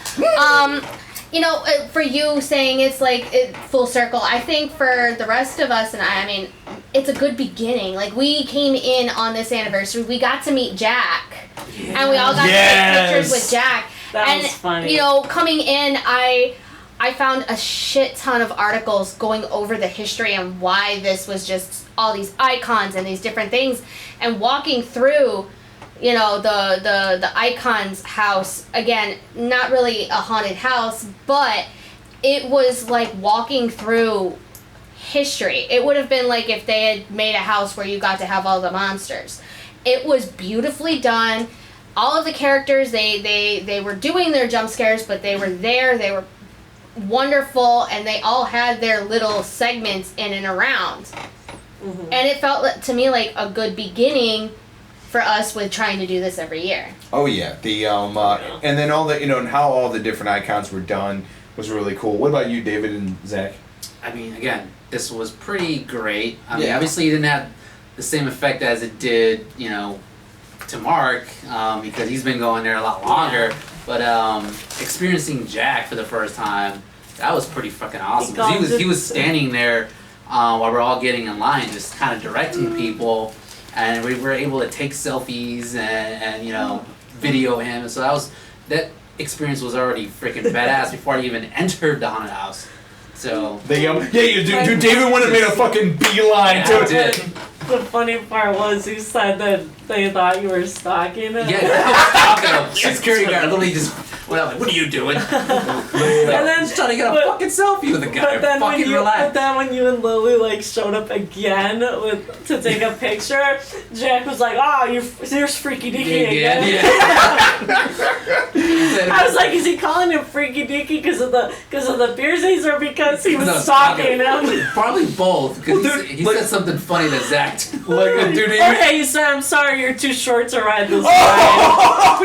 You know, for you saying it's like full circle, I think for the rest of us, and I mean, it's a good beginning. Like, we came in on this anniversary, we got to meet Jack. Yeah. And we all got to take pictures with Jack. That was funny. You know, coming in, I found a shit ton of articles going over the history and why this was just all these icons and these different things. And walking through, you know, the Icons house, again, not really a haunted house, but it was like walking through history. It would have been like if they had made a house where you got to have all the monsters. It was beautifully done. All of the characters, they were doing their jump scares, but they were there, they were wonderful, and they all had their little segments in and around. Mm-hmm. And it felt to me like a good beginning for us with trying to do this every year. Oh yeah, and then all the and how all the different icons were done was really cool. What about you, David and Zach? I mean, again, this was pretty great. I mean, obviously, it didn't have the same effect as it did, to Mark, because he's been going there a lot longer. But experiencing Jack for the first time, that was pretty fucking awesome. 'Cause he was standing there while we're all getting in line, just kind of directing people. And we were able to take selfies and video him. So that experience was already freaking badass before I even entered the haunted house. So dude, David went and made a fucking beeline to it. The funny part was he said that they thought you were stalking him. Yeah, I was stalking him. Security guard literally just went out like, "What are you doing?" And then just trying to get a fucking selfie with the guy. But then when you and Lily showed up again to take a picture, Jack was like, "Oh, here's Freaky Deaky again." Yeah. I was like, "Is he calling him Freaky Deaky because of the piercings or because he was stalking him?" Probably both. Because he said something funny to Zach. Okay, you said, "I'm sorry, you're too short to ride this ride."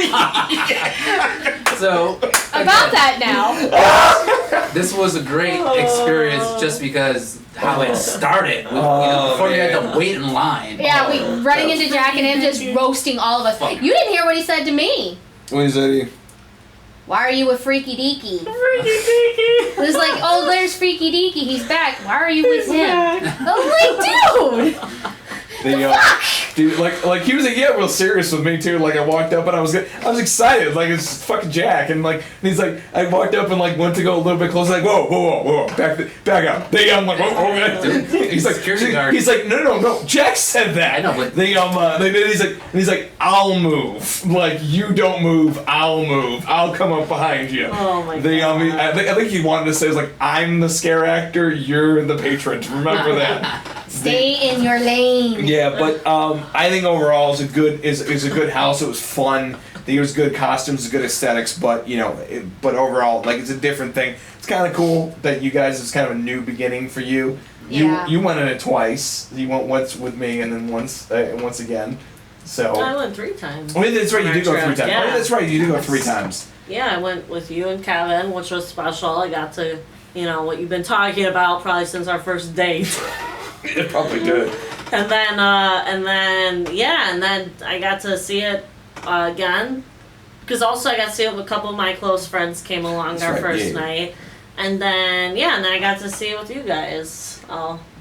So about that now. This was a great experience just because how it started. Before you had to wait in line. Yeah, we running into Jack and him just roasting all of us. You didn't hear what he said to me. What did he say? Why are you with Freaky Deaky? Freaky Deaky. It was like, oh, there's Freaky Deaky. He's back. Why are you with him? I was like, dude. Dude, like he was real serious with me too. Like I walked up and I was excited. Like it's fucking Jack, and he's like, I walked up and went to go a little bit closer. Like whoa, back up. I'm like, whoa. He's like, no. Jack said that. I know, but he's like, I'll move. Like you don't move, I'll move. I'll come up behind you. Oh my god. I think he wanted to say I'm the scare actor, you're the patron. Remember that. Stay in your lane. Yeah, but I think overall it's a good house. It was fun. There was good costumes, good aesthetics, but but overall it's a different thing. It's kind of cool that you guys it's kind of a new beginning for you. You went in it twice. You went once with me and then once again. So I went 3 times. Oh, that's right. You did go 3 times. Yeah. Oh, that's right. You did go 3 times. Yeah, I went with you and Kevin, which was special. I got to, what you've been talking about probably since our first date. It probably did. And then I got to see it again. Because also I got to see it with a couple of my close friends came along our first night. And then I got to see it with you guys.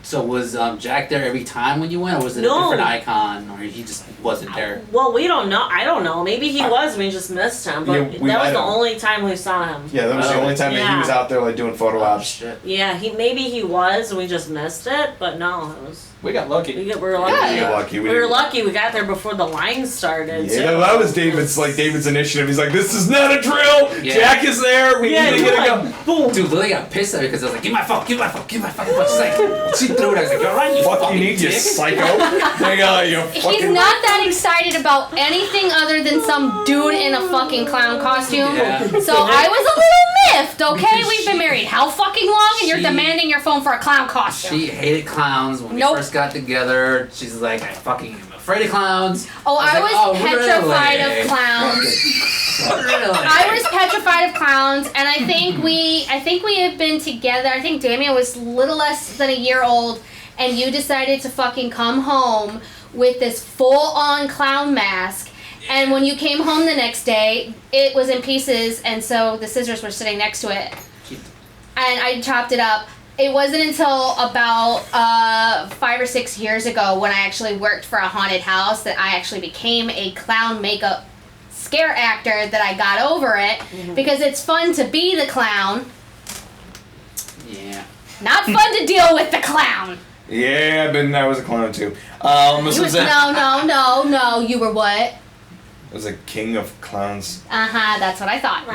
So was Jack there every time when you went, or was it a different icon, or he just wasn't there? Well, we don't know. I don't know. Maybe he was. We just missed him. But that was the only time we saw him. Yeah, that was the only time that he was out there doing photo ops. Yeah, maybe he was, and we just missed it. But no, it was. We got lucky. We were lucky. Yeah. We were lucky. We got there before the line started. Yeah, that was David's initiative. He's like, "This is not a drill. Yeah. Jack is there. We need to get it go." Boom. Dude, Lily got pissed at me because I was like, "Give my phone. She's like, she threw it. I was like, "You're right. You fuck you need, you psycho." He's not that excited about anything other than some dude in a fucking clown costume. Yeah. So I was a little gift, okay? We've been married how fucking long, and you're demanding your phone for a clown costume. She hated clowns when we first got together. She's like, I fucking am afraid of clowns. Oh, I was petrified of clowns. Really? I was petrified of clowns, and I think we have been together. I think Damien was a little less than a year old, and you decided to fucking come home with this full-on clown mask. And when you came home the next day, it was in pieces, and so the scissors were sitting next to it. And I chopped it up. It wasn't until about 5 or 6 years ago when I actually worked for a haunted house that I actually became a clown makeup scare actor that I got over it. Because it's fun to be the clown. Yeah. Not fun to deal with the clown. Yeah, I was a clown too. No, you were what? I was a king of clowns. That's what I thought.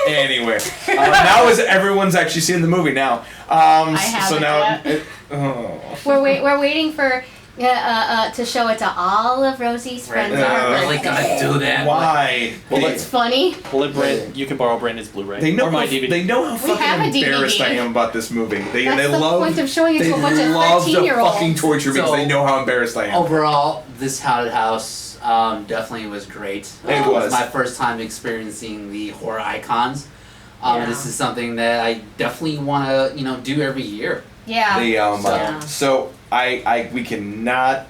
Anyway, now is everyone's actually seen the movie now. I haven't so now, yet. We're waiting for to show it to all of Rosie's friends. Really gonna do that? Why? It's funny. Well, Brand, you can borrow Brandon's Blu-ray. They know or my how, DVD. They know how We have fucking a embarrassed DVD. I am about this movie. They That's the love. point of showing it to a bunch of love to 13-year-olds. fucking torture me because they know how embarrassed I am. Overall, this haunted house definitely was great. It was my first time experiencing the horror icons. This is something that I definitely want to, do every year. Yeah. So we cannot.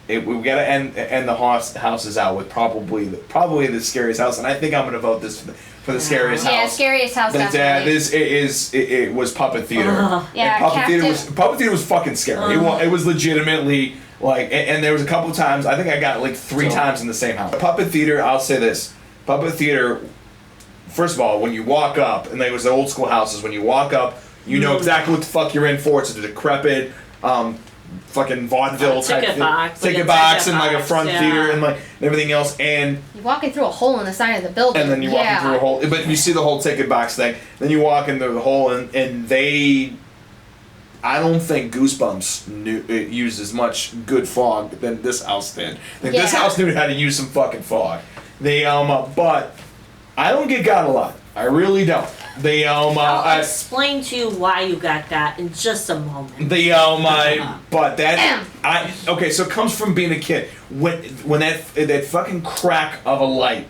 We gotta end the houses out with probably the scariest house, and I think I'm gonna vote this for the scariest house. Yeah, scariest house. But Definitely. it was Puppet Theater. Yeah, And Puppet Theater was fucking scary. It was legitimately like, and there was a couple times I think I got like 3 times in the same house. Puppet Theater. I'll say this: Puppet Theater. First of all, when you walk up, and they was the old school houses. When you walk up, you know exactly what the fuck you're in for. It's a decrepit. Fucking vaudeville type ticket box, ticket box and like a front theater and like everything else, and You're walking through a hole in the side of the building. and then you're walking through a hole, but you see the whole ticket box thing. Then you walk into the hole, and they, I don't think Goosebumps used as much good fog than this house did. This house knew how to use some fucking fog. They but I don't get got a lot. I really don't. They I'll explain to you why you got that in just a moment. But that okay, so it comes from being a kid. When that fucking crack of a light,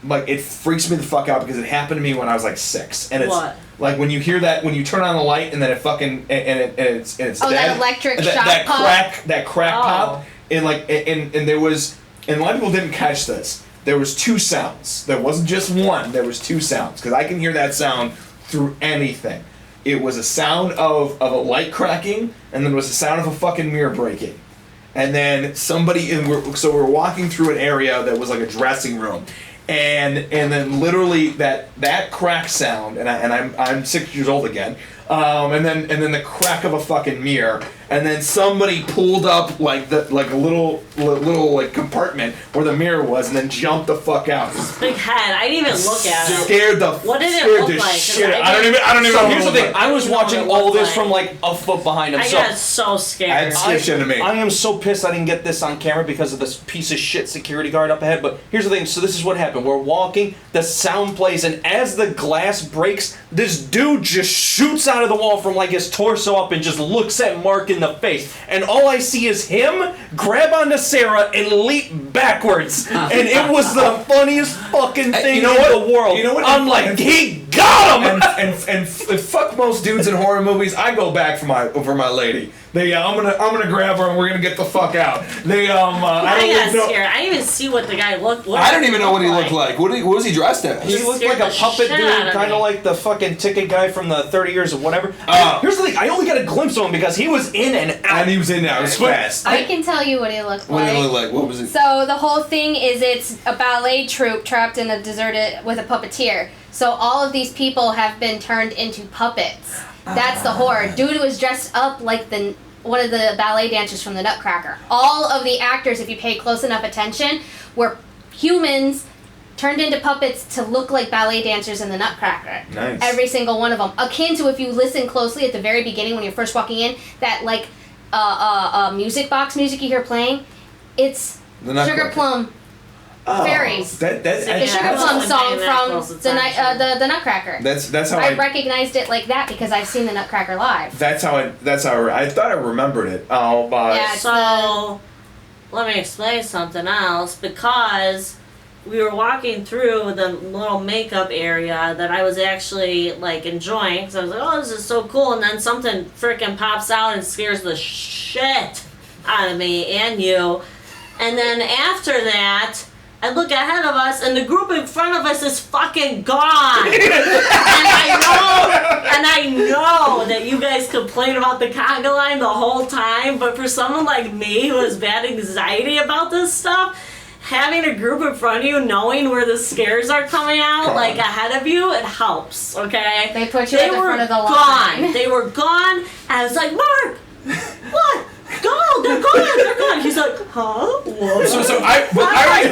like, it freaks me the fuck out because it happened to me when I was like 6, and it's like when you hear that, when you turn on the light and then it fucking it's dead. That electric shock that pop. that crack pop, and like and there was, and a lot of people didn't catch this. There was 2 sounds. There wasn't just one. There was 2 sounds because I can hear that sound through anything. It was a sound of a light cracking, and then it was a sound of a fucking mirror breaking, and then somebody we're walking through an area that was like a dressing room, and then literally that crack sound, and I'm 6 years old again, and then the crack of a fucking mirror. And then somebody pulled up like a little like compartment where the mirror was, and then jumped the fuck out. Big head. I didn't even look at it. Scared the. What did it scared look the like? Shit. I don't even. So know here's the what it thing. looked I was know what watching it all looked this like. from like a foot behind him. I got so scared. I am so pissed I didn't get this on camera because of this piece of shit security guard up ahead. But here's the thing. So this is what happened. We're walking. The sound plays, and as the glass breaks, this dude just shoots out of the wall from like his torso up and just looks at Mark in the face. And all I see is him grab onto Sarah and leap backwards. And it was the funniest fucking thing in the world. You know what? I'm like, he got him! And fuck most dudes in horror movies. I go back for my lady. I'm gonna grab her and we're gonna get the fuck out. I got scared. I didn't even see what the guy looked like. I don't even know what he looked like. What was he dressed as? He looked like a puppet dude, kind of like the fucking ticket guy from the 30 Years of Whatever. Here's the thing, I only got a glimpse of him because he was in and out. And he was in and out. It was fast. I can tell you what he looked What like. did he look like? What was it? So the whole thing is it's a ballet troupe trapped in a deserted with a puppeteer. So all of these people have been turned into puppets. That's the horror. Dude was dressed up like one of the ballet dancers from the Nutcracker. All of the actors, if you pay close enough attention, were humans turned into puppets to look like ballet dancers in the Nutcracker. Nice. Every single one of them. Akin to, if you listen closely at the very beginning when you're first walking in, that like music box music you hear playing, it's The Nutcracker. Sugar Plum. Fairies. That's The Sugar Plum song from the Nutcracker. That's how I recognized it like that because I've seen the Nutcracker live. That's how I thought I remembered it. Oh, but Yeah, so let me explain something else because we were walking through the little makeup area that I was actually like enjoying because I was like, oh, this is so cool, and then something freaking pops out and scares the shit out of me and you, and then after that I look ahead of us and the group in front of us is fucking gone. And I know that you guys complain about the conga line the whole time, but for someone like me who has bad anxiety about this stuff, having a group in front of you, knowing where the scares are coming out, like ahead of you, it helps, okay? They put you at the front of the line. They were gone, and I was like, Mark, what? Go, they're gone. He's like, huh? What? So I'm like,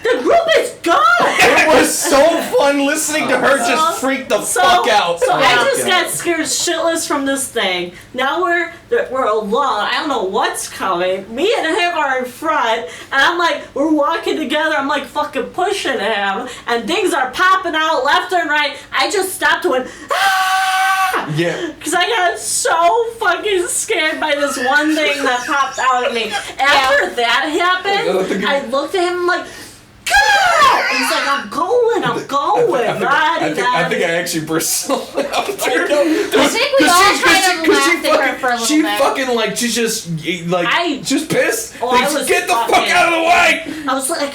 the group is gone. It was so fun listening to her just freak the fuck out. So I just got scared shitless from this thing. Now we're alone. I don't know what's coming. Me and him are in front, and I'm like, we're walking together. I'm like fucking pushing him, and things are popping out left and right. I just stopped and went, ah! Yeah. Because I got so fucking scared by this one thing that popped out at me. After that happened, I looked at him like, God! He's like, I'm going. I think I actually burst out there. I think we all kind of laughed at her for a little She bit. fucking she's just pissed. I was Get the fuck out of the way! I was like,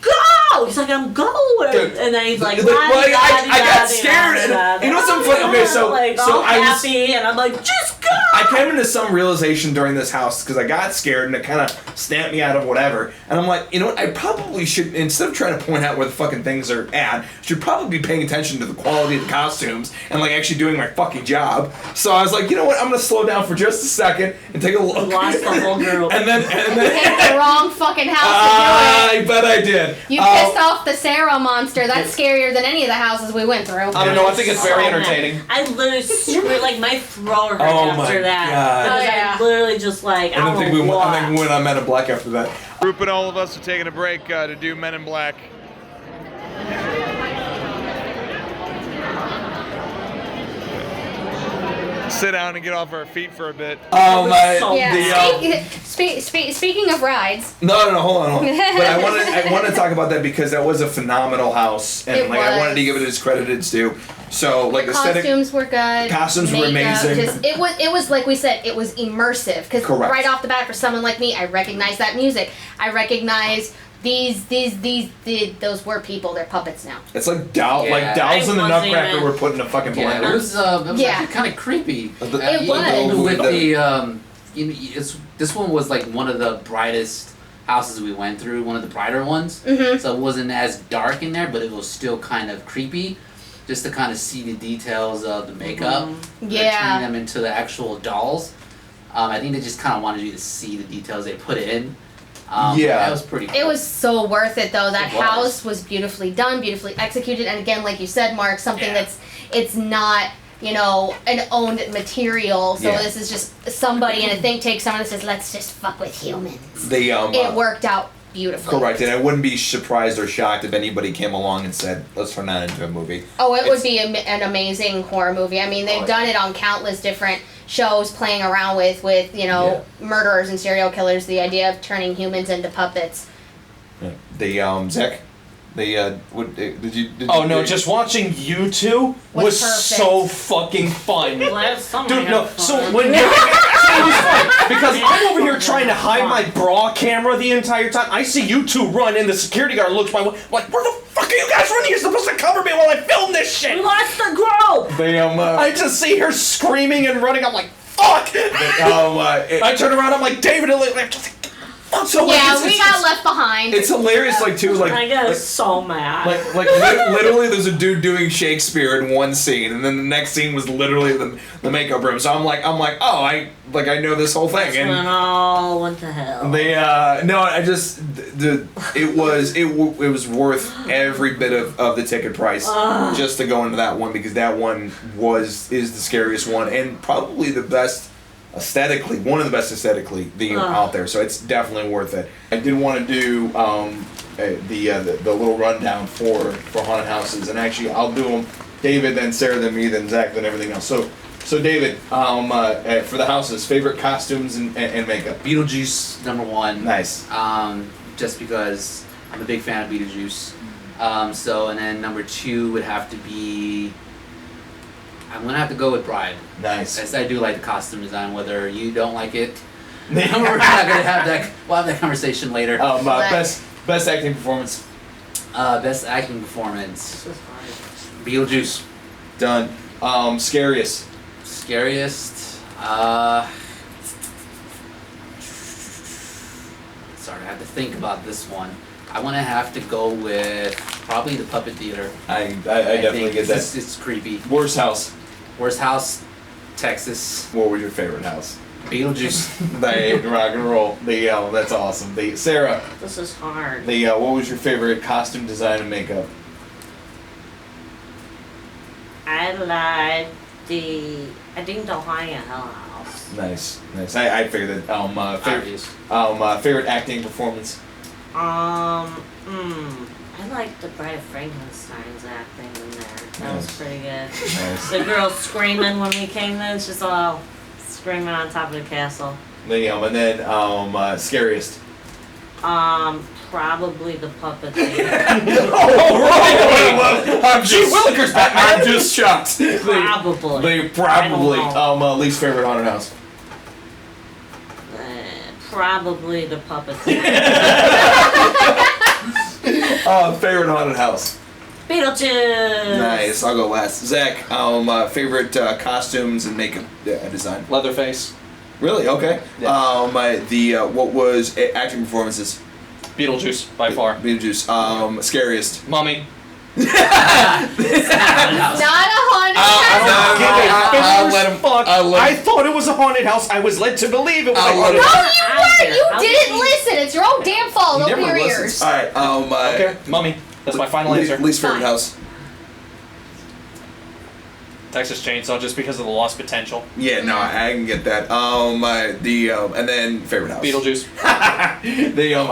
go! He's like, I'm going. Dude, and then he's like, I got scared. And you know what's so funny? Okay, so I was happy, and I'm like, just go! I came into some realization during this house because I got scared and it kind of snapped me out of whatever. And I'm like, you know what? I probably should, instead of trying to point out where the fucking things are at, should probably be paying attention to the quality of the costumes and actually doing my fucking job. So I was like, you know what? I'm gonna slow down for just a second and take a look. Lost the whole group. and then You picked the wrong fucking house to do it. I bet I did. You pissed off the Sarah monster. That's scarier than any of the houses we went through. I don't know. I think it's very entertaining. I literally screamed, like my throat hurt after that. God. Because I literally just I think we went on Men in Black after that. Group and all of us are taking a break to do Men in Black. Sit down and get off our feet for a bit. Speaking of rides. No, hold on. But I want to talk about that because that was a phenomenal house, and I wanted to give it its credit it's due. So the costumes were good. Costumes were amazing. It was like we said, it was immersive because right off the bat, for someone like me, I recognize that music. I recognize those were people. They're puppets now. It's like dolls in the Nutcracker were put in a fucking blender. It was actually kind of creepy. It was. With the this one was like one of the brightest houses we went through, one of the brighter ones. Mm-hmm. So it wasn't as dark in there, but it was still kind of creepy, just to kind of see the details of the makeup. Yeah. Turning them into the actual dolls. I think they just kind of wanted you to see the details they put in. That was pretty cool. It was so worth it though. That house was beautifully done, beautifully executed, and again, like you said, Mark, something it's not, an owned material. So this is just somebody in a think tank, someone that says, let's just fuck with humans. It worked out beautifully. Correct, and I wouldn't be surprised or shocked if anybody came along and said, let's turn that into a movie. Oh, it would be an amazing horror movie. I mean, they've done it on countless different shows, playing around with murderers and serial killers, the idea of turning humans into puppets. Zach? Just watching you two was so fucking fun. Dude, no. So when it was fun because I'm over here trying to hide my bra camera the entire time. I see you two run, and the security guard looks my way. Like, where the fuck are you guys running? You're supposed to cover me while I film this shit. We lost the group. I just see her screaming and running. I'm like, fuck. I turn around. I'm like, David, So we got left behind. It's hilarious, I got so mad. Literally, there's a dude doing Shakespeare in one scene, and then the next scene was literally the makeup room. So I'm like, oh, I know this whole thing. And what the hell? It was worth every bit of the ticket price just to go into that one because that one is the scariest one and probably the best. One of the best aesthetically out there, so it's definitely worth it. I did want to do the little rundown for haunted houses, and actually I'll do them. David, then Sarah, then me, then Zach, then everything else. So David, for the houses, favorite costumes and makeup. Beetlejuice #1. Nice. Just because I'm a big fan of Beetlejuice. And then #2 would have to be. I'm gonna have to go with Bride. Nice. As I do like the costume design, whether you don't like it. We're not gonna have that. We'll have that conversation later. Best acting performance. Best acting performance. Beetlejuice. Done. Scariest. Scariest. Sorry, I have to think about this one. I want to have to go with probably the Puppet Theater. I definitely get that. It's creepy. Worst house. Worst house, Texas. What was your favorite house? Beetlejuice. They rock and roll. That's awesome. Sarah. This is hard. What was your favorite costume design and makeup? I like the Haunting of Hill House. Nice. I figured that. Favorite acting performance. I like the Bride of Frankenstein's acting in there. That was pretty good. Nice. The girl screaming when we came in, she's all screaming on top of the castle. And then scariest. Probably the Puppet Theater. Gee Willikers, Batman. I'm just shocked. Probably. Least favorite haunted house. Probably the Puppet Theater. Favorite haunted house. Beetlejuice. Nice. I'll go last. Zach, favorite costumes and makeup design. Leatherface. Really? Okay. Yeah. What was acting performances? Beetlejuice by far. Beetlejuice. Scariest. Mummy. Not a haunted house. I thought it was a haunted house. I was led to believe it was a haunted house. No, you weren't. You didn't listen. It's your own damn fault. Open your ears. All right. Okay. Mummy. That's my final answer. Least favorite house. Texas Chainsaw, just because of the lost potential. Yeah, no, I can get that. And then favorite house. Beetlejuice. I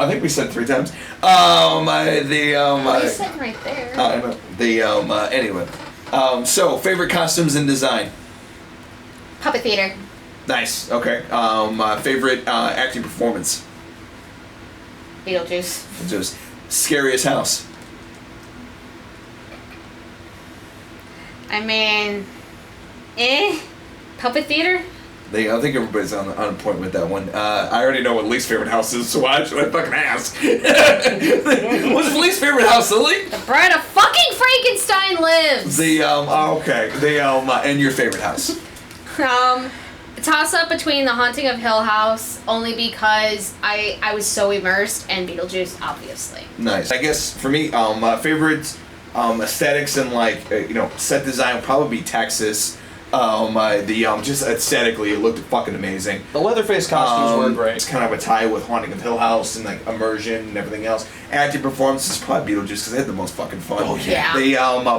think we said 3 times. He's sitting right there. Anyway. So favorite costumes and design. Puppet Theater. Nice. Okay. Favorite acting performance. Beetlejuice. Just scariest house. I mean, Puppet Theater? I think everybody's on point with that one. I already know what least favorite house is, so why should I fucking ask? What's your least favorite house, Lily? The Bride of fucking Frankenstein lives! And your favorite house? Toss up between The Haunting of Hill House, only because I was so immersed, and Beetlejuice, obviously. Nice. I guess for me, my favorite aesthetics and set design would probably be Texas. Just aesthetically, it looked fucking amazing. The Leatherface costumes were great. It's kind of a tie with Haunting of Hill House and immersion and everything else. Acting performance is probably Beetlejuice because they had the most fucking fun. Oh yeah.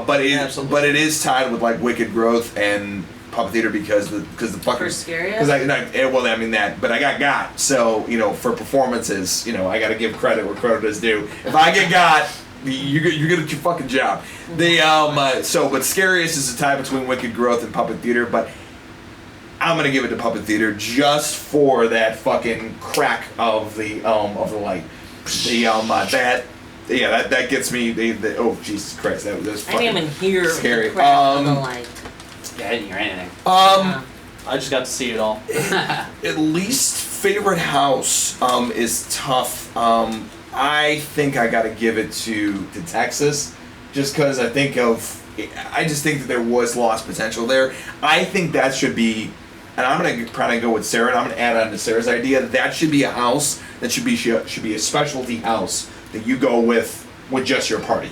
But it is tied with Wicked Growth and Puppet Theater because the fucking. For scariest? Because I mean that, but I got. So for performances, I got to give credit where credit is due. If I get got. You're good at your fucking job. But scariest is a tie between Wicked Growth and Puppet Theater, but I'm gonna give it to Puppet Theater just for that fucking crack of the light. That gets me. Oh Jesus Christ, that was fucking. I didn't even hear scary. The crack of the light. Yeah, I didn't hear anything. I just got to see it all. At least favorite house is tough. I think I got to give it to Texas, just because I just think that there was lost potential there. I think that should be, and I'm gonna probably go with Sarah, and I'm gonna add on to Sarah's idea. That should be a house that should be a specialty house that you go with just your party.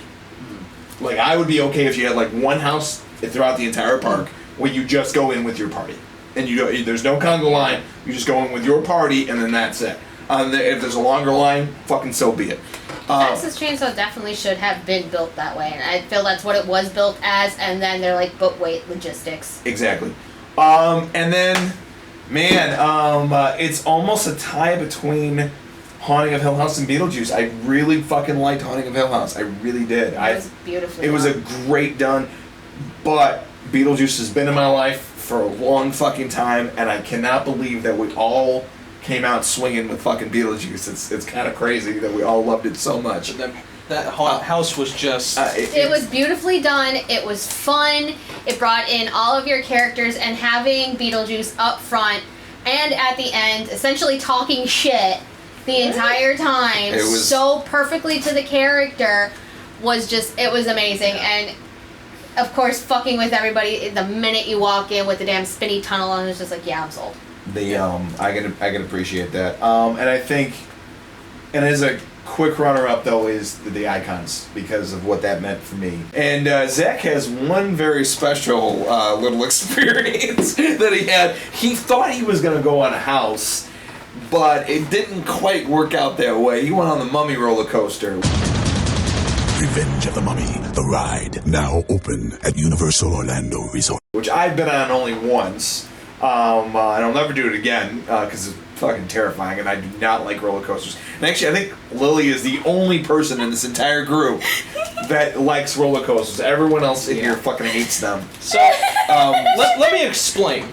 Like I would be okay if you had one house throughout the entire park where you just go in with your party, and there's no conga line. You just go in with your party, and then that's it. If there's a longer line, fucking so be it. Texas Chainsaw definitely should have been built that way, and I feel that's what it was built as, and then they're like, but wait, logistics. Exactly. And then, man, it's almost a tie between Haunting of Hill House and Beetlejuice. I really fucking liked Haunting of Hill House. I really did. It was beautifully It was a done. great done, but Beetlejuice has been in my life for a long fucking time, and I cannot believe that we all came out swinging with fucking Beetlejuice. It's kind of crazy that we all loved it so much. That house was just... It was beautifully done. It was fun. It brought in all of your characters, and having Beetlejuice up front and at the end, essentially talking shit the entire time, It was- so perfectly to the character, it was amazing. And of course, fucking with everybody the minute you walk in with the damn spinny tunnel, and it's just like, yeah, I'm sold. I can appreciate that. And I think, and as a quick runner-up though, is the icons, because of what that meant for me. And Zach has one very special little experience that he had. He thought he was gonna go on a house, but it didn't quite work out that way. He went on the Mummy roller coaster. Revenge of the Mummy, the ride, now open at Universal Orlando Resort. Which I've been on only once. And I'll never do it again because it's fucking terrifying, and I do not like roller coasters. And actually, I think Lily is the only person in this entire group that likes roller coasters. Everyone else in here fucking hates them. So, let me explain.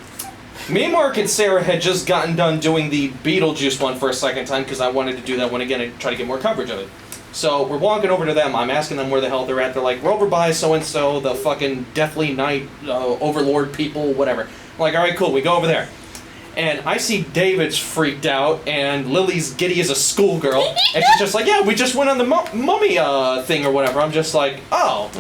Me, Mark, and Sarah had just gotten done doing the Beetlejuice one for a second time because I wanted to do that one again and try to get more coverage of it. So we're walking over to them. I'm asking them where the hell they're at. They're like, we're over by so-and-so, the fucking Deathly Night Overlord people, whatever. I'm like, all right, cool. We go over there. And I see David's freaked out, and Lily's giddy as a schoolgirl. And she's just like, yeah, we just went on the mummy thing or whatever. I'm just like, oh,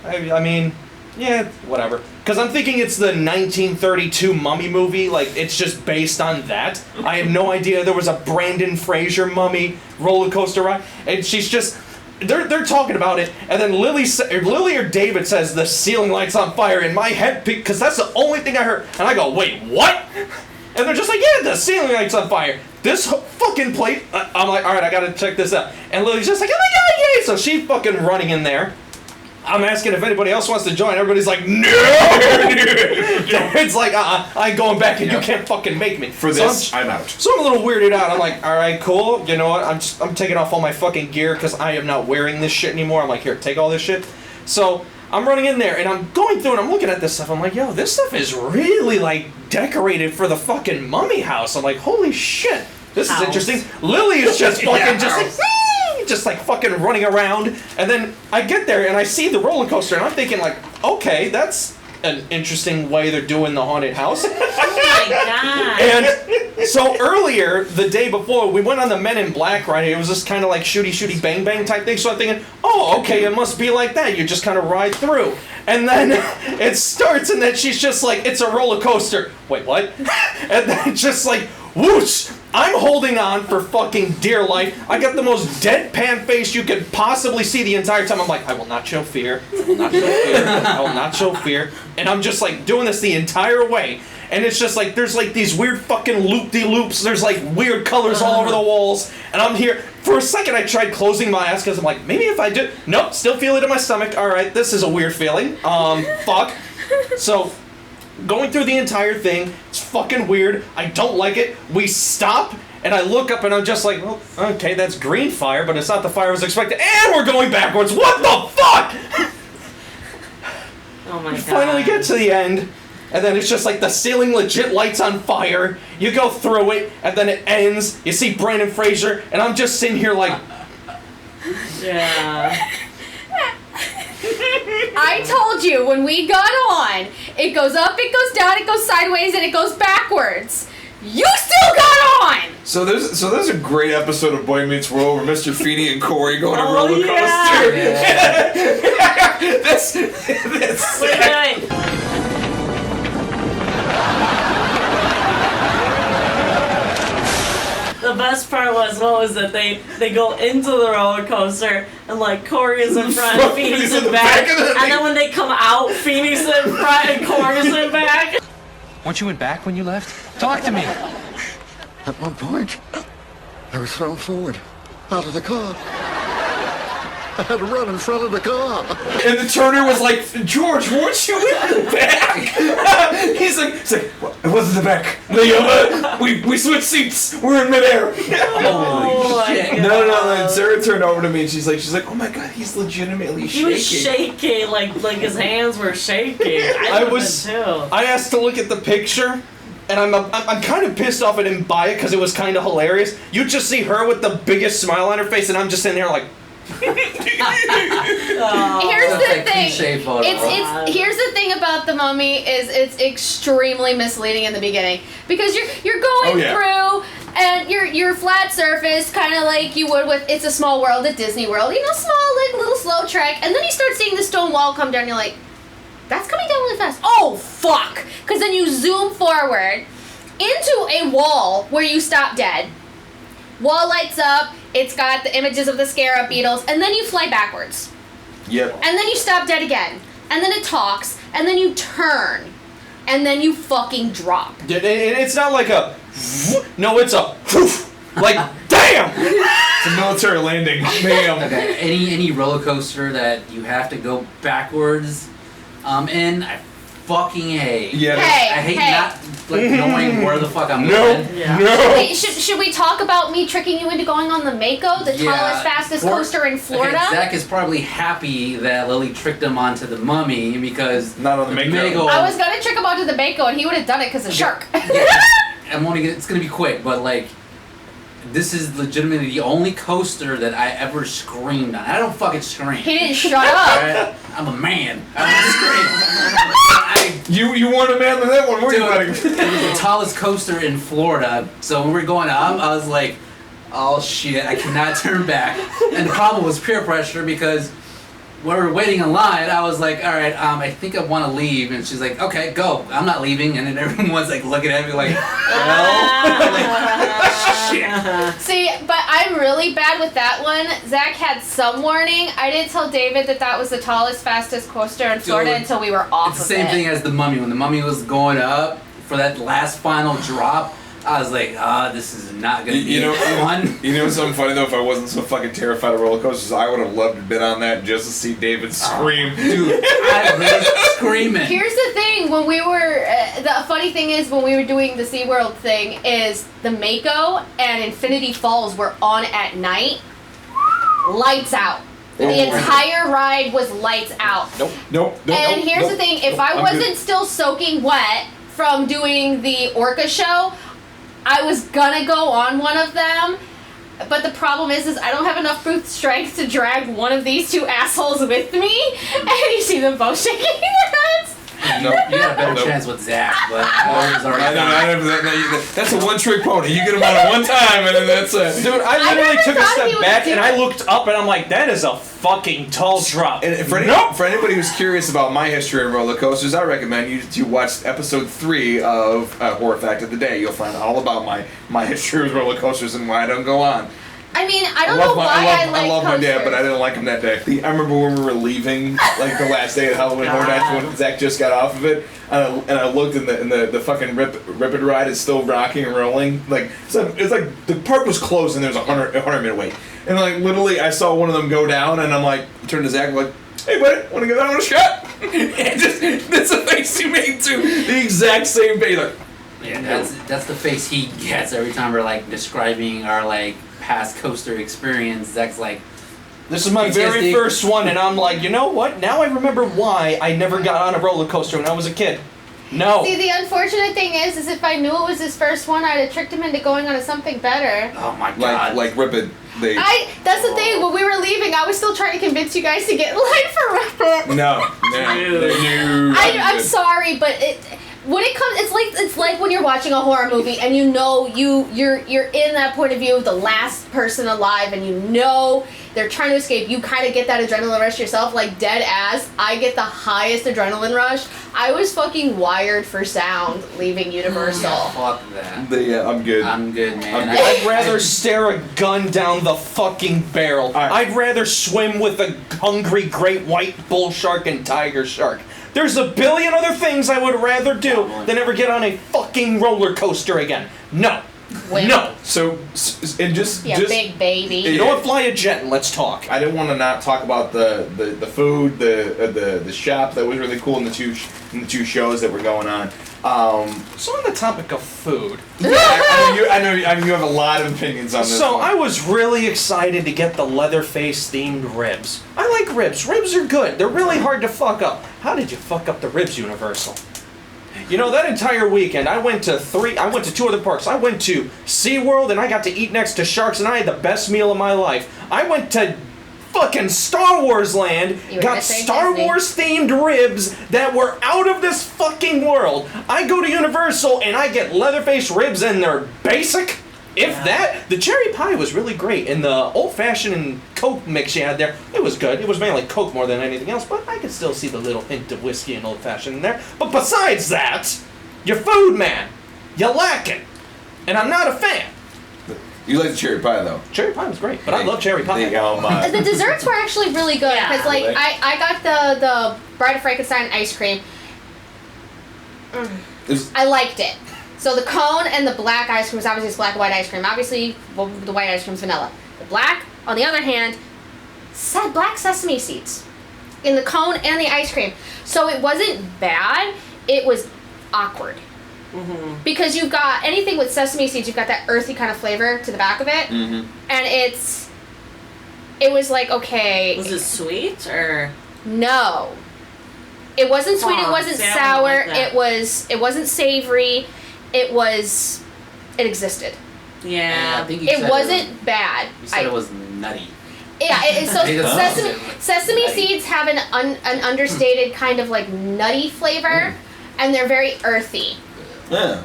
I mean, yeah, whatever. Because I'm thinking it's the 1932 Mummy movie. Like, it's just based on that. I had no idea there was a Brandon Fraser Mummy roller coaster ride. And she's just... They're talking about it, and then Lily or David says the ceiling light's on fire, in my head, because that's the only thing I heard. And I go, wait, what? And they're just like, yeah, the ceiling light's on fire. This fucking plate, I'm like, all right, I gotta check this out. And Lily's just like, oh my god, yay! So she's fucking running in there. I'm asking if anybody else wants to join. Everybody's like, no! It's like, I ain't going back, and you can't fucking make me. For this, I'm out. So I'm a little weirded out. I'm like, all right, cool. You know what? I'm taking off all my fucking gear because I am not wearing this shit anymore. I'm like, here, take all this shit. So I'm running in there, and I'm going through, and I'm looking at this stuff. I'm like, yo, this stuff is really, like, decorated for the fucking mummy house. I'm like, holy shit. This is interesting. Lily is just fucking just like fucking running around, and then I get there and I see the roller coaster, and I'm thinking like, okay, that's an interesting way they're doing the haunted house. Oh my god! And so earlier, the day before, we went on the Men in Black ride. It was just kind of like shooty bang bang type thing. So I'm thinking, oh, okay, it must be like that. You just kind of ride through, and then it starts, and then she's just like, it's a roller coaster. Wait, what? And then just like, whoosh! I'm holding on for fucking dear life. I got the most deadpan face you could possibly see the entire time. I'm like, I will not show fear. I will not show fear. I will not show fear. And I'm just like doing this the entire way. And it's just like, there's like these weird fucking loop-de-loops. There's like weird colors all over the walls. And I'm here. For a second, I tried closing my eyes because I'm like, maybe if I do. Nope, still feel it in my stomach. All right, this is a weird feeling. Fuck. So... going through the entire thing, it's fucking weird. I don't like it. We stop, and I look up, and I'm just like, well, okay, that's green fire, but it's not the fire I was expecting. And we're going backwards. What the fuck? Oh my god. Finally get to the end, and then it's just like the ceiling legit lights on fire. You go through it, and then it ends. You see Brandon Fraser, and I'm just sitting here like... Yeah. I told you when we got on, it goes up, it goes down, it goes sideways, and it goes backwards. You still got on! So there's a great episode of Boy Meets World where Mr. Feeney and Corey go on a roller coaster. Yeah. That's Wait. The best part was, what was it? They go into the roller coaster, and like Corey is in front, Feeney's in back, and then when they come out, Feeney's in front and Corey's in back. Weren't you in back when you left? Talk to me. At one point, I was thrown forward, out of the car. I had to run in front of the car. And the Turner was like, George, weren't you in the back? He's like, it wasn't the back. We switched seats. We're in midair. Oh my No. And Sarah turned over to me and she's like, oh my god, he's legitimately He shaking. was shaking, like his hands were shaking. I asked to look at the picture, and I'm kind of pissed off I didn't buy it because it was kind of hilarious. You just see her with the biggest smile on her face, and I'm just sitting there like. Here's the thing. Here's the thing about the Mummy is it's extremely misleading in the beginning because you're going through and you're flat surface, kind of like you would with It's a Small World at Disney World. You know, small, like little slow trek, and then you start seeing the stone wall come down. And you're like, that's coming down really fast. Oh fuck! Because then you zoom forward into a wall where you stop dead. Wall lights up. It's got the images of the scarab beetles, and then you fly backwards. Yep. And then you stop dead again. And then it talks, and then you turn. And then you fucking drop. It's not like a... No, it's a... Like, damn! It's a military landing. Bam. Okay, any roller coaster that you have to go backwards in, I fucking hate. Yeah. I hate not knowing where the fuck I'm going. Wait, should we talk about me tricking you into going on the Mako, the tallest, fastest coaster in Florida? Okay, Zach is probably happy that Lily tricked him onto the Mummy because not on the Mako. I was gonna trick him onto the Mako, and he would have done it because of Shark. It's gonna be quick, but like, this is legitimately the only coaster that I ever screamed on. I don't fucking scream. He didn't shut up. Right? I'm a man. I You weren't a man with that one, were you, buddy? It was the tallest coaster in Florida. So when we were going up, I was like, oh shit, I cannot turn back. And the problem was peer pressure because when we were waiting in line, I was like, all right, I think I want to leave. And she's like, okay, go. I'm not leaving. And then everyone's like looking at me like, shit. See, but I'm really bad with that one. Zach had some warning. I didn't tell David that was the tallest, fastest coaster in Florida until we were off It's the same thing as the Mummy. When the Mummy was going up for that last final drop, I was like, this is not going to be fun. You know something funny though? If I wasn't so fucking terrified of roller coasters, I would have loved to been on that just to see David scream. Dude, I was screaming. Here's the thing, when we were, the funny thing is when we were doing the SeaWorld thing is the Mako and Infinity Falls were on at night, lights out. The entire ride was lights out. Nope. And here's the thing, if I wasn't still soaking wet from doing the Orca show, I was gonna go on one of them, but the problem is I don't have enough brute strength to drag one of these two assholes with me, and you see them both shaking their heads. No, you got a better chance with Zach, but that's a one-trick pony. You get him on it one time, and then that's it. Dude, I literally took a step back, and I looked up, and I'm like, that is a fucking tall drop. And for anybody who's curious about my history in roller coasters, I recommend you watch episode 3 of Horror Fact of the Day. You'll find all about my history with roller coasters and why I don't go on. I mean, I don't know why I love my dad, but I didn't like him that day. I remember when we were leaving, like the last day of Halloween Horror Nights when Zach just got off of it, and I looked and the fucking Rip It ride is still rocking and rolling. Like it's like the park was closed and there's a 100-minute wait. And like literally, I saw one of them go down, and I'm like, turned to Zach, I'm like, hey buddy, want to go down on a shot? And just that's the face he made too, the exact same face. Like, yeah, that's the face he gets every time we're like describing our like past coaster experience. Zach's like, this is my very first one, and I'm like, you know what? Now I remember why I never got on a roller coaster when I was a kid. No. See, the unfortunate thing is if I knew it was his first one, I'd have tricked him into going on to something better. Oh my god. Like Rip It. That's the thing. When we were leaving, I was still trying to convince you guys to get in line for Rip It. No. I'm sorry, but when it comes, it's like when you're watching a horror movie and you know you're in that point of view of the last person alive, and you know they're trying to escape. You kind of get that adrenaline rush yourself, like dead ass. I get the highest adrenaline rush. I was fucking wired for sound leaving Universal. Fuck that. Yeah, I'm good. I'm good, man. I'd rather stare a gun down the fucking barrel. I'd rather swim with a hungry great white bull shark and tiger shark. There's a billion other things I would rather do than ever get on a fucking roller coaster again. No. Whip. No. So, and just Big baby. You know what? Fly a jet and let's talk. I didn't want to not talk about the food, the shop that was really cool in the two shows that were going on. So on the topic of food, yeah, I know you have a lot of opinions on this. So one. I was really excited to get the Leatherface themed ribs. I like ribs. Ribs are good. They're really hard to fuck up. How did you fuck up the ribs, Universal? You know, that entire weekend, I went to 2 other parks. I went to SeaWorld, and I got to eat next to sharks, and I had the best meal of my life. I went to fucking Star Wars Land, got Star Wars themed ribs that were out of this fucking world. I go to Universal, and I get Leatherface ribs, and they're basic. If that, the cherry pie was really great, and the old-fashioned and Coke mix you had there, it was good. It was mainly Coke more than anything else, but I could still see the little hint of whiskey and old-fashioned in there. But besides that, your food, man, you're lacking, and I'm not a fan. You like the cherry pie, though? Cherry pie was great, but I love cherry pie. The desserts were actually really good, because I got the Bride of Frankenstein ice cream. I liked it. So the cone and the black ice cream is obviously it's black and white ice cream. Obviously, the white ice cream is vanilla. The black, on the other hand, said black sesame seeds in the cone and the ice cream. So it wasn't bad. It was awkward. Mm-hmm. Because you've got anything with sesame seeds, you've got that earthy kind of flavor to the back of it. Mm-hmm. And it was like, okay. Was it sweet or? No. It wasn't sweet, it wasn't sour, like it wasn't savory. It existed. Yeah. I think you it said wasn't bad. You said it was nutty. Yeah, so sesame seeds have an understated kind of like nutty flavor, and they're very earthy. Yeah.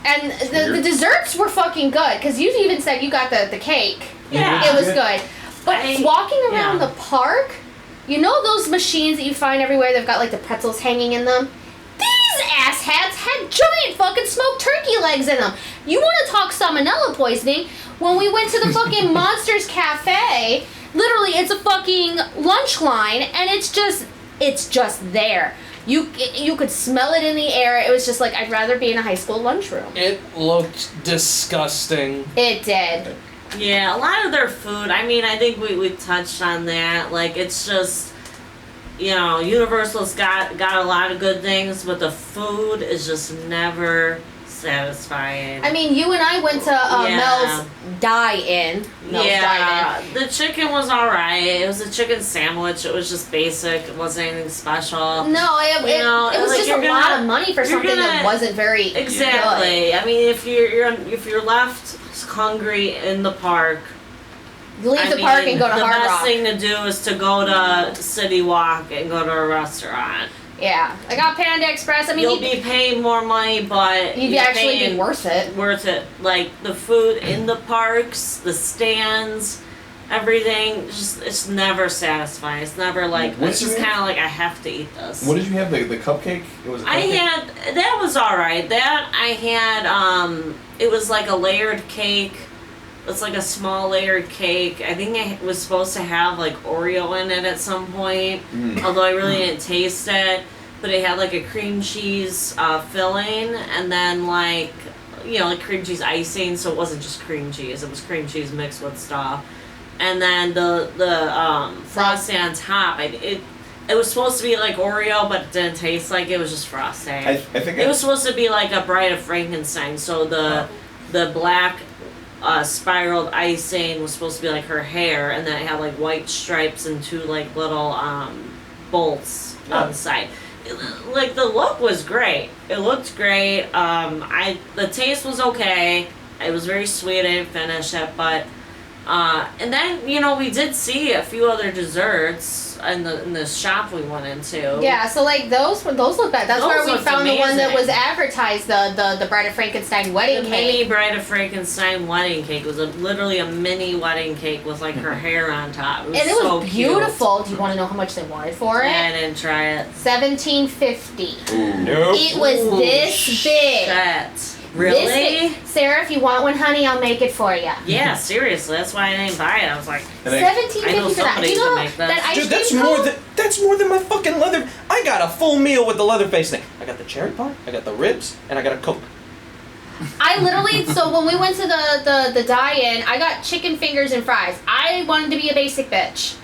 And the desserts were fucking good, because you even said you got the cake. Yeah. It was good. But walking around the park, you know those machines that you find everywhere that've got like the pretzels hanging in them? These asshats had giant fucking smoked turkey legs in them. You want to talk salmonella poisoning? When we went to the fucking Monsters Cafe, literally it's a fucking lunch line, and it's just there. You could smell it in the air. It was just like, I'd rather be in a high school lunchroom. It looked disgusting. It did. Yeah, a lot of their food, I mean, I think we touched on that. Like, it's just, you know, Universal's got a lot of good things, but the food is just never satisfying. I mean, you and I went to Mel's Die-In. The chicken was alright. It was a chicken sandwich. It was just basic. It wasn't anything special. No, it was like just a lot of money for something that wasn't very exactly. good. I mean, if you're left hungry in the park, leave the park and go to Hard Rock. The best thing to do is to go to City Walk and go to a restaurant. Yeah, I got Panda Express. I mean, you'll be paying more money, but you'd actually be worth it. Worth it. Like the food in the parks, the stands, everything. It's never satisfying. It's never like it's just kind of like I have to eat this. What did you have? The cupcake? It was. That was all right. That I had. It was like a layered cake. It's like a small layered cake. I think it was supposed to have like Oreo in it at some point, although I really didn't taste it. But it had like a cream cheese filling, and then like cream cheese icing. So it wasn't just cream cheese; it was cream cheese mixed with stuff. And then the frosting on top. It was supposed to be like Oreo, but it didn't taste like it. It was just frosting. I think it was supposed to be like a Bride of Frankenstein. So the black spiraled icing was supposed to be like her hair, and then it had like white stripes and two like little bolts on the side. Like the look was great. It looked great. The taste was okay. It was very sweet. I didn't finish it, but and then we did see a few other desserts in the shop we went into. Yeah, so like those look bad. That's where we found amazing. The one that was advertised, the Bride of Frankenstein wedding cake. Mini Bride of Frankenstein wedding cake. It was literally a mini wedding cake with like her hair on top. It was so beautiful. Cute. Do you want to know how much they wanted for it? I didn't try it. $17.50. Nope. It was this big. Shit. Really? Sarah, if you want one, honey, I'll make it for you. Yeah, seriously. That's why I didn't buy it. I was like, $17.50 for that. Do you know that ice Dude, cream that's more than my fucking leather. I got a full meal with the Leatherface thing. I got the cherry pie, I got the ribs, and I got a Coke. I literally, so when we went to the dine-in, I got chicken fingers and fries. I wanted to be a basic bitch.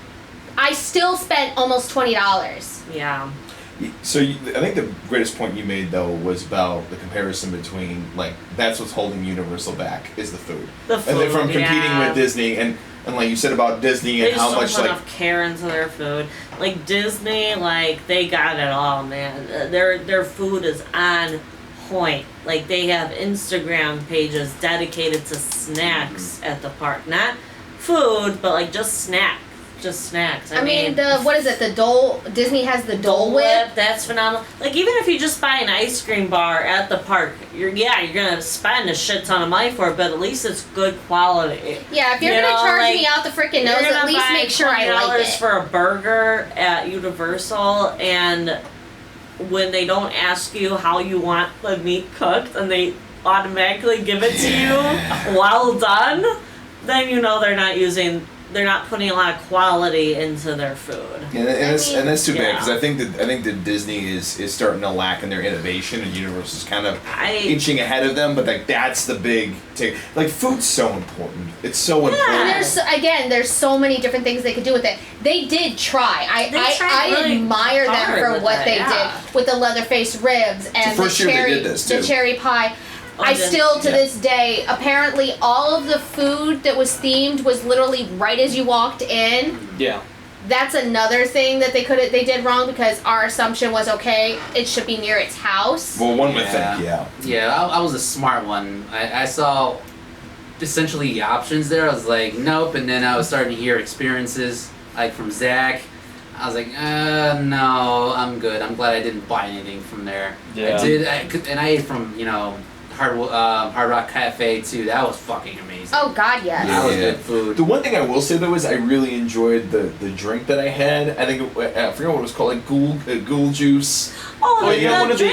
I still spent almost $20. Yeah. So I think the greatest point you made though was about the comparison between like that's what's holding Universal back is the food. The food, and then from competing with Disney and like you said about Disney and how much put like enough care into their food. Like Disney, like they got it all, man. Their food is on point. Like they have Instagram pages dedicated to snacks at the park, not food, but like just snacks. Just snacks. I mean, what is it? The Dole. Disney has the Dole Whip. That's phenomenal. Like even if you just buy an ice cream bar at the park, you're gonna spend a shit ton of money for it, but at least it's good quality. Yeah, if you're gonna charge me out the freaking nose, at least make sure I like it. For a burger at Universal, and when they don't ask you how you want the meat cooked, and they automatically give it to you well done, then you know they're not putting a lot of quality into their food. and that's too bad because I think that Disney is starting to lack in their innovation and Universal's kind of inching ahead of them. But like that's the big take. Like food's so important. It's so important. There's so many different things they could do with it. They did try. I really admire them for what they did with the Leatherface ribs and the cherry pie. I still, to this day, apparently all of the food that was themed was literally right as you walked in. Yeah. That's another thing that they did wrong because our assumption was, okay, it should be near its house. Well, one would think, Yeah, I was a smart one. I saw essentially the options there. I was like, nope, and then I was starting to hear experiences like from Zach. I was like, no, I'm good. I'm glad I didn't buy anything from there. Yeah. And I ate from, Hard Rock Cafe too. That was fucking amazing. Oh God, yes. That was good food. The one thing I will say though is I really enjoyed the drink that I had. I think I forget what it was called, like ghoul juice. Oh, you got one of the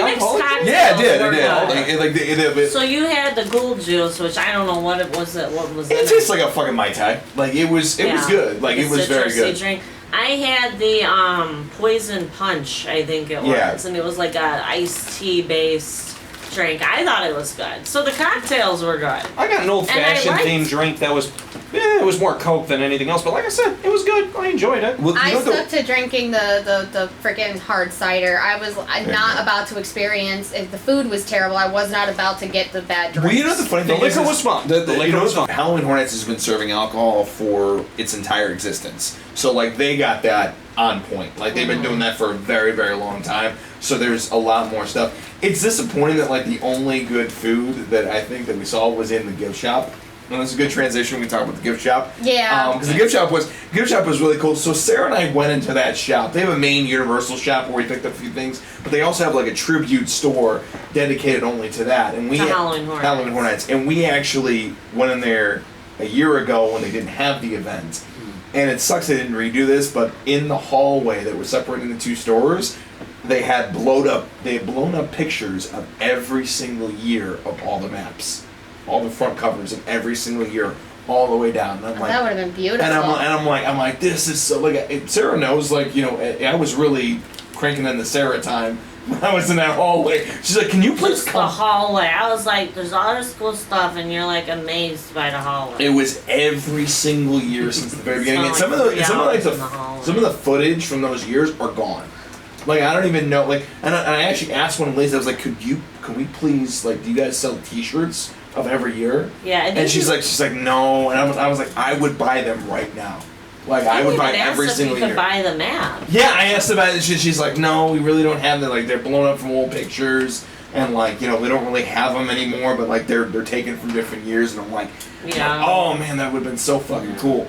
alcoholic? Yeah, I did. So you had the ghoul juice, which I don't know what it was. What was it? It tastes like a fucking Mai Tai. Like it was good. Like it was very good. Drink. I had the poison punch. I think it was, and it was like a iced tea based drink. I thought it was good. So the cocktails were good. I got an old-fashioned themed drink that was, it was more Coke than anything else. But like I said, it was good. I enjoyed it. Well, I stuck to drinking the freaking hard cider. I was not about to experience. If the food was terrible, I was not about to get the bad drinks. Well, you know the funny thing the liquor was fun. The liquor was fun. Halloween Hornets has been serving alcohol for its entire existence. So like they got that on point. Like they've been doing that for a very, very long time. So there's a lot more stuff. It's disappointing that like the only good food that I think that we saw was in the gift shop. And that's a good transition. We can talk about the gift shop. Yeah. Because the gift shop was really cool. So Sarah and I went into that shop. They have a main Universal shop where we picked up a few things, but they also have like a tribute store dedicated only to that. And we Halloween Hornets. And we actually went in there a year ago when they didn't have the event. And it sucks they didn't redo this, but in the hallway that was separating the two stores, they had blown up pictures of every single year of all the maps, all the front covers of every single year, all the way down. And I'm like, that would have been beautiful. And I'm like, this is so like. Sarah knows, like, I was really cranking in the Sarah time when I was in that hallway. She's like, can you please come? The hallway. I was like, there's all this cool stuff, and you're like amazed by the hallway. It was every single year since the very beginning, and some of the footage from those years are gone. Like I don't even know. Like, and I actually asked one of the ladies. I was like, can we please, like, do you guys sell T-shirts of every year? Yeah. And she's like, no. And I was like, I would buy them right now. Like I would buy every single year. You could buy the map. Yeah, I asked about it. She's like, no, we really don't have them. Like they're blown up from old pictures, and like we don't really have them anymore. But like they're taken from different years, and I'm like, oh man, that would have been so fucking cool.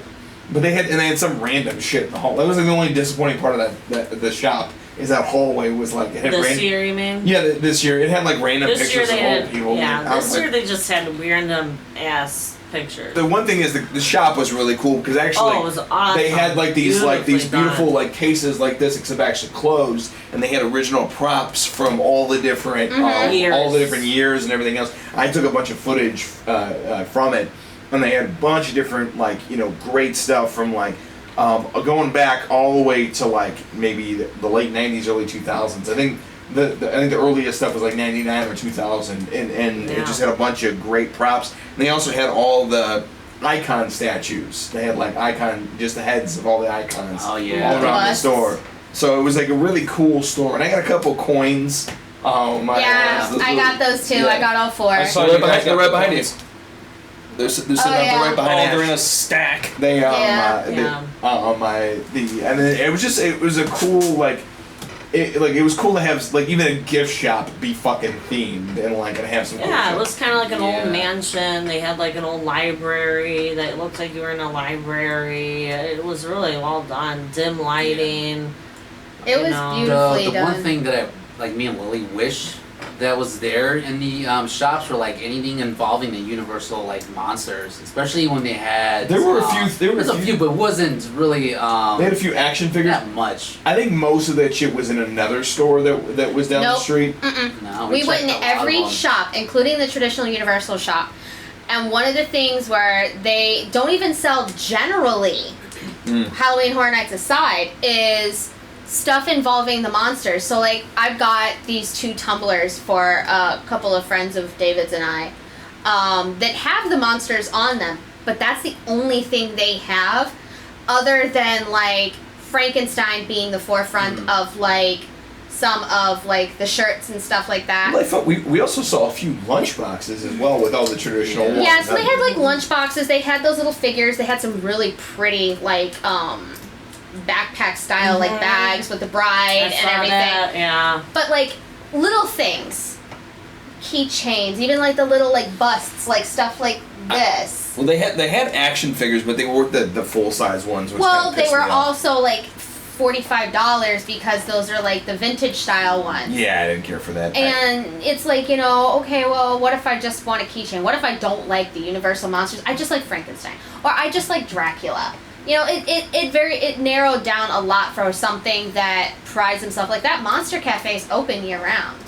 But they had some random shit in the hall. That was like the only disappointing part of the shop. Is that hallway was like it had this year, you mean? Yeah, this year it had like random pictures of old people. Yeah, this year they just had random ass pictures. The one thing is the shop was really cool because actually it was awesome. They had like these beautiful like cases like this except actually closed, and they had original props from all the different years and everything else. I took a bunch of footage from it, and they had a bunch of different great stuff from like. Going back all the way to like maybe the late 90s, early 2000s. I think I think the earliest stuff was like 99 or 2000, and it just had a bunch of great props. And they also had all the icon statues. They had like just the heads of all the icons all around the store. So it was like a really cool store. And I got a couple coins. I got those too. Yeah. I got all 4. I saw they're right behind you. They're sitting up there right behind you. They're in a stack. They and then it was a cool like. It was cool to have like even a gift shop be fucking themed and like and have some. Yeah, it was kind of like an old mansion. They had like an old library that looked like you were in a library. It was really well done. Dim lighting. It was beautifully the done. one thing that me and Lily wish that was there in the shops were like anything involving the Universal like monsters, especially when they had. There were a few. There was a few, but it wasn't really. They had a few action figures. Not much. I think most of that shit was in another store that was down the street. No, we went in every shop, including the traditional Universal shop. And one of the things where they don't even sell generally, Halloween Horror Nights aside, is stuff involving the monsters. So like I've got these 2 tumblers for a couple of friends of David's and I that have the monsters on them, but that's the only thing they have other than like Frankenstein being the forefront of like some of like the shirts and stuff like that. Well, I thought we also saw a few lunch boxes as well with all the traditional ones. Yeah, so they had like lunch boxes, they had those little figures, they had some really pretty like backpack style like bags with the bride and everything. Yeah. But like little things, keychains, even like the little like busts, like stuff like this. Well, they had action figures, but they weren't the full size ones. Which Well, they were me off. also like $45 because those are like the vintage style ones. Yeah, I didn't care for that. And it's like, okay, well, what if I just want a keychain? What if I don't like the Universal monsters? I just like Frankenstein, or I just like Dracula. It narrowed down a lot for something that prides himself. Like that Monster Cafe is open year round.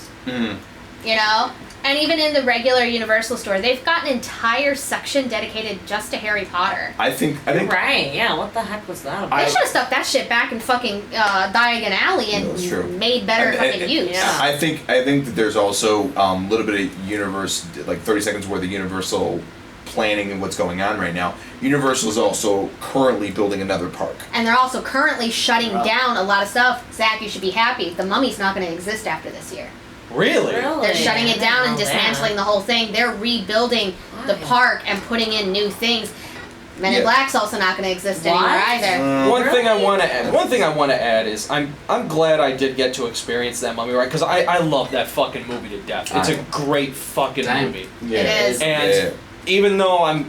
And even in the regular Universal store, they've got an entire section dedicated just to Harry Potter. I think right. Yeah. What the heck was that about? They should have stuck that shit back in fucking Diagon Alley and made better fucking use. Yeah. I think that there's also a little bit of like 30 seconds worth of Universal planning and what's going on right now. Universal is also currently building another park. And they're also currently shutting down a lot of stuff. Zach, you should be happy. The Mummy's not going to exist after this year. Really? They're shutting it down and dismantling the whole thing. They're rebuilding the park and putting in new things. Men in Black's also not going to exist anymore either. One thing I want to add is I'm glad I did get to experience that Mummy ride because I love that fucking movie to death. It's a great fucking movie. Yeah. It is. And even though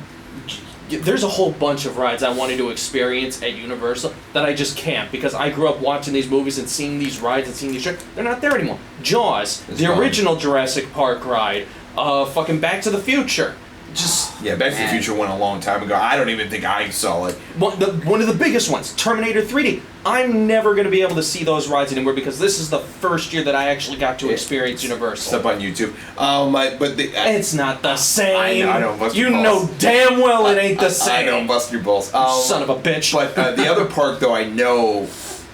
there's a whole bunch of rides I wanted to experience at Universal that I just can't because I grew up watching these movies and seeing these rides and seeing these shows. They're not there anymore. Jaws, original Jurassic Park ride, fucking Back to the Future. Back to the Future went a long time ago. I don't even think I saw it. One of the biggest ones, Terminator 3D. I'm never going to be able to see those rides anymore because this is the first year that I actually got to experience Universal. Stuff on YouTube. It's not the same. I know. You know damn well it ain't the same. I know, bust your balls. Son of a bitch. But the other park, though, I know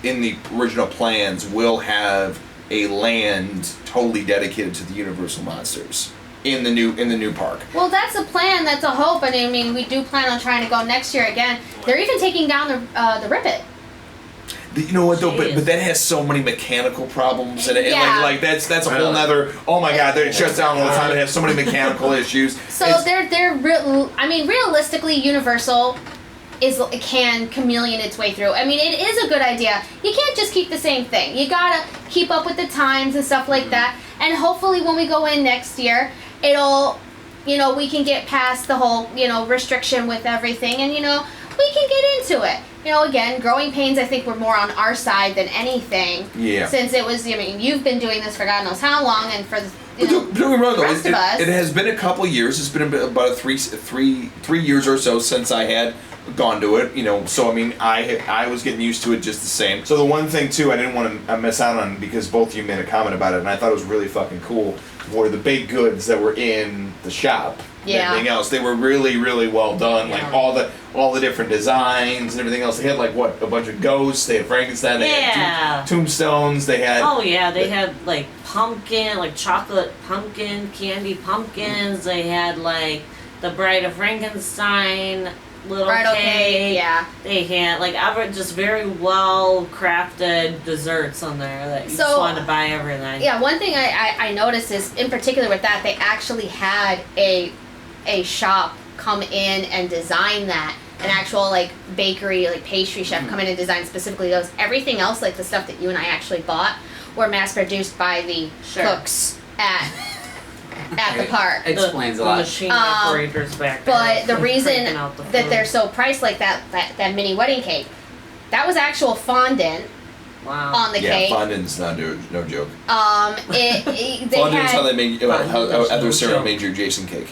in the original plans will have a land totally dedicated to the Universal monsters. In the new park. Well, that's a plan. That's a hope. And I mean, we do plan on trying to go next year again. They're even taking down the Ribbit. You know what though? But that has so many mechanical problems, and like that's a whole nother. Oh my God! It shuts down all the time. It has so many mechanical issues. So realistically, Universal can chameleon its way through. I mean, it is a good idea. You can't just keep the same thing. You gotta keep up with the times and stuff like that. And hopefully, when we go in next year, it'll, we can get past the whole, restriction with everything, and we can get into it. Again, growing pains, I think, were more on our side than anything. Yeah. Since it was, you've been doing this for God knows how long, and for the don't get me wrong, though. rest of us. It has been a couple years. It's been about three years or so since I had gone to it. So I mean, I was getting used to it just the same. So the one thing too, I didn't want to miss out on because both of you made a comment about it, and I thought it was really fucking cool. Were the baked goods that were in the shop. Yeah. Everything else, they were really, really well done. Yeah. Like all the different designs and everything else. They had a bunch of ghosts. They had Frankenstein. They had tombstones. They had. Oh yeah, they had like pumpkin, like chocolate pumpkin, candy pumpkins. They had like the Bride of Frankenstein little Bridal cake. cake, yeah. They had like just very well crafted desserts on there that you just wanted to buy every night. Yeah, one thing I noticed is, in particular with that, they actually had a shop come in and design that. An actual like bakery, like pastry chef come in and design specifically those. Everything else, like the stuff that you and I actually bought, were mass produced by the cooks at the park. Explains a lot. Machine operators back there. But the reason cranking out the that food. they're so priced like that mini wedding cake, that was actual fondant on the cake. Yeah, fondant's no joke. They Fondant's had how they make how other syrup made your Jason cake.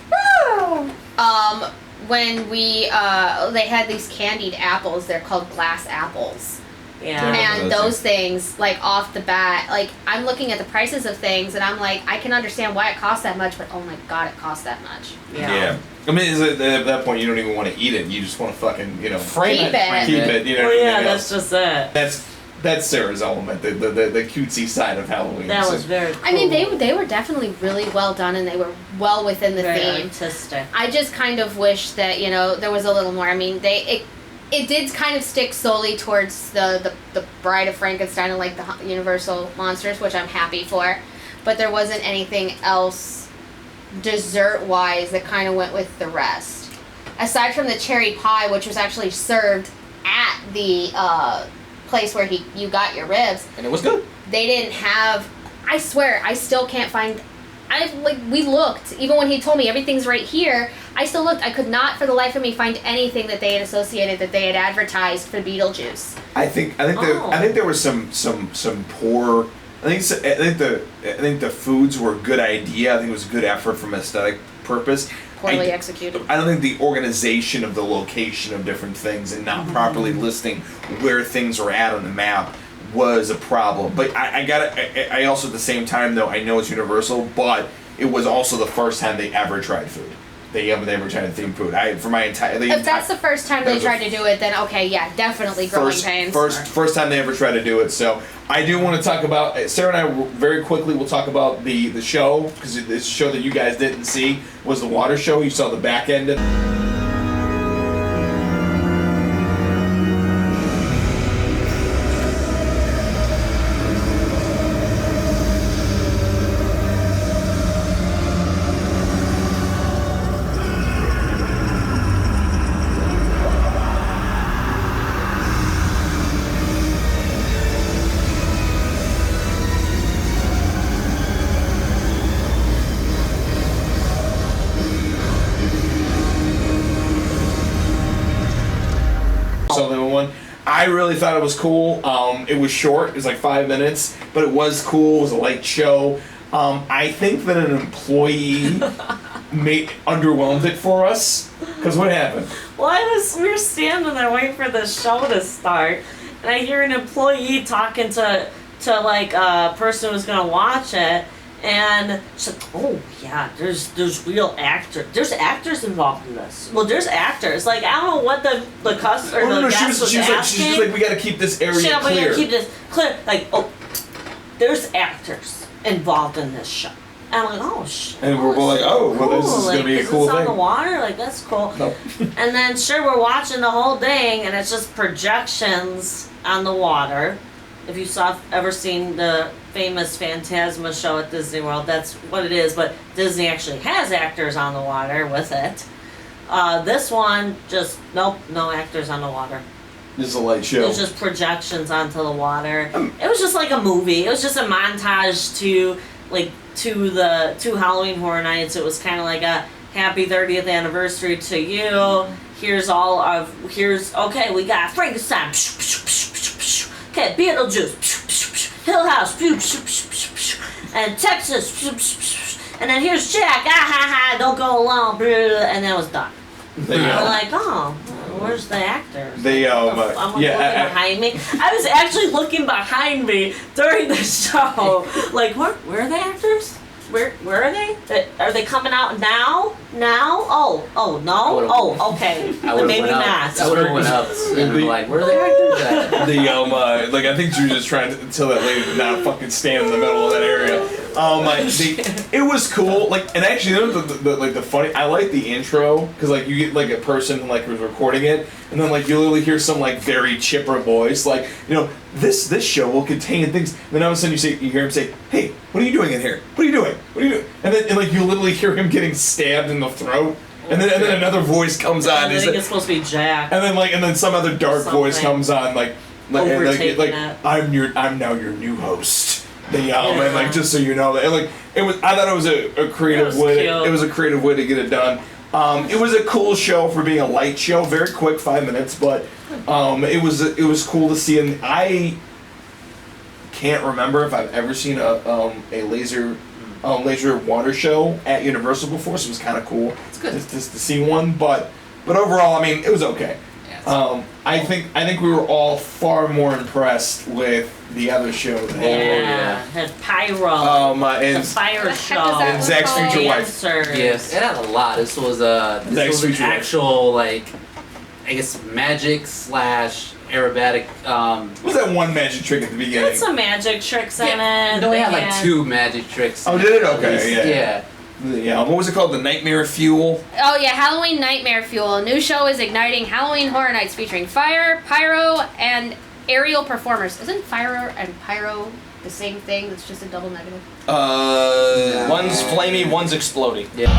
when we they had these candied apples. They're called glass apples. Yeah. And those things, like off the bat, like I'm looking at the prices of things and I'm like, I can understand why it costs that much, but oh my god, it costs that much. Yeah. I mean, at that point, you don't even want to eat it. You just want to fucking, frame keep it. You know. Well, yeah, that's just it. That's Sarah's element, the cutesy side of Halloween. That was very cool. I mean, they were definitely really well done and they were well within the very theme. artistic. I just kind of wish that there was a little more. I mean, it did kind of stick solely towards the Bride of Frankenstein and like the Universal monsters, which I'm happy for, but there wasn't anything else dessert-wise that kind of went with the rest. Aside from the cherry pie, which was actually served at the place where you got your ribs. And it was good. They didn't have, I swear, I still can't find, we looked, even when he told me everything's right here, I still looked. I could not for the life of me find anything that they had associated, that they had advertised for Beetlejuice. I think there was some poor. I think the foods were a good idea. I think it was a good effort from an aesthetic purpose. Poorly executed. I don't think the organization of the location of different things and not properly listing where things are at on the map was a problem. But I also at the same time though, I know it's Universal, but it was also the first time they ever tried food. They ever tried themed food. If that's the first time they tried to do it, then okay, yeah, definitely growing pains. First time they ever tried to do it. So I do want to talk about, Sarah and I very quickly will talk about the show, because this show that you guys didn't see was the water show. You saw the back end of it. I really thought it was cool. It was short. It was like 5 minutes, but it was cool. It was a light show. I think that an employee underwhelmed it for us. Because what happened? Well, we were standing there waiting for the show to start, and I hear an employee talking to like a person who's gonna watch it, and she's like, "Oh yeah, there's real actors. There's actors involved in this. Well, there's actors. Like I don't know what the customer or the guest was asking. She's like, we gotta keep this area clear. We gotta keep this clear. Like, oh, there's actors involved in this show." And I'm like, oh shit. And we're like, oh, well, this is like, gonna be a cool thing. Is this on thing. the water? Like, that's cool. Nope. And then, sure, we're watching the whole thing, and it's just projections on the water. If you ever seen the famous Phantasma show at Disney World, that's what it is. But Disney actually has actors on the water with it. This one, just, nope, no actors on the water. This is a light show. It was just projections onto the water. It was just like a movie. It was just a montage to the Halloween Horror Nights. It was kind of like a happy 30th anniversary to you. Okay, we got Frankenstein. Okay, Beetlejuice. Hill House. And Texas. And then here's Jack. Don't go alone. And then it was done. We're like, oh, where's the actors? I'm looking behind me. I was actually looking behind me during the show. Like, where are the actors? Where are they? Are they coming out now? Oh no. Oh, okay. Maybe not. I would have went up and been like, where are the actors at? The like I think Drew's just trying to tell that lady to not fucking stand in the middle of that area. It was cool. Like, and actually, you know, the funny. I like the intro because like you get like a person like who's recording it, and then like you literally hear some like very chipper voice, like, you know, this show will contain things. And then all of a sudden you hear him say, "Hey, what are you doing in here? What are you doing? What are you doing?" And like you literally hear him getting stabbed in the throat. And then another voice comes on. I think it's supposed to be Jack. And then some other dark voice comes on, like I'm now your new host. And like, just so you know, and like I thought it was a creative way. It was a creative way to get it done. It was a cool show for being a light show, very quick, 5 minutes, but it was cool to see. And I can't remember if I've ever seen a laser water show at Universal before, so it was kind of cool. It's good to see one, but overall, I mean, it was okay. Yeah, I think we were all far more impressed with the other show. Had Pyro. And the fire show. And Zach's future wife. Yes, it had a lot. This was an actual like, I guess, magic / aerobatic. What was that one magic trick at the beginning? Had some magic tricks in it. No, they had like 2 magic tricks. Oh, did it? Okay, yeah. Yeah, what was it called? The Nightmare Fuel? Oh yeah, Halloween Nightmare Fuel. A new show is igniting Halloween Horror Nights featuring fire, pyro, and aerial performers. Isn't fire and pyro the same thing? That's just a double negative. One's flamey, one's exploding. Yeah.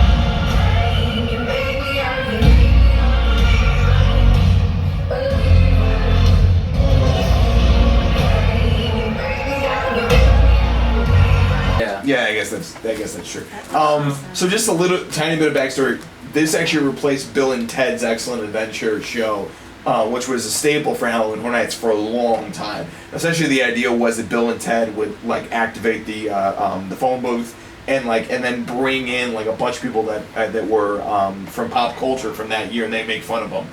Yeah, I guess that's true. So just a little tiny bit of backstory. This actually replaced Bill and Ted's Excellent Adventure show, which was a staple for Halloween Horror Nights for a long time. Essentially, the idea was that Bill and Ted would like activate the phone booth and then bring in like a bunch of people that were from pop culture from that year, and they make fun of them.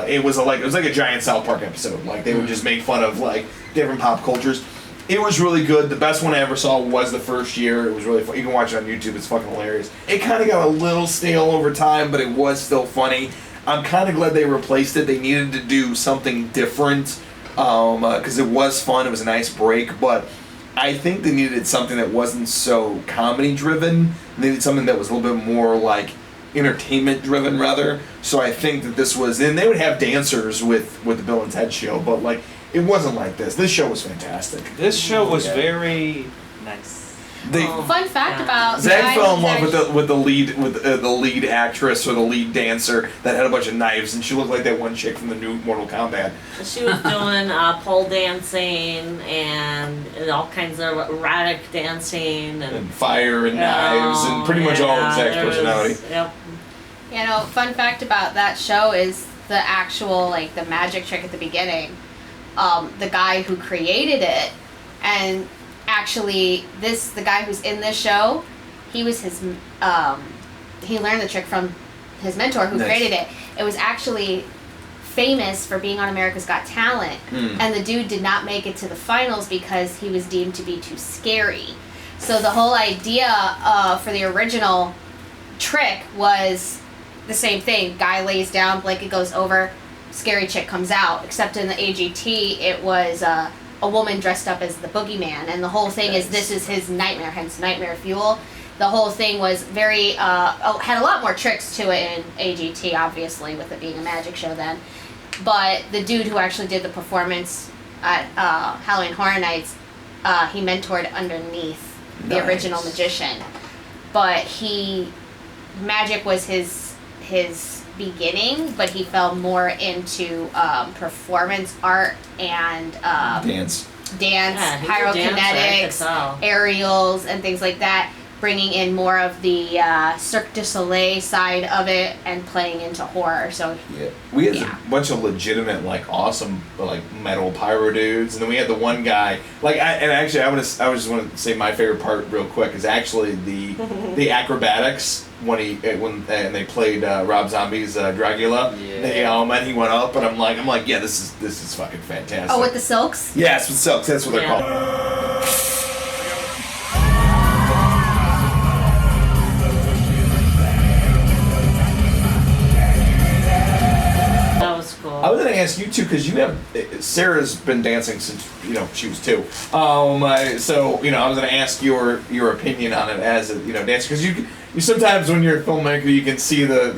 It was like a giant South Park episode. Like they would just make fun of like different pop cultures. It was really good. The best one I ever saw was the first year. It was really fun. You can watch it on YouTube. It's fucking hilarious. It kind of got a little stale over time, but it was still funny. I'm kind of glad they replaced it. They needed to do something different because it was fun. It was a nice break, but I think they needed something that wasn't so comedy-driven. They needed something that was a little bit more like entertainment-driven, rather. So I think that this was... And they would have dancers with the Bill and Ted show, but like... It wasn't like this. This show was fantastic. This show was very nice. Fun fact about Zach fell in love with the lead actress or the lead dancer that had a bunch of knives, and she looked like that one chick from the new Mortal Kombat. She was doing pole dancing and all kinds of erotic dancing and fire and knives and pretty much all of Zach's personality. Yep. You know, fun fact about that show is the actual like the magic trick at the beginning. The guy who created it, and actually the guy who's in this show, he was his he learned the trick from his mentor who created it. It was actually famous for being on America's Got Talent, and the dude did not make it to the finals because he was deemed to be too scary. So the whole idea for the original trick was the same thing. Guy lays down, blanket goes over, scary chick comes out, except in the AGT it was a woman dressed up as the boogeyman, and the whole thing is this is his nightmare, hence Nightmare Fuel. The whole thing was very had a lot more tricks to it in AGT, obviously, with it being a magic show then, but the dude who actually did the performance at Halloween Horror Nights, he mentored underneath the original magician, but magic was his beginning, but he fell more into performance art and dance, pyrokinetics, aerials, and things like that, bringing in more of the Cirque du Soleil side of it and playing into horror. So we had a bunch of legitimate, like, awesome, like, metal pyro dudes, and then we had the one guy, like, I just want to say my favorite part real quick is actually the acrobatics when they played Rob Zombie's Dracula. And he went up, and I'm like, yeah, this is fucking fantastic. Oh, with the silks? Yes, with silks. That's what they're called. I was gonna ask you too, because you have Sarah's been dancing since she was 2. So I was gonna ask your opinion on it as a dancer, because you sometimes when you're a filmmaker you can see the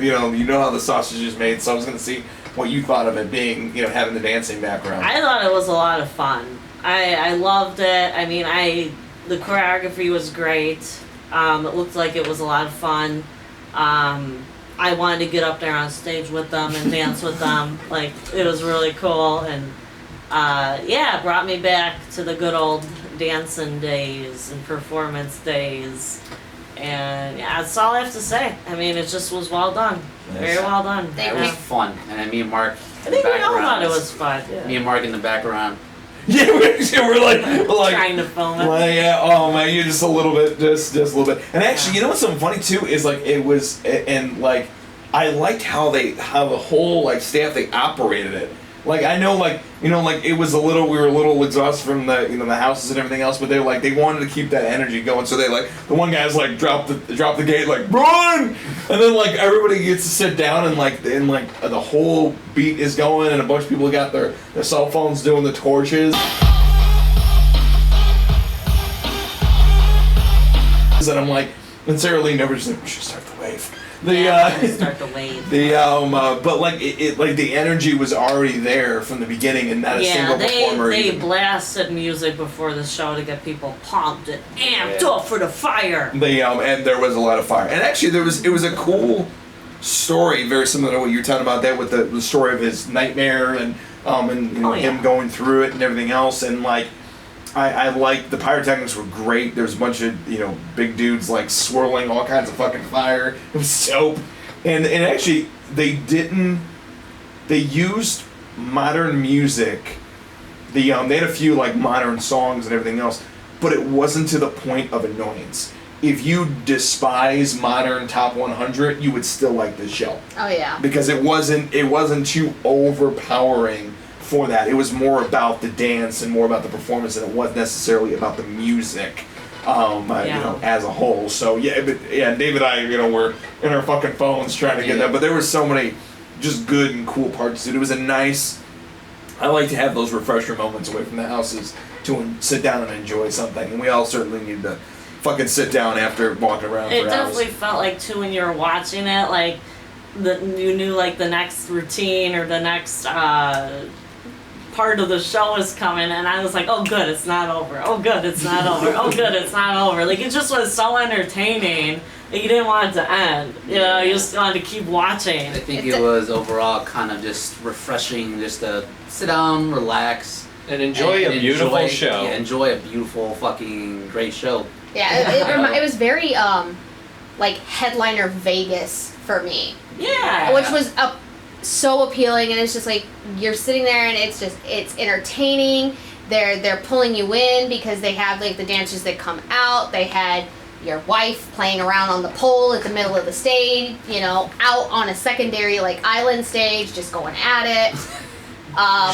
how the sausage is made. So I was gonna see what you thought of it being having the dancing background. I thought it was a lot of fun. I loved it. I mean, the choreography was great. It looked like it was a lot of fun. I wanted to get up there on stage with them and dance with them. Like, it was really cool. And it brought me back to the good old dancing days and performance days. And that's all I have to say. I mean, it just was well done. Very well done. It was fun. And me and Mark I think we all thought it was fun. Yeah. Me and Mark in the background. Yeah, we're like trying to film it. Well, yeah, oh man, you're just a little bit, just a little bit. And actually, what's so funny too is it was, and I liked how the whole staff, they operated it. I know it was we were a little exhausted from the the houses and everything else, but they wanted to keep that energy going. So they the one guy's drop the gate, run, and then everybody gets to sit down and the whole beat is going, and a bunch of people got their cell phones doing the torches. And I'm and Sarah Lee never just we should start the wave. Start the wave. But the energy was already there from the beginning, and not a single performer. They blasted music before the show to get people pumped and amped up for the fire. And there was a lot of fire, and actually it was a cool story, very similar to what you were talking about, that with the story of his nightmare and him going through it and everything else, and I liked the pyrotechnics were great. There was a bunch of big dudes swirling all kinds of fucking fire. It was dope, and actually they used modern music. They had a few modern songs and everything else, but it wasn't to the point of annoyance. If you despise modern top 100, you would still like this show. Oh yeah. Because it wasn't too overpowering. For that, it was more about the dance and more about the performance than it was necessarily about the music, as a whole. So Dave and I, were in our fucking phones trying to get that, but there were so many just good and cool parts to it. It was I like to have those refresher moments away from the houses to sit down and enjoy something, and we all certainly need to fucking sit down after walking around for hours. It definitely felt too when you were watching it, you knew the next routine or the next part of the show is coming, and I was oh good, it's not over. Oh good, it's not over. Oh good, it's not over. It just was so entertaining that you didn't want it to end. You just wanted to keep watching. I think it was overall kind of just refreshing, just to sit down, relax, and enjoy a beautiful show. Yeah, enjoy a beautiful fucking great show. Yeah, it was very headliner Vegas for me. Yeah, which was so appealing, and it's just you're sitting there and it's entertaining. They're pulling you in because they have the dancers that come out. They had your wife playing around on the pole at the middle of the stage, out on a secondary island stage, just going at it.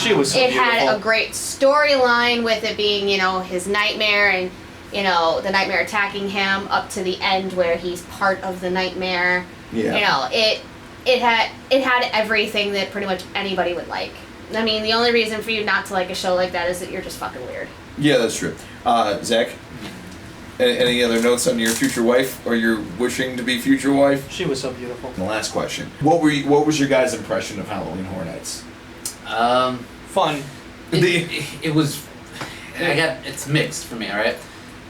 She was so beautiful. Had a great storyline with it being his nightmare and the nightmare attacking him up to the end where he's part of the nightmare. Yeah. It had everything that pretty much anybody would like. I mean, the only reason for you not to like a show like that is that you're just fucking weird. Yeah, that's true. Zach, any other notes on your future wife or your wishing to be future wife? She was so beautiful. And the last question: What was your guys' impression of Halloween Horror Nights? Fun. It was. It's mixed for me. All right.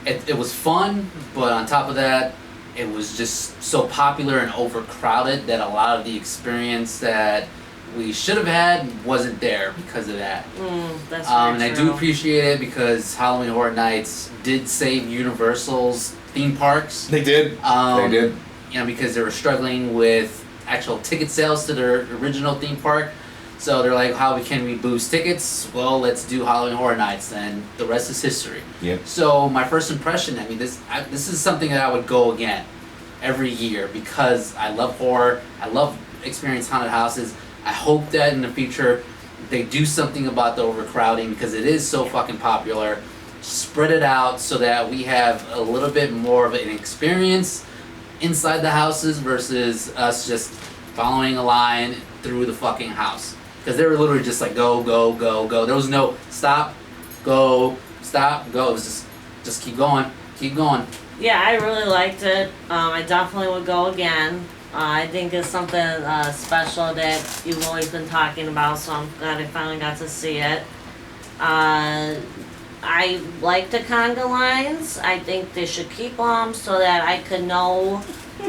It was fun, but on top of that, it was just so popular and overcrowded that a lot of the experience that we should have had wasn't there because of that. That's and very I true. do appreciate it because Halloween Horror Nights did save Universal's theme parks. They did. They did. Because they were struggling with actual ticket sales to their original theme park. So they're like, how can we boost tickets? Well, let's do Halloween Horror Nights, and the rest is history. Yep. So my first impression, this is something that I would go again every year because I love horror. I love experiencing haunted houses. I hope that in the future they do something about the overcrowding because it is so fucking popular. Spread it out so that we have a little bit more of an experience inside the houses versus us just following a line through the fucking house. because they were literally just like go, go, go, go. There was no stop, go, stop, go. It was just keep going, keep going. Yeah, I really liked it. I definitely would go again. I think it's something special that you've always been talking about, so I'm glad I finally got to see it. I like the conga lines. I think they should keep them so that I could know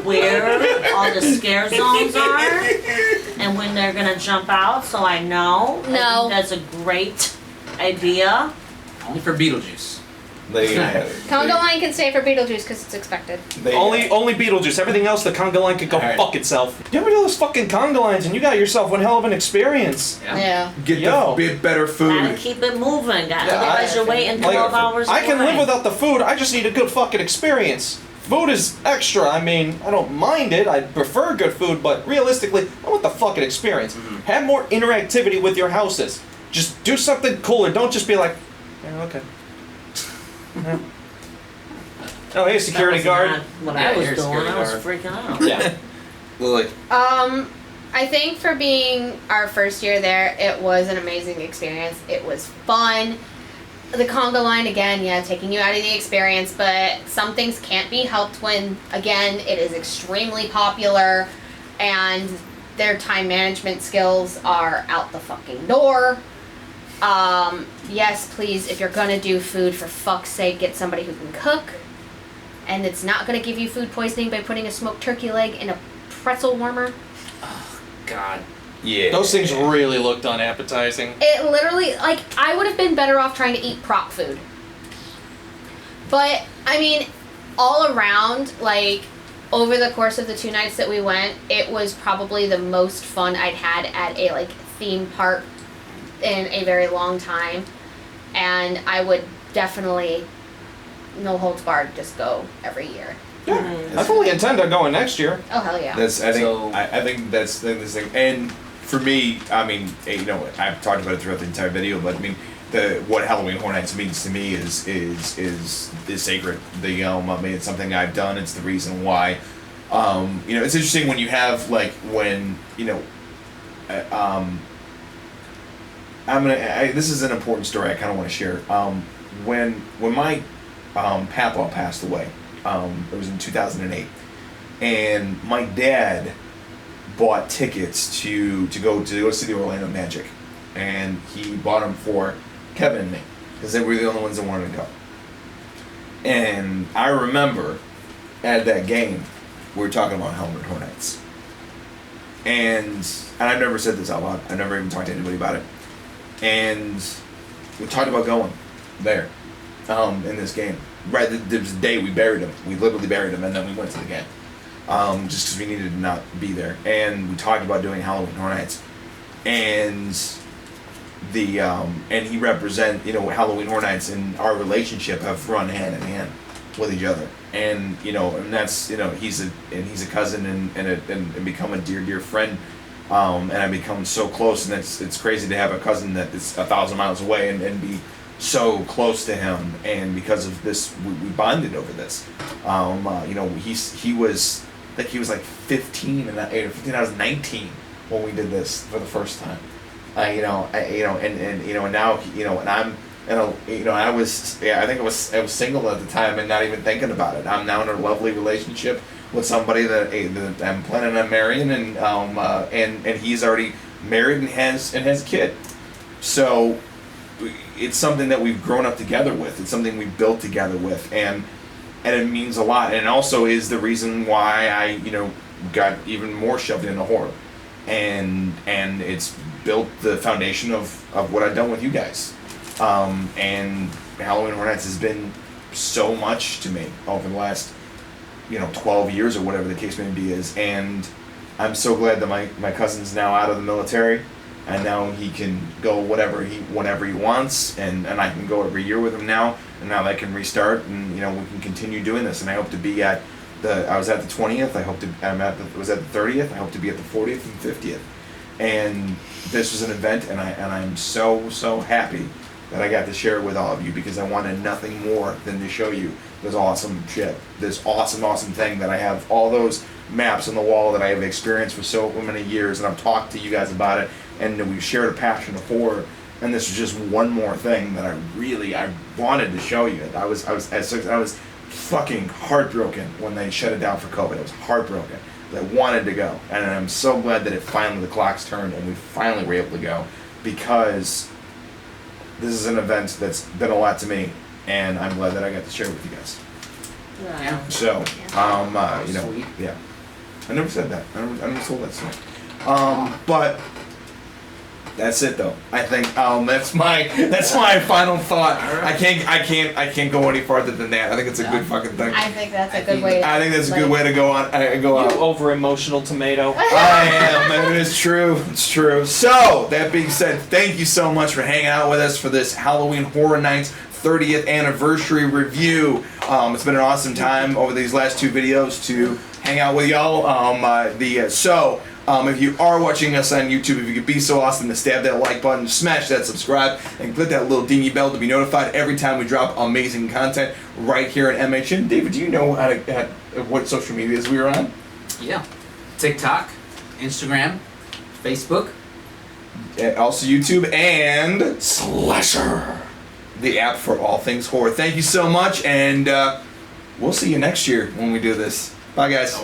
where all the scare zones are and when they're gonna jump out, so I know. I think that's a great idea. Only for Beetlejuice. Conga line can stay for Beetlejuice because it's expected. Only Beetlejuice. Everything else, the conga line could go fuck itself. You ever do those fucking conga lines and you got yourself one hell of an experience. Yeah. Get the bit better food. Gotta keep it moving. Otherwise you're waiting 12 hours I can away. live without the food. I just need a good fucking experience. Food is extra. I mean, I don't mind it. I prefer good food, but realistically, I want the fucking experience. Have more interactivity with your houses. Just do something cooler. Don't just be like, yeah, okay. Oh, hey, security guard. Not what I was doing. I was freaking out. Yeah. Lily. I think for being our first year there, it was an amazing experience. It was fun. The conga line, again, yeah, taking you out of the experience, but some things can't be helped when, again, it is extremely popular and their time management skills are out the fucking door. Yes, please, if you're gonna do food, for fuck's sake, get somebody who can cook. And it's not gonna give you food poisoning by putting a smoked turkey leg in a pretzel warmer. Oh, God. Yeah. Those things really looked unappetizing. It literally, like, I would have been better off trying to eat prop food. But, I mean, all around, like, over the course of the 2 nights that we went, it was probably the most fun I'd had at a, like, theme park in a very long time. And I would definitely, no holds barred, just go every year. Yeah. I fully intend on going next year. Oh, hell yeah. I think that's the thing. And for me, I mean, you know, I've talked about it throughout the entire video, but I mean, what Halloween Horror Nights means to me is sacred. I mean, it's something I've done. It's the reason why. You know, it's interesting when you have, like, when, you know, this is an important story I kind of want to share. When my papa passed away, it was in 2008, and my dad bought tickets to go see the Orlando Magic, and he bought them for Kevin and me because they were the only ones that wanted to go. And I remember at that game we were talking about Halloween Horror Nights, and I've never said this out loud. I never even talked to anybody about it. And we talked about going there in this game. Right, there was the day we buried him. We literally buried him, and then we went to the game. Just because we needed to not be there. And we talked about doing Halloween Horror Nights. And and he represent, you know, Halloween Horror Nights and our relationship have run hand in hand with each other. And, you know, and that's, you know, he's a cousin and become a dear friend. And I become so close, and it's crazy to have a cousin that is 1,000 miles away and be so close to him. And because of this, we bonded over this. You know, he was like 15, and I was 19 when we did this for the first time. You know, and you know, and now, you know, and I'm, you know, I think I was single at the time and not even thinking about it. I'm now in a lovely relationship with somebody that I'm planning on marrying, and he's already married and has a kid. So it's something that we've grown up together with. It's something we've built together with, and it means a lot. And it also is the reason why I, you know, got even more shoved into horror, and it's built the foundation of what I've done with you guys. And Halloween Horror Nights has been so much to me over the last, you know, 12 years or whatever the case may be is. And I'm so glad that my cousin's now out of the military, and now he can go whenever he wants, and I can go every year with him now, and now I can restart, and, you know, we can continue doing this. And I hope to be at I was at the 20th, was at the 30th, I hope to be at the 40th and 50th. And this was an event, and I'm so happy that I got to share with all of you because I wanted nothing more than to show you this awesome shit, this awesome thing that I have all those maps on the wall that I have experienced for so many years, and I've talked to you guys about it, and we've shared a passion of horror, and this was just one more thing that I wanted to show you. I was fucking heartbroken when they shut it down for COVID. I was heartbroken. I wanted to go, and I'm so glad that the clocks turned and we finally were able to go, because this is an event that's been a lot to me, and I'm glad that I got to share it with you guys. Yeah. So, you know, yeah. I never said that. I never told that story. But that's it though. I think that's my final thought. I can't go any farther than that. I think it's a good fucking thing. I think that's a good way. I think that's a good way to go on. Go out. You over emotional tomato. I am. It is true. It's true. So that being said, thank you so much for hanging out with us for this Halloween Horror Nights 30th anniversary review. It's been an awesome time over these last two videos to hang out with y'all. If you are watching us on YouTube, if you could be so awesome to stab that like button, smash that subscribe, and click that little dingy bell to be notified every time we drop amazing content right here at MHN. David, do you know what social medias we are on? Yeah. TikTok, Instagram, Facebook. Also YouTube and Slasher, the app for all things horror. Thank you so much, and we'll see you next year when we do this. Bye, guys.